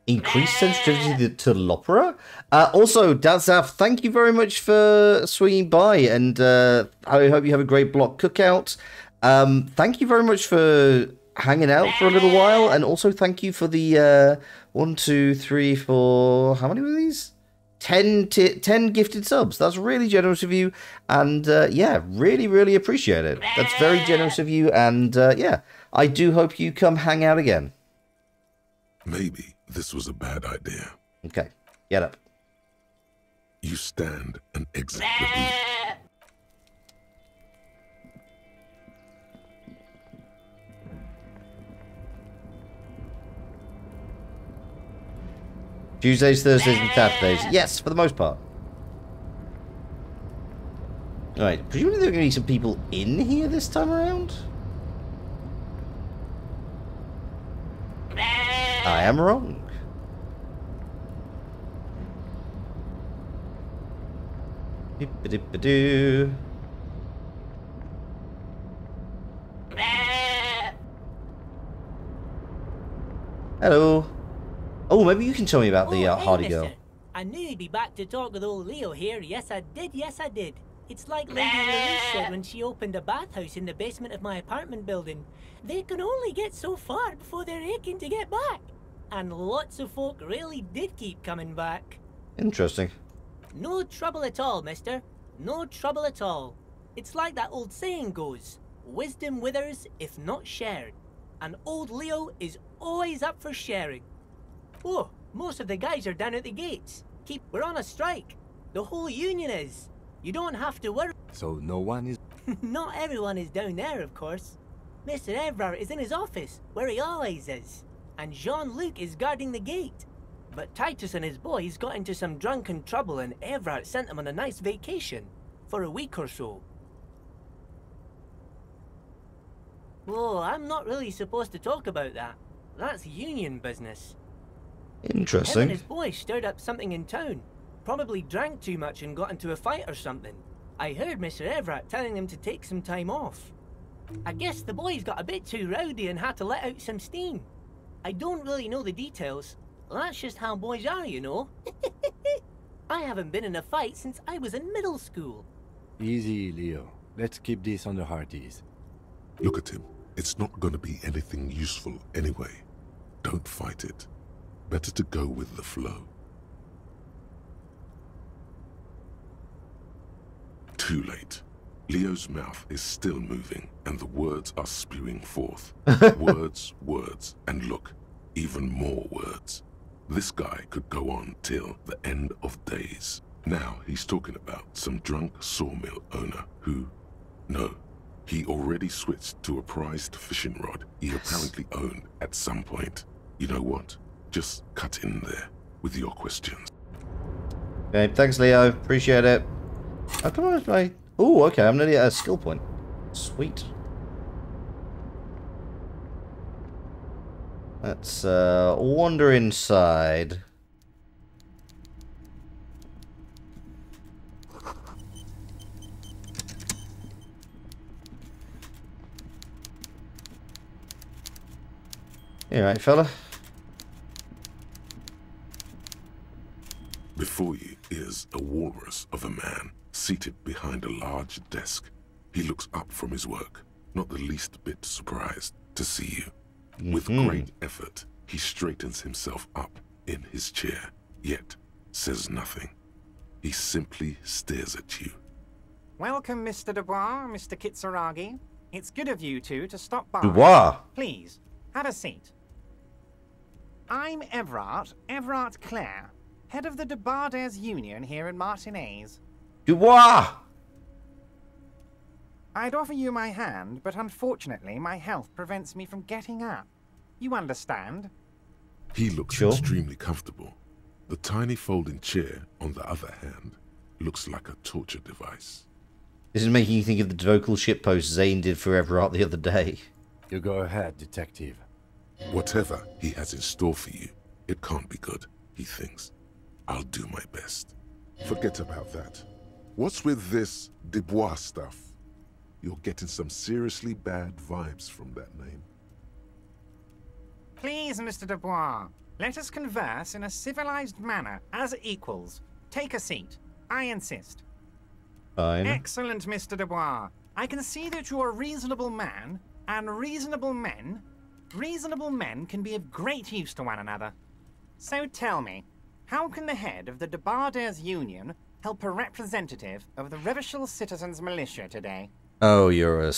S1: Increased sensitivity to Lopera? Also, Dazaf, thank you very much for swinging by, and I hope you have a great block cookout. Thank you very much for hanging out for a little while, and also thank you for the 1, 2, 3, 4... How many were these? 10 gifted subs. That's really generous of you, and yeah, really appreciate it. That's very generous of you, and yeah, I do hope you come hang out again.
S7: Maybe this was a bad idea.
S1: Okay, get up.
S7: You stand and exit the booth.
S1: Tuesdays, Thursdays, and Saturdays. Yes, for the most part. Alright, presumably there are going to be some people in here this time around? I am wrong. Dip-a-dip-a-doo. Hello. Oh, maybe you can tell me about the Hardy girl.
S6: I knew you'd be back to talk with old Leo here. Yes, I did. It's like Lady Louise said when she opened a bathhouse in the basement of my apartment building. They can only get so far before they're aching to get back. And lots of folk really did keep coming back.
S1: Interesting.
S6: No trouble at all, mister. No trouble at all. It's like that old saying goes, wisdom withers if not shared. And old Leo is always up for sharing. Oh, most of the guys are down at the gates. We're on a strike. The whole union is. You don't have to worry.
S4: So no one is...
S6: Not everyone is down there, of course. Mr. Evrard is in his office, where he always is. And Jean-Luc is guarding the gate. But Titus and his boys got into some drunken trouble and Evrard sent them on a nice vacation. For a week or so. Oh, I'm not really supposed to talk about that. That's union business.
S1: Interesting.
S6: Him and his boys stirred up something in town. Probably drank too much and got into a fight or something. I heard Mr. Everett telling them to take some time off. I guess the boys got a bit too rowdy and had to let out some steam. I don't really know the details. That's just how boys are, you know. I haven't been in a fight since I was in middle school.
S4: Easy, Leo. Let's keep this on the hearties.
S7: Look at him. It's not going to be anything useful anyway. Don't fight it. Better to go with the flow. Too late. Leo's mouth is still moving, and the words are spewing forth. Words, and look, even more words. This guy could go on till the end of days. Now he's talking about some drunk sawmill owner who... No, he already switched to a prized fishing rod he apparently owned at some point. You know what? Just cut in there with your questions.
S1: Okay, thanks, Leo. Appreciate it. Oh, come on, mate. Oh, okay, I'm nearly at a skill point. Sweet. Let's wander inside. You alright, fella?
S7: Before you is a walrus of a man seated behind a large desk. He looks up from his work, not the least bit surprised to see you. With great effort, he straightens himself up in his chair, yet says nothing. He simply stares at you.
S11: Welcome, Mr. Dubois, Mr. Kitsuragi. It's good of you two to stop by.
S1: Dubois.
S11: Please, have a seat. I'm Everard Clare, head of the Debarders Union here in Martinez.
S1: Dubois!
S11: I'd offer you my hand, but unfortunately my health prevents me from getting up. You understand?
S7: He looks extremely comfortable. The tiny folding chair, on the other hand, looks like a torture device.
S1: This is making you think of the vocal shitpost Zane did for Everard the other day.
S4: You go ahead, detective.
S7: Whatever he has in store for you, it can't be good, he thinks. I'll do my best. Forget about that. What's with this Dubois stuff? You're getting some seriously bad vibes from that name.
S11: Please, Mr. Dubois, let us converse in a civilized manner, as equals. Take a seat. I insist.
S1: Fine.
S11: Excellent, Mr. Dubois. I can see that you're a reasonable man, and reasonable men can be of great use to one another. So tell me, how can the head of the Debarders Union help a representative of the Revachol Citizens Militia today?
S1: Oh, you're a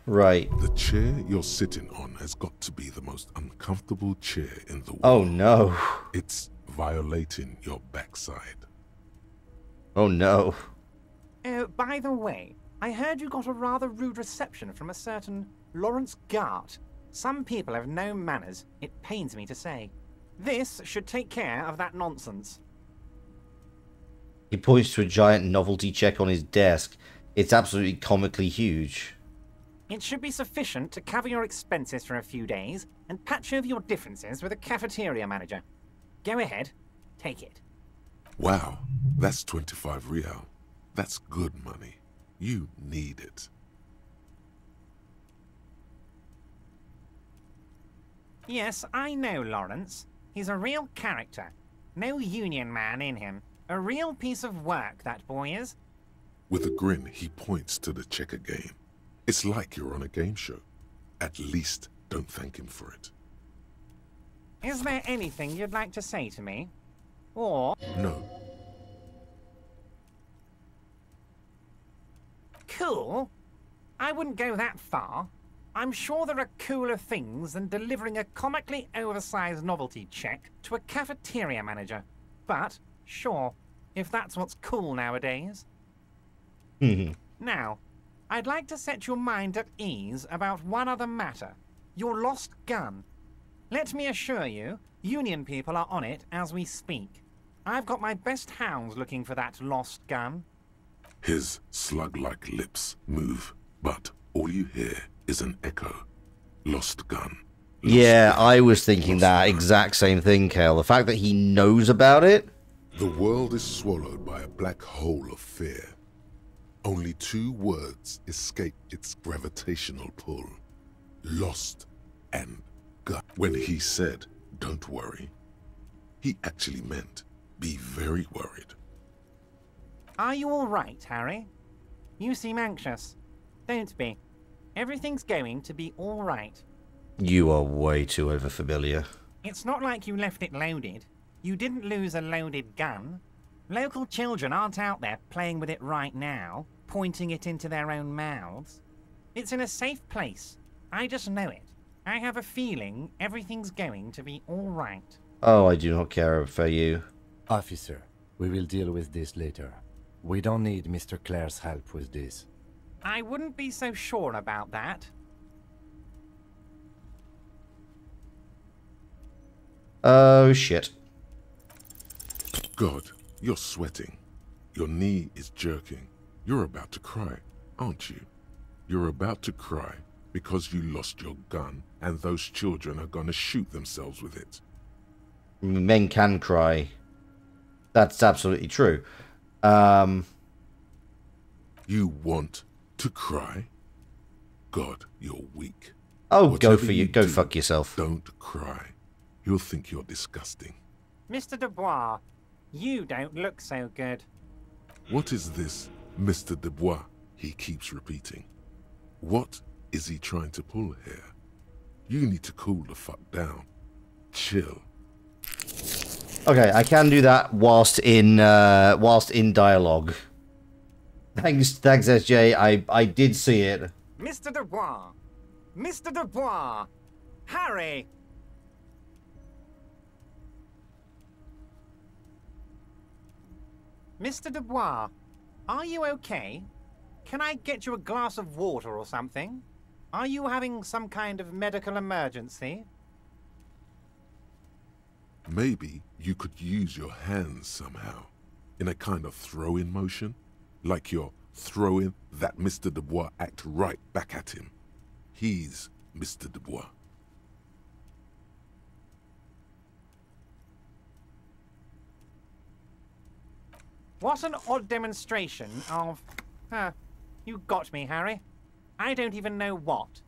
S1: right.
S7: The chair you're sitting on has got to be the most uncomfortable chair in the world.
S1: Oh, no.
S7: It's violating your backside.
S1: Oh, no.
S11: By the way, I heard you got a rather rude reception from a certain Lawrence Gart. Some people have no manners, it pains me to say. This should take care of that nonsense.
S1: He points to a giant novelty check on his desk. It's absolutely comically huge.
S11: It should be sufficient to cover your expenses for a few days and patch over your differences with a cafeteria manager. Go ahead, take it.
S7: Wow, that's 25 real. That's good money. You need it.
S11: Yes, I know Lawrence. He's a real character. No union man in him. A real piece of work, that boy is.
S7: With a grin, he points to the checker game. It's like you're on a game show. At least don't thank him for it.
S11: Is there anything you'd like to say to me? Or...
S7: No.
S11: Cool? I wouldn't go that far. I'm sure there are cooler things than delivering a comically oversized novelty check to a cafeteria manager. But, sure, if that's what's cool nowadays. Now, I'd like to set your mind at ease about one other matter. Your lost gun. Let me assure you, Union people are on it as we speak. I've got my best hounds looking for that lost gun.
S7: His slug-like lips move, but all you hear is an echo. Lost gun.
S1: Yeah, I was thinking that exact same thing, Kale. The fact that he knows about it.
S7: The world is swallowed by a black hole of fear. Only two words escape its gravitational pull. Lost and gun. When he said, don't worry, he actually meant, be very worried.
S11: Are you all right, Harry? You seem anxious. Don't be. Everything's going to be all right.
S1: You are way too overfamiliar.
S11: It's not like you left it loaded. You didn't lose a loaded gun. Local children aren't out there playing with it right now, pointing it into their own mouths. It's in a safe place. I just know it. I have a feeling everything's going to be all right.
S1: Oh, I do not care for you.
S4: Officer, we will deal with this later. We don't need Mr. Clare's help with this.
S11: I wouldn't be so sure about that.
S1: Oh, shit.
S7: God, you're sweating. Your knee is jerking. You're about to cry, aren't you? You're about to cry because you lost your gun and those children are gonna shoot themselves with it.
S1: Men can cry. That's absolutely true.
S7: You want to cry? God, you're weak.
S1: Oh,
S7: Whatever
S1: go for you. Go fuck yourself.
S7: Don't cry. He'll think you're disgusting.
S11: Mr. Dubois, you don't look so good.
S7: What is this Mr. Dubois he keeps repeating? What is he trying to pull here? You need to cool the fuck down. Chill.
S1: Okay, I can do that whilst in dialogue. Thanks, SJ. I did see it.
S11: Mr. Dubois! Mr. Dubois! Harry! Mr. Dubois, are you okay? Can I get you a glass of water or something? Are you having some kind of medical emergency?
S7: Maybe you could use your hands somehow, in a kind of throw-in motion, like you're throwing that Mr. Dubois act right back at him. He's Mr. Dubois.
S11: What an odd demonstration of... you got me, Harry. I don't even know what.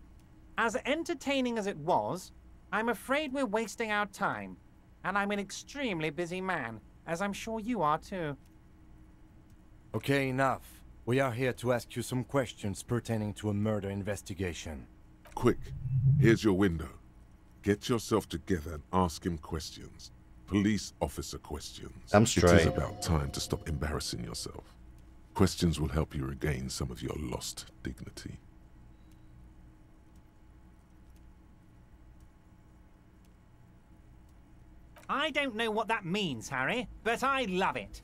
S11: As entertaining as it was, I'm afraid we're wasting our time. And I'm an extremely busy man, as I'm sure you are too.
S4: Okay, enough. We are here to ask you some questions pertaining to a murder investigation.
S7: Quick, here's your window. Get yourself together and ask him questions. Police officer questions.
S1: I'm straight.
S7: It is about time to stop embarrassing yourself. Questions will help you regain some of your lost dignity.
S11: I don't know what that means, Harry, but I love it.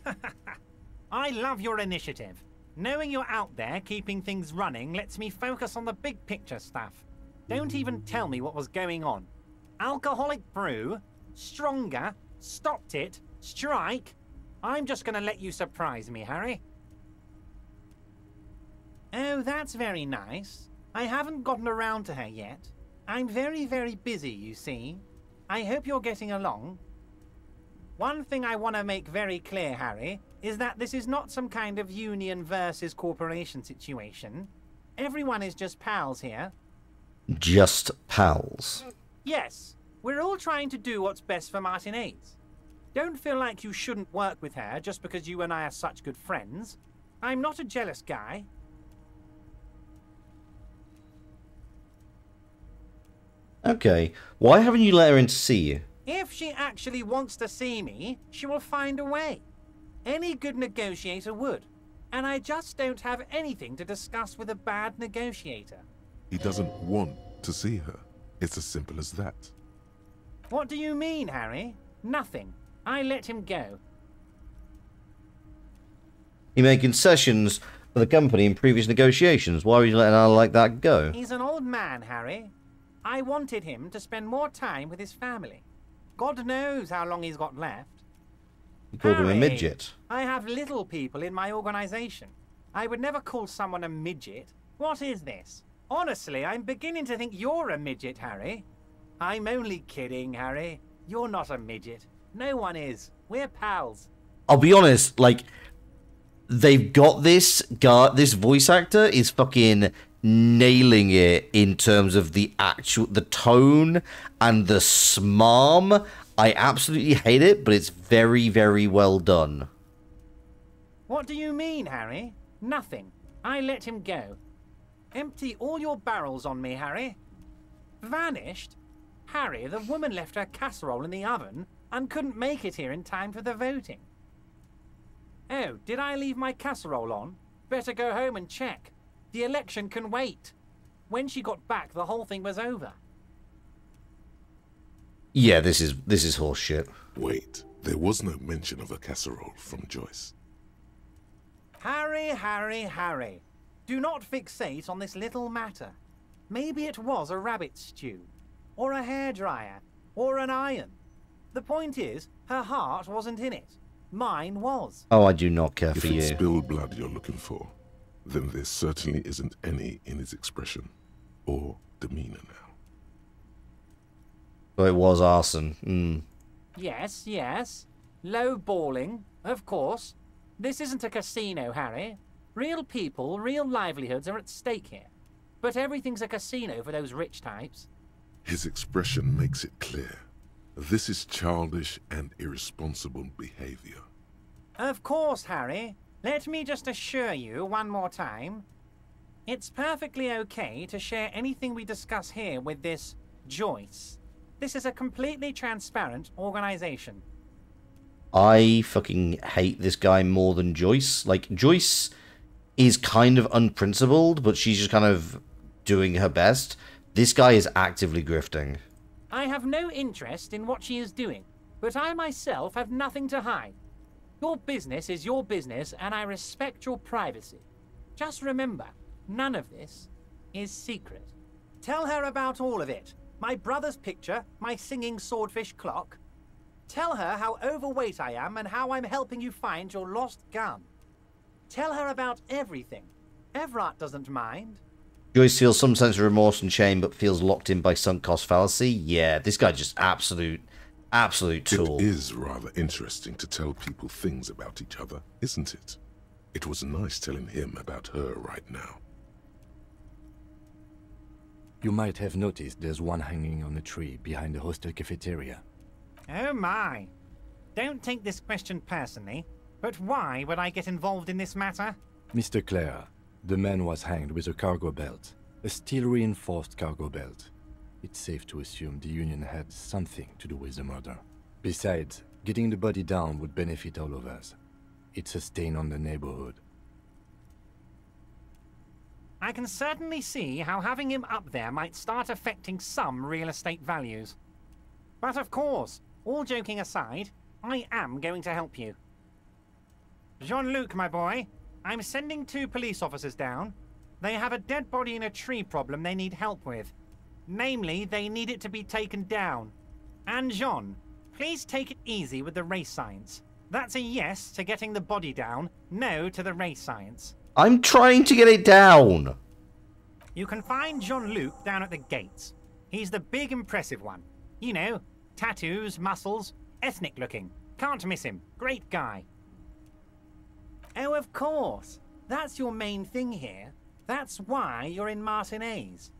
S11: I love your initiative. Knowing you're out there keeping things running lets me focus on the big picture stuff. Don't even tell me what was going on. Alcoholic brew? Stronger? Stopped it? Strike? I'm just gonna let you surprise me, Harry. Oh, that's very nice. I haven't gotten around to her yet. I'm very, very busy, you see. I hope you're getting along. One thing I want to make very clear, Harry, is that this is not some kind of union versus corporation situation. Everyone is just pals here.
S1: Just pals.
S11: Yes, we're all trying to do what's best for Martinez. Don't feel like you shouldn't work with her just because you and I are such good friends. I'm not a jealous guy.
S1: Okay, why haven't you let her in to see you?
S11: If she actually wants to see me, she will find a way. Any good negotiator would. And I just don't have anything to discuss with a bad negotiator.
S7: He doesn't want to see her. It's as simple as that.
S11: What do you mean, Harry? Nothing. I let him go.
S1: He made concessions for the company in previous negotiations. Why would you let an ally like that go?
S11: He's an old man, Harry. I wanted him to spend more time with his family. God knows how long he's got left.
S1: You called him a
S11: Harry,
S1: midget.
S11: I have little people in my organization. I would never call someone a midget. What is this? Honestly, I'm beginning to think you're a midget, Harry. I'm only kidding, Harry. You're not a midget. No one is. We're pals.
S1: I'll be honest, like, they've got this guy, this voice actor is fucking nailing it in terms of the tone and the smarm. I absolutely hate it, but it's very, very well done.
S11: What do you mean, Harry? Nothing. I let him go. Empty all your barrels on me, Harry. Vanished? Harry, the woman left her casserole in the oven and couldn't make it here in time for the voting. Oh, did I leave my casserole on? Better go home and check. The election can wait. When she got back, the whole thing was over.
S1: Yeah, this is horseshit.
S7: Wait, there was no mention of a casserole from Joyce.
S11: Harry, Harry, Harry. Do not fixate on this little matter. Maybe it was a rabbit stew, or a hairdryer, or an iron. The point is, her heart wasn't in it. Mine was.
S1: Oh, I do not care
S7: If
S1: for
S7: it's
S1: you.
S7: spilled blood you're looking for, then there certainly isn't any in his expression or demeanor now.
S1: So it was arson. Hmm.
S11: Yes, yes. Low balling, of course. This isn't a casino, Harry. Real people, real livelihoods are at stake here. But everything's a casino for those rich types.
S7: His expression makes it clear. This is childish and irresponsible behavior.
S11: Of course, Harry. Let me just assure you one more time. It's perfectly okay to share anything we discuss here with this Joyce. This is a completely transparent organization.
S1: I fucking hate this guy more than Joyce. Like, Joyce is kind of unprincipled, but she's just kind of doing her best. This guy is actively grifting.
S11: I have no interest in what she is doing, but I myself have nothing to hide. Your business is your business, and I respect your privacy. Just remember, none of this is secret. Tell her about all of it. My brother's picture, my singing swordfish clock. Tell her how overweight I am and how I'm helping you find your lost gun. Tell her about everything. Everett doesn't mind.
S1: Joyce feels some sense of remorse and shame, but feels locked in by sunk cost fallacy. Yeah, this guy just absolute tool.
S7: It is rather interesting to tell people things about each other, isn't it? It was nice telling him about her right now.
S4: You might have noticed there's one hanging on a tree behind the hostel cafeteria.
S11: Oh my. Don't take this question personally, but why would I get involved in this matter?
S4: Mr. Clare, the man was hanged with a cargo belt, a steel-reinforced cargo belt. It's safe to assume the Union had something to do with the murder. Besides, getting the body down would benefit all of us. It's a stain on the neighborhood.
S11: I can certainly see how having him up there might start affecting some real estate values. But of course, all joking aside, I am going to help you. Jean-Luc, my boy, I'm sending 2 police officers down. They have a dead body in a tree problem they need help with. Namely, they need it to be taken down. And Jean, please take it easy with the race science. That's a yes to getting the body down, no to the race science.
S1: I'm trying to get it down.
S11: You can find Jean-Luc down at the gates. He's the big impressive one. You know, tattoos, muscles, ethnic looking. Can't miss him. Great guy. Oh, of course. That's your main thing here. That's why you're in Martinez.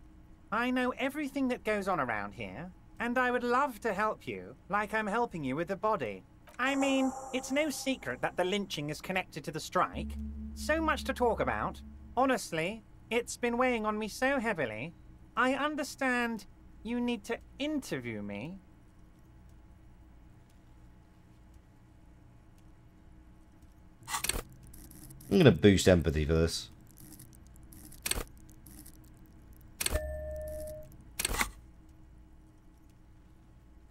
S11: I know everything that goes on around here, and I would love to help you, like I'm helping you with the body. I mean, it's no secret that the lynching is connected to the strike. So much to talk about. Honestly, it's been weighing on me so heavily. I understand you need to interview me.
S1: I'm gonna boost empathy for this.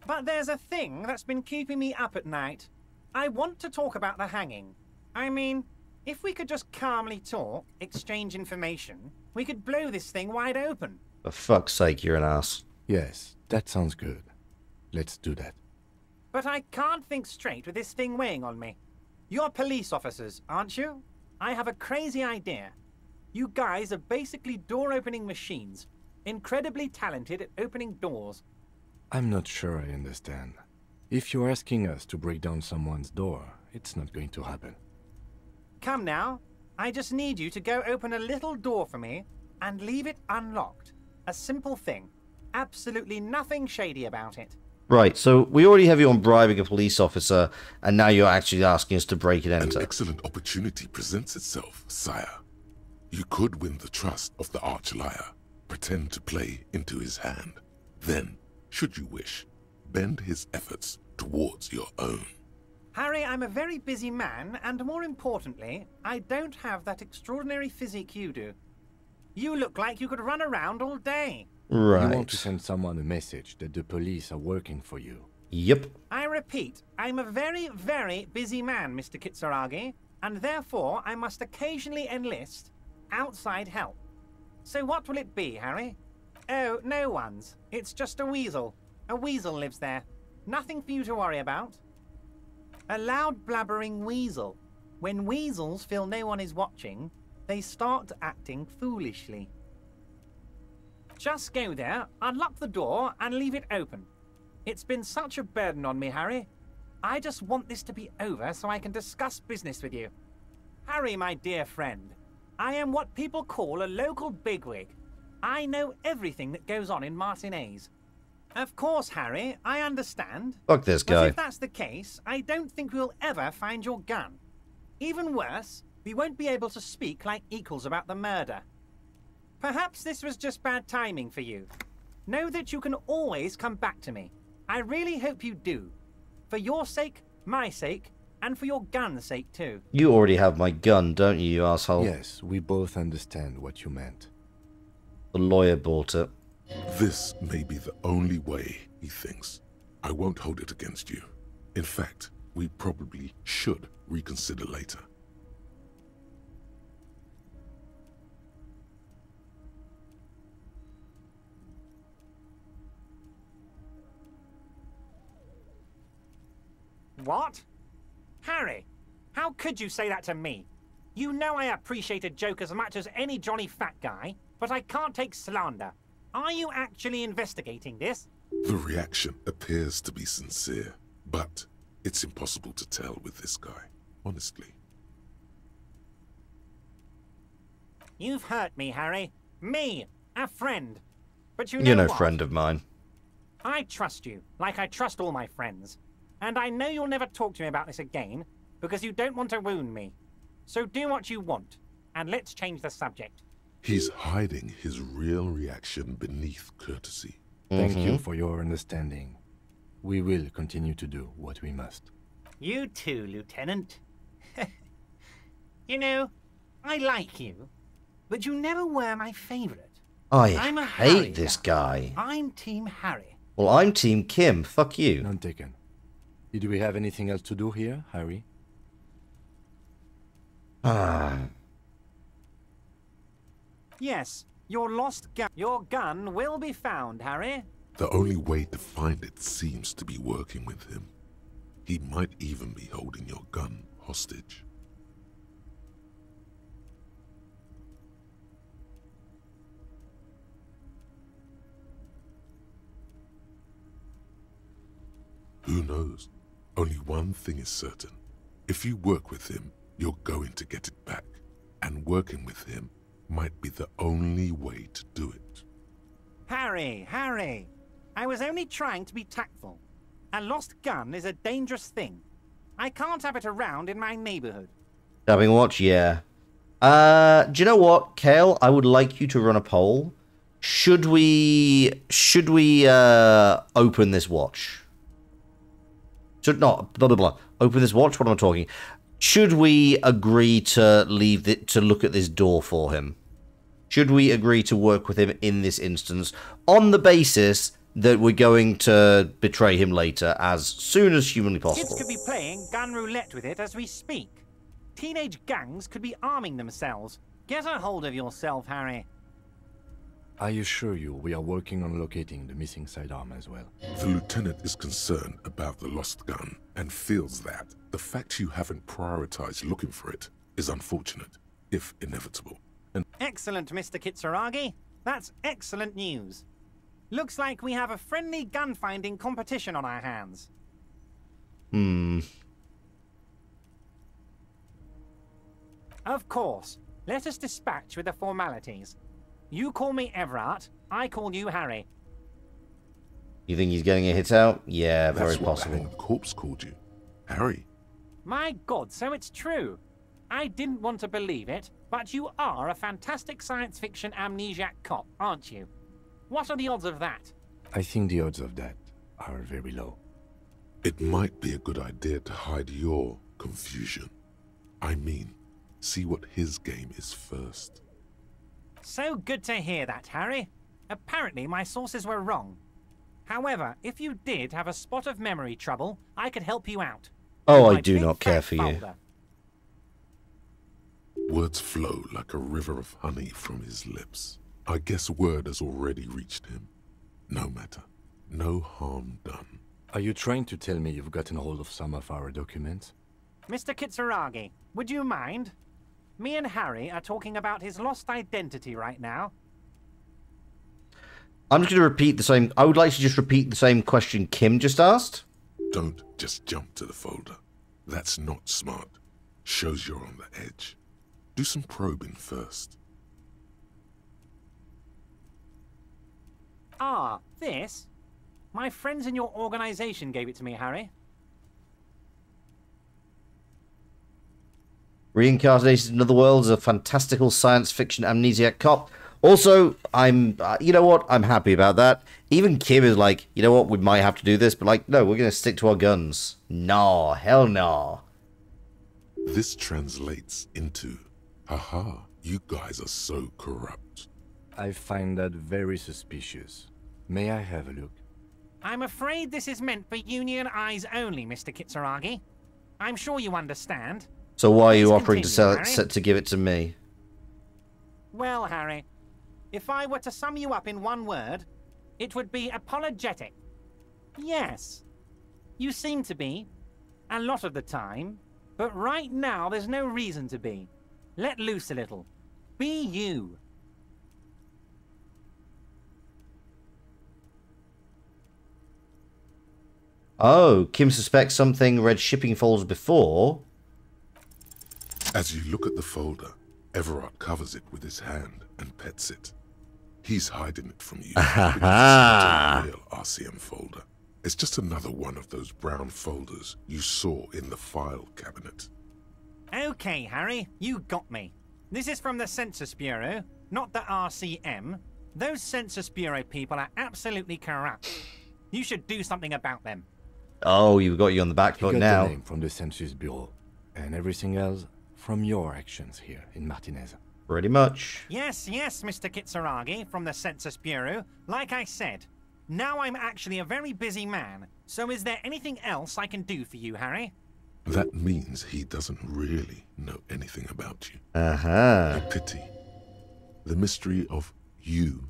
S11: But there's a thing that's been keeping me up at night. I want to talk about the hanging. I mean, if we could just calmly talk, exchange information, we could blow this thing wide open.
S1: For fuck's sake, you're an ass.
S4: Yes, that sounds good. Let's do that.
S11: But I can't think straight with this thing weighing on me. You're police officers, aren't you? I have a crazy idea. You guys are basically door-opening machines, incredibly talented at opening doors.
S4: I'm not sure I understand. If you're asking us to break down someone's door, it's not going to happen.
S11: Come now. I just need you to go open a little door for me and leave it unlocked. A simple thing. Absolutely nothing shady about it.
S1: Right, so we already have you on bribing a police officer, and now you're actually asking us to break it enter.
S7: An excellent opportunity presents itself, sire. You could win the trust of the arch-liar, pretend to play into his hand. Then, should you wish, bend his efforts towards your own.
S11: Harry, I'm a very busy man, and more importantly, I don't have that extraordinary physique you do. You look like you could run around all day.
S1: Right.
S4: You want to send someone a message that the police are working for you.
S1: Yep.
S11: I repeat, I'm a very, very busy man, Mr. Kitsuragi, and therefore I must occasionally enlist outside help. So what will it be, Harry? Oh, no one's. It's just a weasel. A weasel lives there. Nothing for you to worry about. A loud blabbering weasel. When weasels feel no one is watching, they start acting foolishly. Just go there, unlock the door, and leave it open. It's been such a burden on me, Harry. I just want this to be over so I can discuss business with you. Harry, my dear friend, I am what people call a local bigwig. I know everything that goes on in Martinez. Of course, Harry, I understand.
S1: Fuck this guy.
S11: But if that's the case, I don't think we'll ever find your gun. Even worse, we won't be able to speak like equals about the murder. Perhaps this was just bad timing for you. Know that you can always come back to me. I really hope you do. For your sake, my sake, and for your gun's sake too.
S1: You already have my gun, don't you, you asshole?
S4: Yes, we both understand what you meant.
S1: The lawyer bought it.
S7: This may be the only way, he thinks. I won't hold it against you. In fact, we probably should reconsider later.
S11: What? Harry, how could you say that to me? You know I appreciate a joke as much as any Johnny Fat guy, but I can't take slander. Are you actually investigating this?
S7: The reaction appears to be sincere, but it's impossible to tell with this guy, honestly.
S11: You've hurt me, Harry. Me, a friend. But you know
S1: You're no
S11: what?
S1: friend of mine.
S11: I trust you, like I trust all my friends. And I know you'll never talk to me about this again, because you don't want to wound me. So do what you want, and let's change the subject.
S7: He's hiding his real reaction beneath courtesy.
S4: Thank you for your understanding. We will continue to do what we must.
S11: You too, Lieutenant. You know, I like you, but you never were my favorite. I'm a Harry
S1: hate this guy.
S11: I'm Team Harry.
S1: Well, I'm Team Kim. Fuck you.
S4: None taken. Did we have anything else to do here, Harry?
S11: Yes, your lost gun. Your gun will be found, Harry.
S7: The only way to find it seems to be working with him. He might even be holding your gun hostage. Who knows? Only one thing is certain. If you work with him, you're going to get it back. And working with him might be the only way to do it.
S11: Harry! I was only trying to be tactful. A lost gun is a dangerous thing. I can't have it around in my neighborhood.
S1: Having watch, yeah. Do you know what, Kale? I would like you to run a poll. Should we open this watch? Should not blah blah blah. Open this watch. What am I talking? Should we agree to leave it to look at this door for him? Should we agree to work with him in this instance on the basis that we're going to betray him later as soon as humanly possible?
S11: Kids could be playing gun roulette with it as we speak. Teenage gangs could be arming themselves. Get a hold of yourself, Harry.
S4: I assure you we are working on locating the missing sidearm as well.
S7: The lieutenant is concerned about the lost gun and feels that the fact you haven't prioritized looking for it is unfortunate, if inevitable.
S11: Excellent, Mr. Kitsuragi. That's excellent news. Looks like we have a friendly gun-finding competition on our hands. Of course. Let us dispatch with the formalities. You call me Everett, I call you Harry.
S1: You think he's getting a hit out? Yeah, very
S7: That's what
S1: possible.
S7: the corpse called you. Harry.
S11: My God, so it's true. I didn't want to believe it, but you are a fantastic science fiction amnesiac cop, aren't you? What are the odds of that?
S4: I think the odds of that are very low.
S7: It might be a good idea to hide your confusion. I mean, see what his game is first.
S11: So good to hear that, Harry. Apparently my sources were wrong. However, if you did have a spot of memory trouble, I could help you out.
S1: Oh,
S11: My
S1: I do
S11: big
S1: not care
S11: fat
S1: for you.
S11: folder.
S7: Words flow like a river of honey from his lips. I guess word has already reached him. No matter. No harm done.
S4: Are you trying to tell me you've gotten hold of some of our documents?
S11: Mr. Kitsuragi, would you mind? Me and Harry are talking about his lost identity right now.
S1: I'm just going to repeat the same... I would like to just repeat the same question Kim just asked.
S7: Don't just jump to the folder. That's not smart. Shows you're on the edge. Do some probing first.
S11: Ah, this? My friends in your organization gave it to me, Harry.
S1: Reincarnated in other worlds, a fantastical science fiction amnesiac cop. Also, I'm, you know what? I'm happy about that. Even Kim is like, you know what? We might have to do this, but like, no, we're going to stick to our guns. Nah, hell nah.
S7: This translates into, haha, you guys are so corrupt.
S4: I find that very suspicious. May I have a look?
S11: I'm afraid this is meant for Union eyes only, Mr. Kitsuragi. I'm sure you understand.
S1: So why are you
S11: Please
S1: offering to sell
S11: continue,
S1: it, to give it to me?
S11: Well, Harry, if I were to sum you up in one word, it would be apologetic. Yes, you seem to be, a lot of the time, but right now there's no reason to be. Let loose a little. Be you.
S1: Oh, Kim suspects something read shipping folders before.
S7: As you look at the folder, Everard covers it with his hand and pets it. He's hiding it from you because it's not a real RCM folder. It's just another one of those brown folders you saw in the file cabinet.
S11: Okay, Harry, you got me. This is from the Census Bureau, not the RCM. Those Census Bureau people are absolutely corrupt. You should do something about them.
S1: Oh, you've got you on the back foot
S4: You got
S1: now.
S4: the name from the Census Bureau, and everything else from your actions here in Martinez.
S1: Pretty much.
S11: Yes, Mr. Kitsuragi from the Census Bureau. Like I said, now I'm actually a very busy man. So is there anything else I can do for you, Harry?
S7: That means he doesn't really know anything about you.
S1: Uh-huh.
S7: A pity. The mystery of you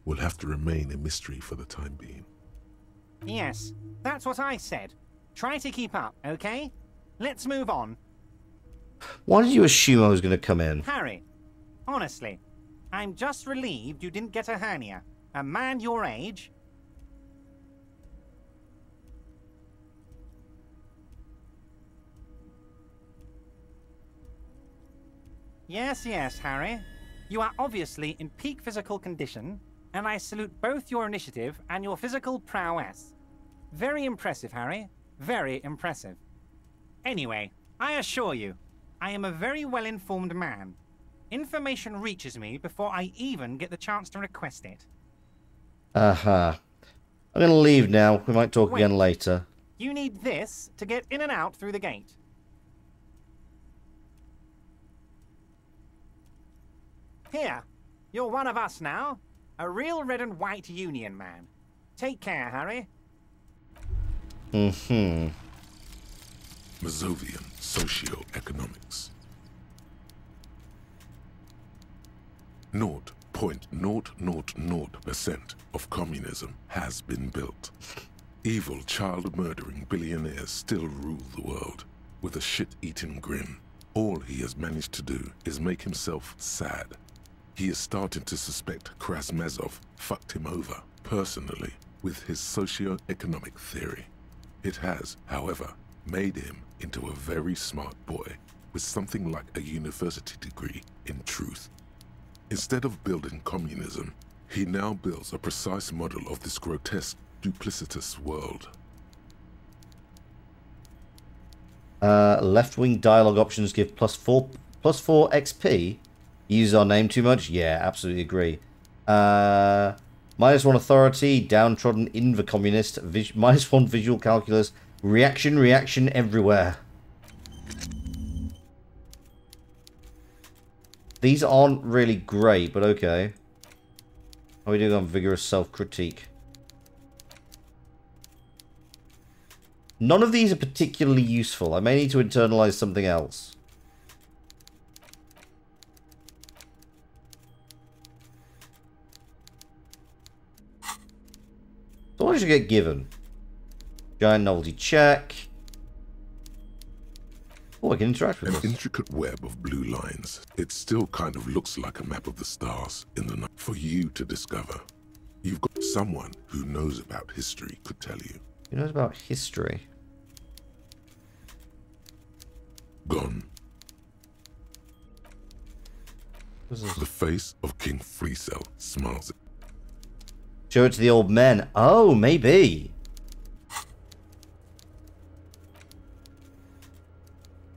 S7: will have to remain a mystery for the time being.
S11: Yes, that's what I said. Try to keep up, okay? Let's move on.
S1: Why did you assume I was going to come in?
S11: Harry, honestly, I'm just relieved you didn't get a hernia. A man your age... Yes, Harry. You are obviously in peak physical condition, and I salute both your initiative and your physical prowess. Very impressive, Harry. Very impressive. Anyway, I assure you, I am a very well-informed man. Information reaches me before I even get the chance to request it.
S1: Uh-huh. I'm going to leave now. We might talk
S11: Wait.
S1: again later.
S11: You need this to get in and out through the gate. Here, you're one of us now. A real red and white Union man. Take care, Harry.
S1: Mm-hmm.
S7: Mazovian Socioeconomics. 0.000% of communism has been built. Evil, child-murdering billionaires still rule the world with a shit-eating grin. All he has managed to do is make himself sad. He is starting to suspect Krasmezov fucked him over, personally, with his socio-economic theory. It has, however, made him into a very smart boy with something like a university degree in truth. Instead of building communism, he now builds a precise model of this grotesque, duplicitous world.
S1: Left-wing dialogue options give +4 XP. Use our name too much? Yeah, absolutely agree. -1 authority, downtrodden inver-communist, -1 visual calculus, reaction everywhere. These aren't really great, but okay. How are we doing on vigorous self-critique? None of these are particularly useful. I may need to internalize something else. So what should get given? Giant novelty check. Oh, I can interact with
S7: An
S1: this.
S7: intricate web of blue lines. It still kind of looks like a map of the stars in the night for you to discover. You've got someone who knows about history could tell you.
S1: Who knows about history?
S7: Gone. The face of King Freecell smiles.
S1: Show it to the old men. Oh, maybe.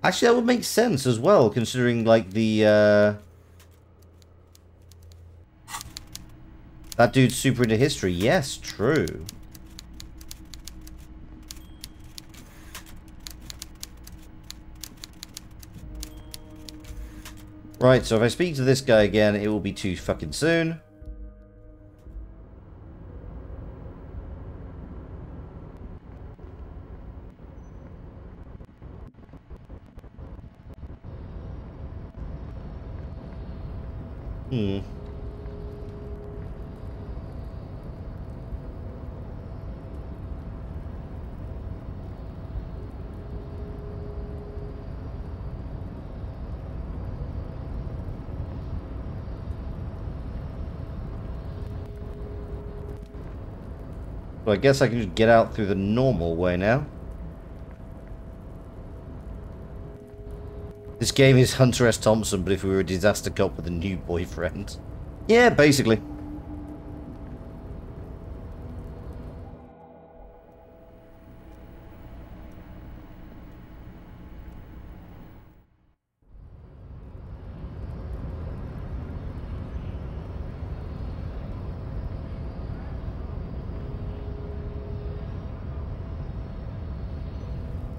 S1: Actually, that would make sense as well, considering, like, the, that dude's super into history. Yes, true. Right, so if I speak to this guy again, it will be too fucking soon. Hmm. So I guess I can just get out through the normal way now. This game is Hunter S. Thompson, but if we were a disaster cop with a new boyfriend. Yeah, basically.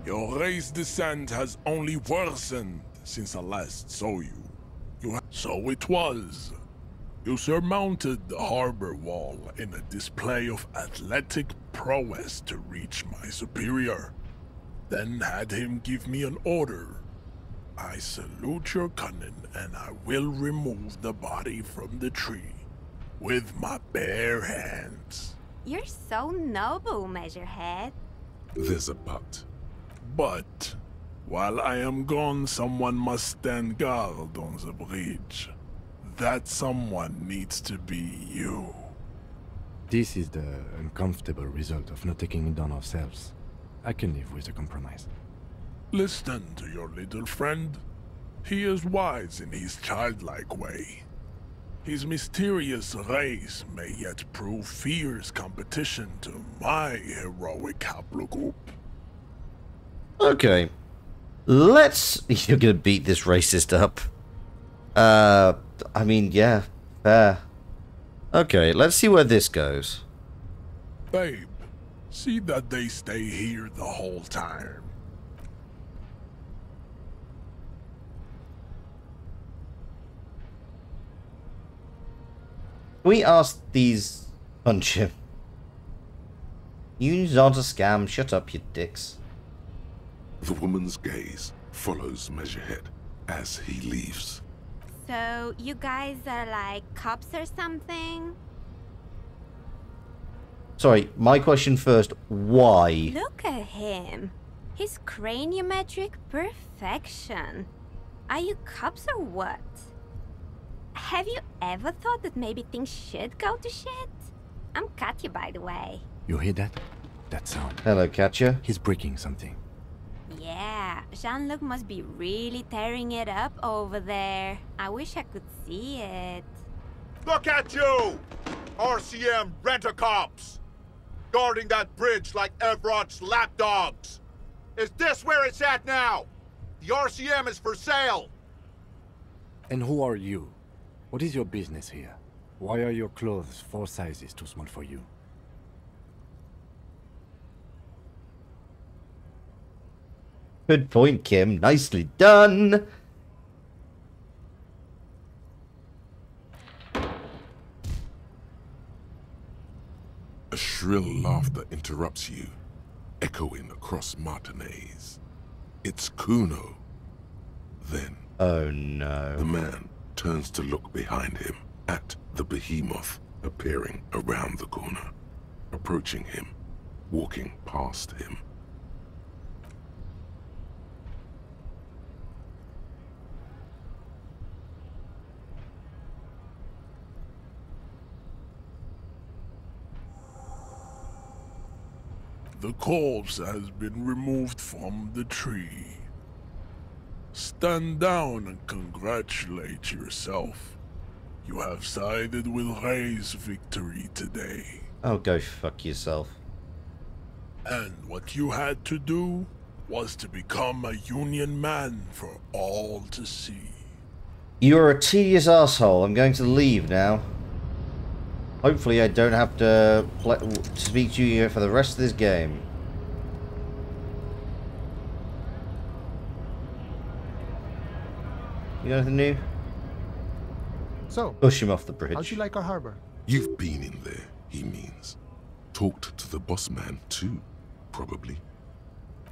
S5: Your race descent has only worsened since I last saw you. So it was. You surmounted the harbor wall in a display of athletic prowess to reach my superior, then had him give me an order. I salute your cunning, and I will remove the body from the tree with my bare hands.
S9: You're so noble, Measurehead.
S7: There's a but.
S5: But while I am gone, someone must stand guard on the bridge. That someone needs to be you.
S4: This is the uncomfortable result of not taking it down ourselves. I can live with a compromise.
S5: Listen to your little friend. He is wise in his childlike way. His mysterious race may yet prove fierce competition to my heroic haplogroup.
S1: Okay. Let's... You're gonna beat this racist up. I mean, yeah, fair. Okay, let's see where this goes.
S5: Babe, see that they stay here the whole time.
S1: We asked these... Punch him. Unions aren't a scam. Shut up, you dicks.
S7: The woman's gaze follows Measurehead as he leaves.
S9: So, you guys are like cops or something?
S1: Sorry, my question first. Why?
S9: Look at him. His craniometric perfection. Are you cops or what? Have you ever thought that maybe things should go to shit? I'm Katya, by the way.
S4: You hear that? That sound.
S1: Hello, Katya.
S4: He's breaking something.
S9: Yeah, Jean-Luc must be really tearing it up over there. I wish I could see it.
S12: Look at you! RCM rent-a-cops! Guarding that bridge like Everott's lapdogs! Is this where it's at now? The RCM is for sale!
S4: And who are you? What is your business here? Why are your clothes 4 sizes too small for you?
S1: Good point, Kim. Nicely done.
S7: A shrill laughter interrupts you, echoing across Martinez. It's Kuno. Then,
S1: oh no.
S7: The man turns to look behind him at the behemoth appearing around the corner. Approaching him, walking past him.
S5: The corpse has been removed from the tree. Stand down and congratulate yourself. You have sided with Ray's victory today.
S1: Oh, go fuck yourself.
S5: And what you had to do was to become a Union man for all to see.
S1: You're a tedious asshole. I'm going to leave now. Hopefully I don't have to speak to you for the rest of this game. You got anything new?
S16: So,
S1: push him off the bridge.
S16: How'd you like our harbor?
S7: You've been in there, he means. Talked to the boss man too, probably.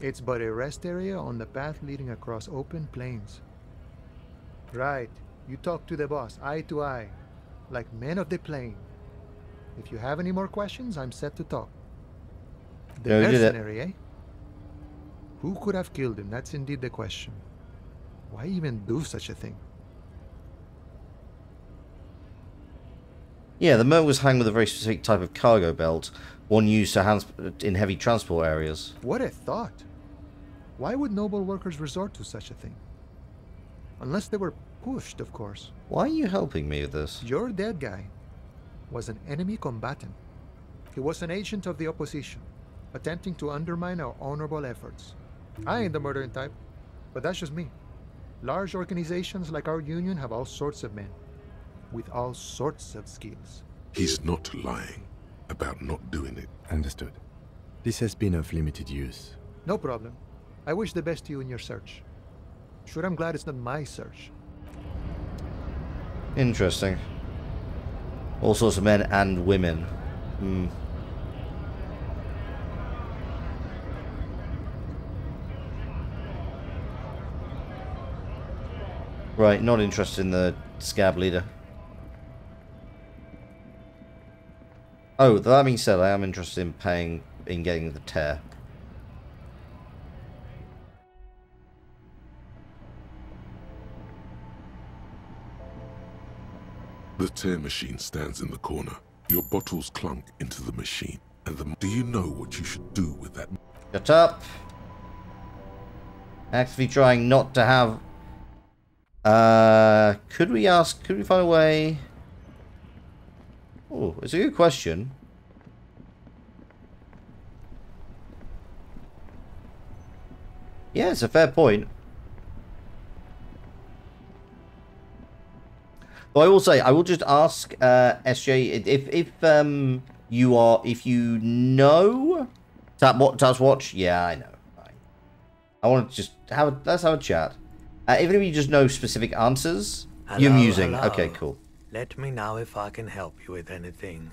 S16: It's but a rest area on the path leading across open plains. Right. You talk to the boss, eye to eye, like men of the plain. If you have any more questions, I'm set to talk. The mercenary, eh? Who could have killed him? That's indeed the question. Why even do such a thing?
S1: Yeah, the merc was hung with a very specific type of cargo belt, one used to in heavy transport areas.
S16: What a thought! Why would noble workers resort to such a thing? Unless they were pushed, of course.
S1: Why are you helping me with this?
S16: Your dead guy was an enemy combatant. He was an agent of the opposition, attempting to undermine our honorable efforts. I ain't the murdering type, but that's just me. Large organizations like our union have all sorts of men, with all sorts of skills.
S7: He's not lying about not doing it.
S4: Understood. This has been of limited use.
S16: No problem. I wish the best to you in your search. Sure, I'm glad it's not my search.
S1: Interesting. All sorts of men and women. Hmm. Right, not interested in the scab leader. Oh, that being said, I am interested in getting the tear.
S7: The tear machine stands in the corner. Your bottles clunk into the machine. And do you know what you should do with that?
S1: Shut up. Actively trying not to have... could we find a way... Oh, it's a good question. Yeah, it's a fair point. Though I will say, I will just ask SJ if you know Tap Watch. Yeah, I know. Fine. I want to just let's have a chat. If you just know specific answers, you're musing.
S21: Hello.
S1: Okay, cool.
S21: Let me know if I can help you with anything.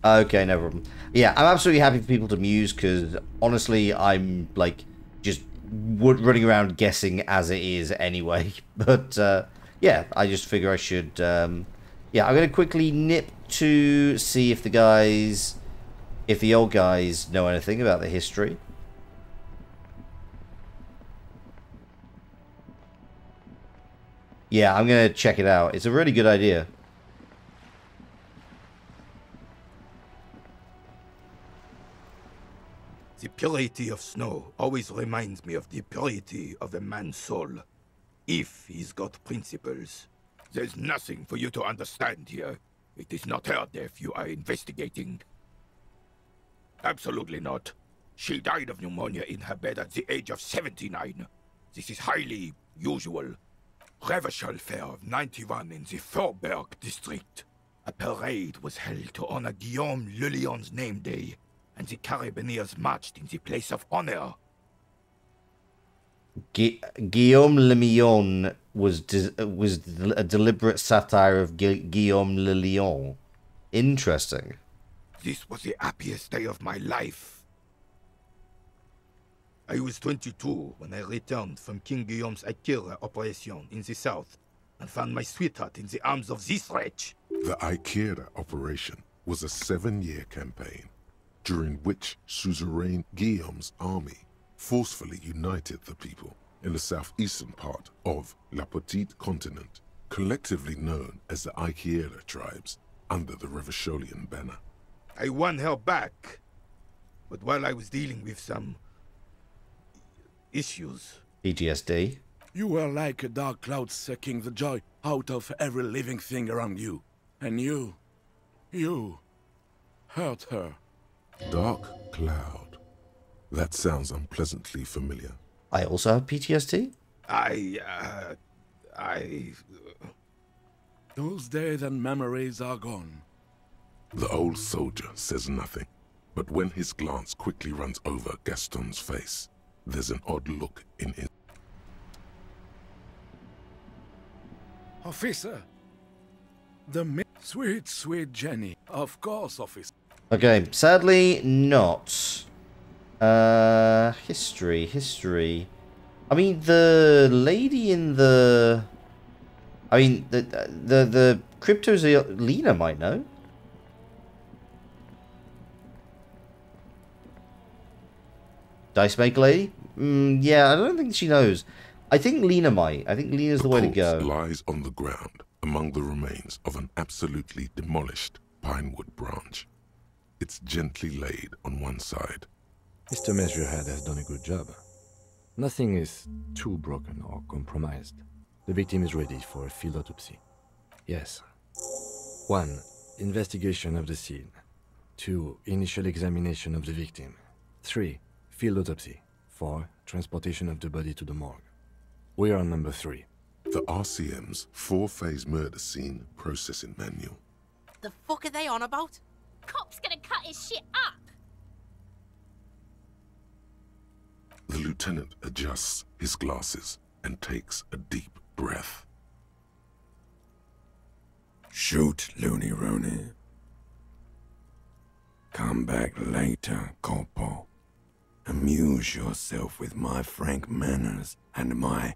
S1: Okay, no problem. Yeah, I'm absolutely happy for people to muse because honestly, I'm like just running around guessing as it is anyway. But yeah, I just figure I should. Yeah, I'm gonna quickly nip to see if the old guys know anything about the history. Yeah, I'm gonna check it out. It's a really good idea.
S8: The purity of snow always reminds me of the purity of a man's soul. If he's got principles. There's nothing for you to understand here. It is not her death you are investigating. Absolutely not. She died of pneumonia in her bed at the age of 79. This is highly usual. Revachol Fair of 91 in the Faubourg district. A parade was held to honor Guillaume Le Lion's name day, and the Carabineers marched in the place of honor.
S1: Guillaume Le Lion was a deliberate satire of Guillaume Le Lion. Interesting.
S8: This was the happiest day of my life. I was 22 when I returned from King Guillaume's Akira operation in the south and found my sweetheart in the arms of this wretch.
S7: The Akira operation was a 7-year campaign. during which suzerain Guillaume's army forcefully united the people in the southeastern part of La Petite Continent, collectively known as the Aikiela tribes, under the Revacholian banner.
S8: I won her back, but while I was dealing with some issues.
S1: PTSD.
S13: You were like a dark cloud sucking the joy out of every living thing around you. And you hurt her.
S7: Dark cloud. That sounds unpleasantly familiar.
S1: I also have PTSD?
S13: Those days and memories are gone.
S7: The old soldier says nothing, but when his glance quickly runs over Gaston's face, there's an odd look in it.
S13: Officer! Sweet, sweet Jenny. Of course, officer.
S1: Okay, sadly not. History. I mean, the lady in the... I mean, the Cryptozoolina might know. Dice Maker lady? Yeah, I don't think she knows. I think Lena might. I think Lena's the way to go.
S7: The corpse lies on the ground among the remains of an absolutely demolished pinewood branch. It's gently laid on one side.
S4: Mr. Measurehead has done a good job. Nothing is too broken or compromised. The victim is ready for a field autopsy. Yes. 1. Investigation of the scene. 2. Initial examination of the victim. 3. Field autopsy. 4. Transportation of the body to the morgue. We are on number 3.
S7: The RCM's 4-phase murder scene processing manual.
S19: The fuck are they on about?
S18: Cop's gonna cut his shit up.
S7: The lieutenant adjusts his glasses and takes a deep breath.
S2: Shoot, Looney Rooney. Come back later, Corporal. Amuse yourself with my frank manners and my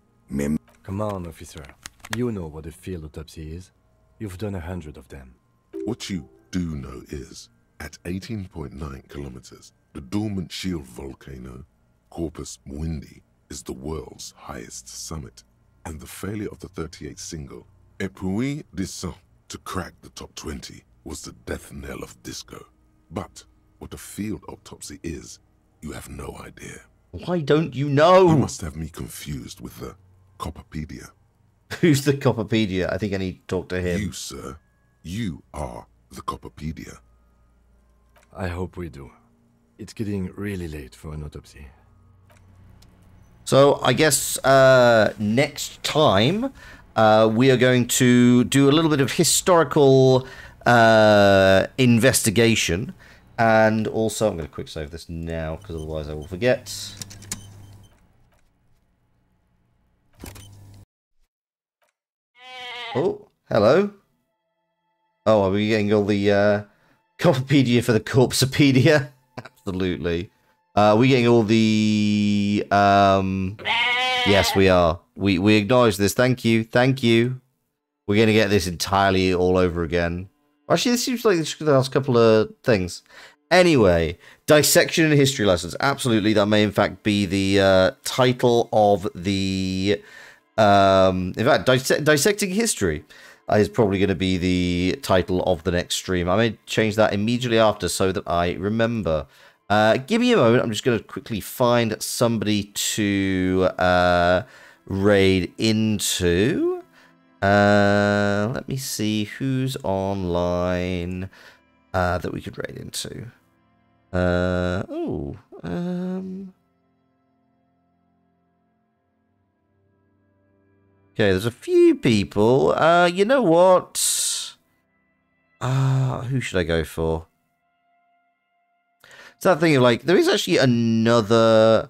S4: Come on, officer. You know what a field autopsy is. You've done 100 of them.
S7: What you do know is, at 18.9 kilometers, the dormant shield volcano, Corpus Mundi, is the world's highest summit, and the failure of the 38 single, Epui Descent, to crack the top 20 was the death knell of disco. But what a field autopsy is, you have no idea.
S1: Why don't you know?
S7: You must have me confused with the Copperpedia.
S1: Who's the Copperpedia? I think I need to talk to him.
S7: You, sir. You are the Copperpedia.
S4: I hope we do. It's getting really late for an autopsy.
S1: So I guess next time we are going to do a little bit of historical investigation. And also, I'm going to quick save this now because otherwise I will forget. Oh, hello. Oh, are we getting all the Copperpedia for the Corpsepedia? Absolutely. Are we getting all the... Yes, we are. We acknowledge this. Thank you. Thank you. We're going to get this entirely all over again. Actually, this seems like the last couple of things. Anyway, dissection and history lessons. Absolutely, that may in fact be the title of the... in fact, dissecting history is probably going to be the title of the next stream. I may change that immediately after so that I remember. Give me a moment. I'm just going to quickly find somebody to raid into. Let me see who's online that we could raid into. Okay, there's a few people. You know what? Who should I go for? It's that thing of like, there is actually another...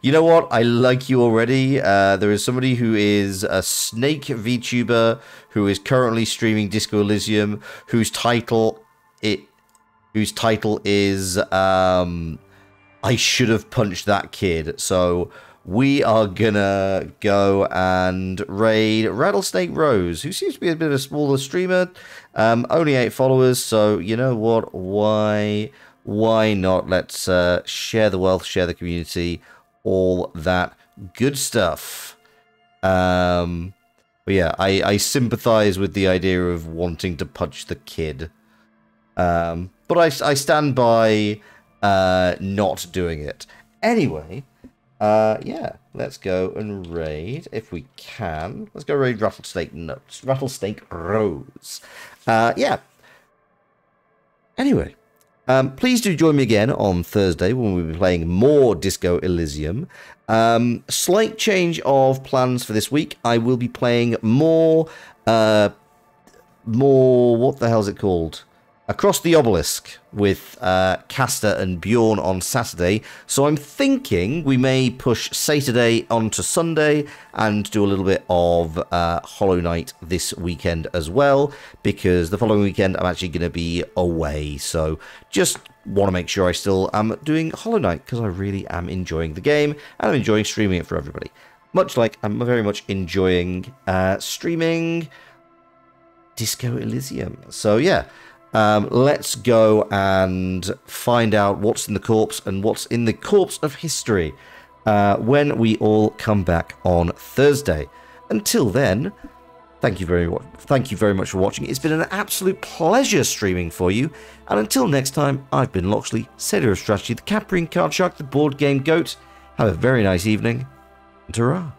S1: You know what? I like you already. There is somebody who is a Snake VTuber who is currently streaming Disco Elysium, whose title is I should have punched that kid. So we are gonna go and raid Rattlesnake Rose, who seems to be a bit of a smaller streamer. Only 8 followers, so you know what? Why not? Let's share the wealth, share the community, all that good stuff. But yeah, I sympathize with the idea of wanting to punch the kid. But I stand by not doing it. Anyway, yeah, let's go and raid if we can. Let's go raid Rattlesnake Rose. Yeah. Anyway, please do join me again on Thursday when we'll be playing more Disco Elysium. Slight change of plans for this week. I will be playing more, what the hell is it called? Across the Obelisk with Castor and Bjorn on Saturday. So I'm thinking we may push Saturday onto Sunday and do a little bit of Hollow Knight this weekend as well, because the following weekend I'm actually going to be away. So just want to make sure I still am doing Hollow Knight, because I really am enjoying the game and I'm enjoying streaming it for everybody. Much like I'm very much enjoying streaming Disco Elysium. So yeah. Let's go and find out what's in the corpse and what's in the corpse of history when we all come back on Thursday. Until then, thank you very much for watching. It's been an absolute pleasure streaming for you. And until next time, I've been Loxley, Sailor of Strategy, the Caprine Card Shark, the Board Game Goat. Have a very nice evening, and ta-ra.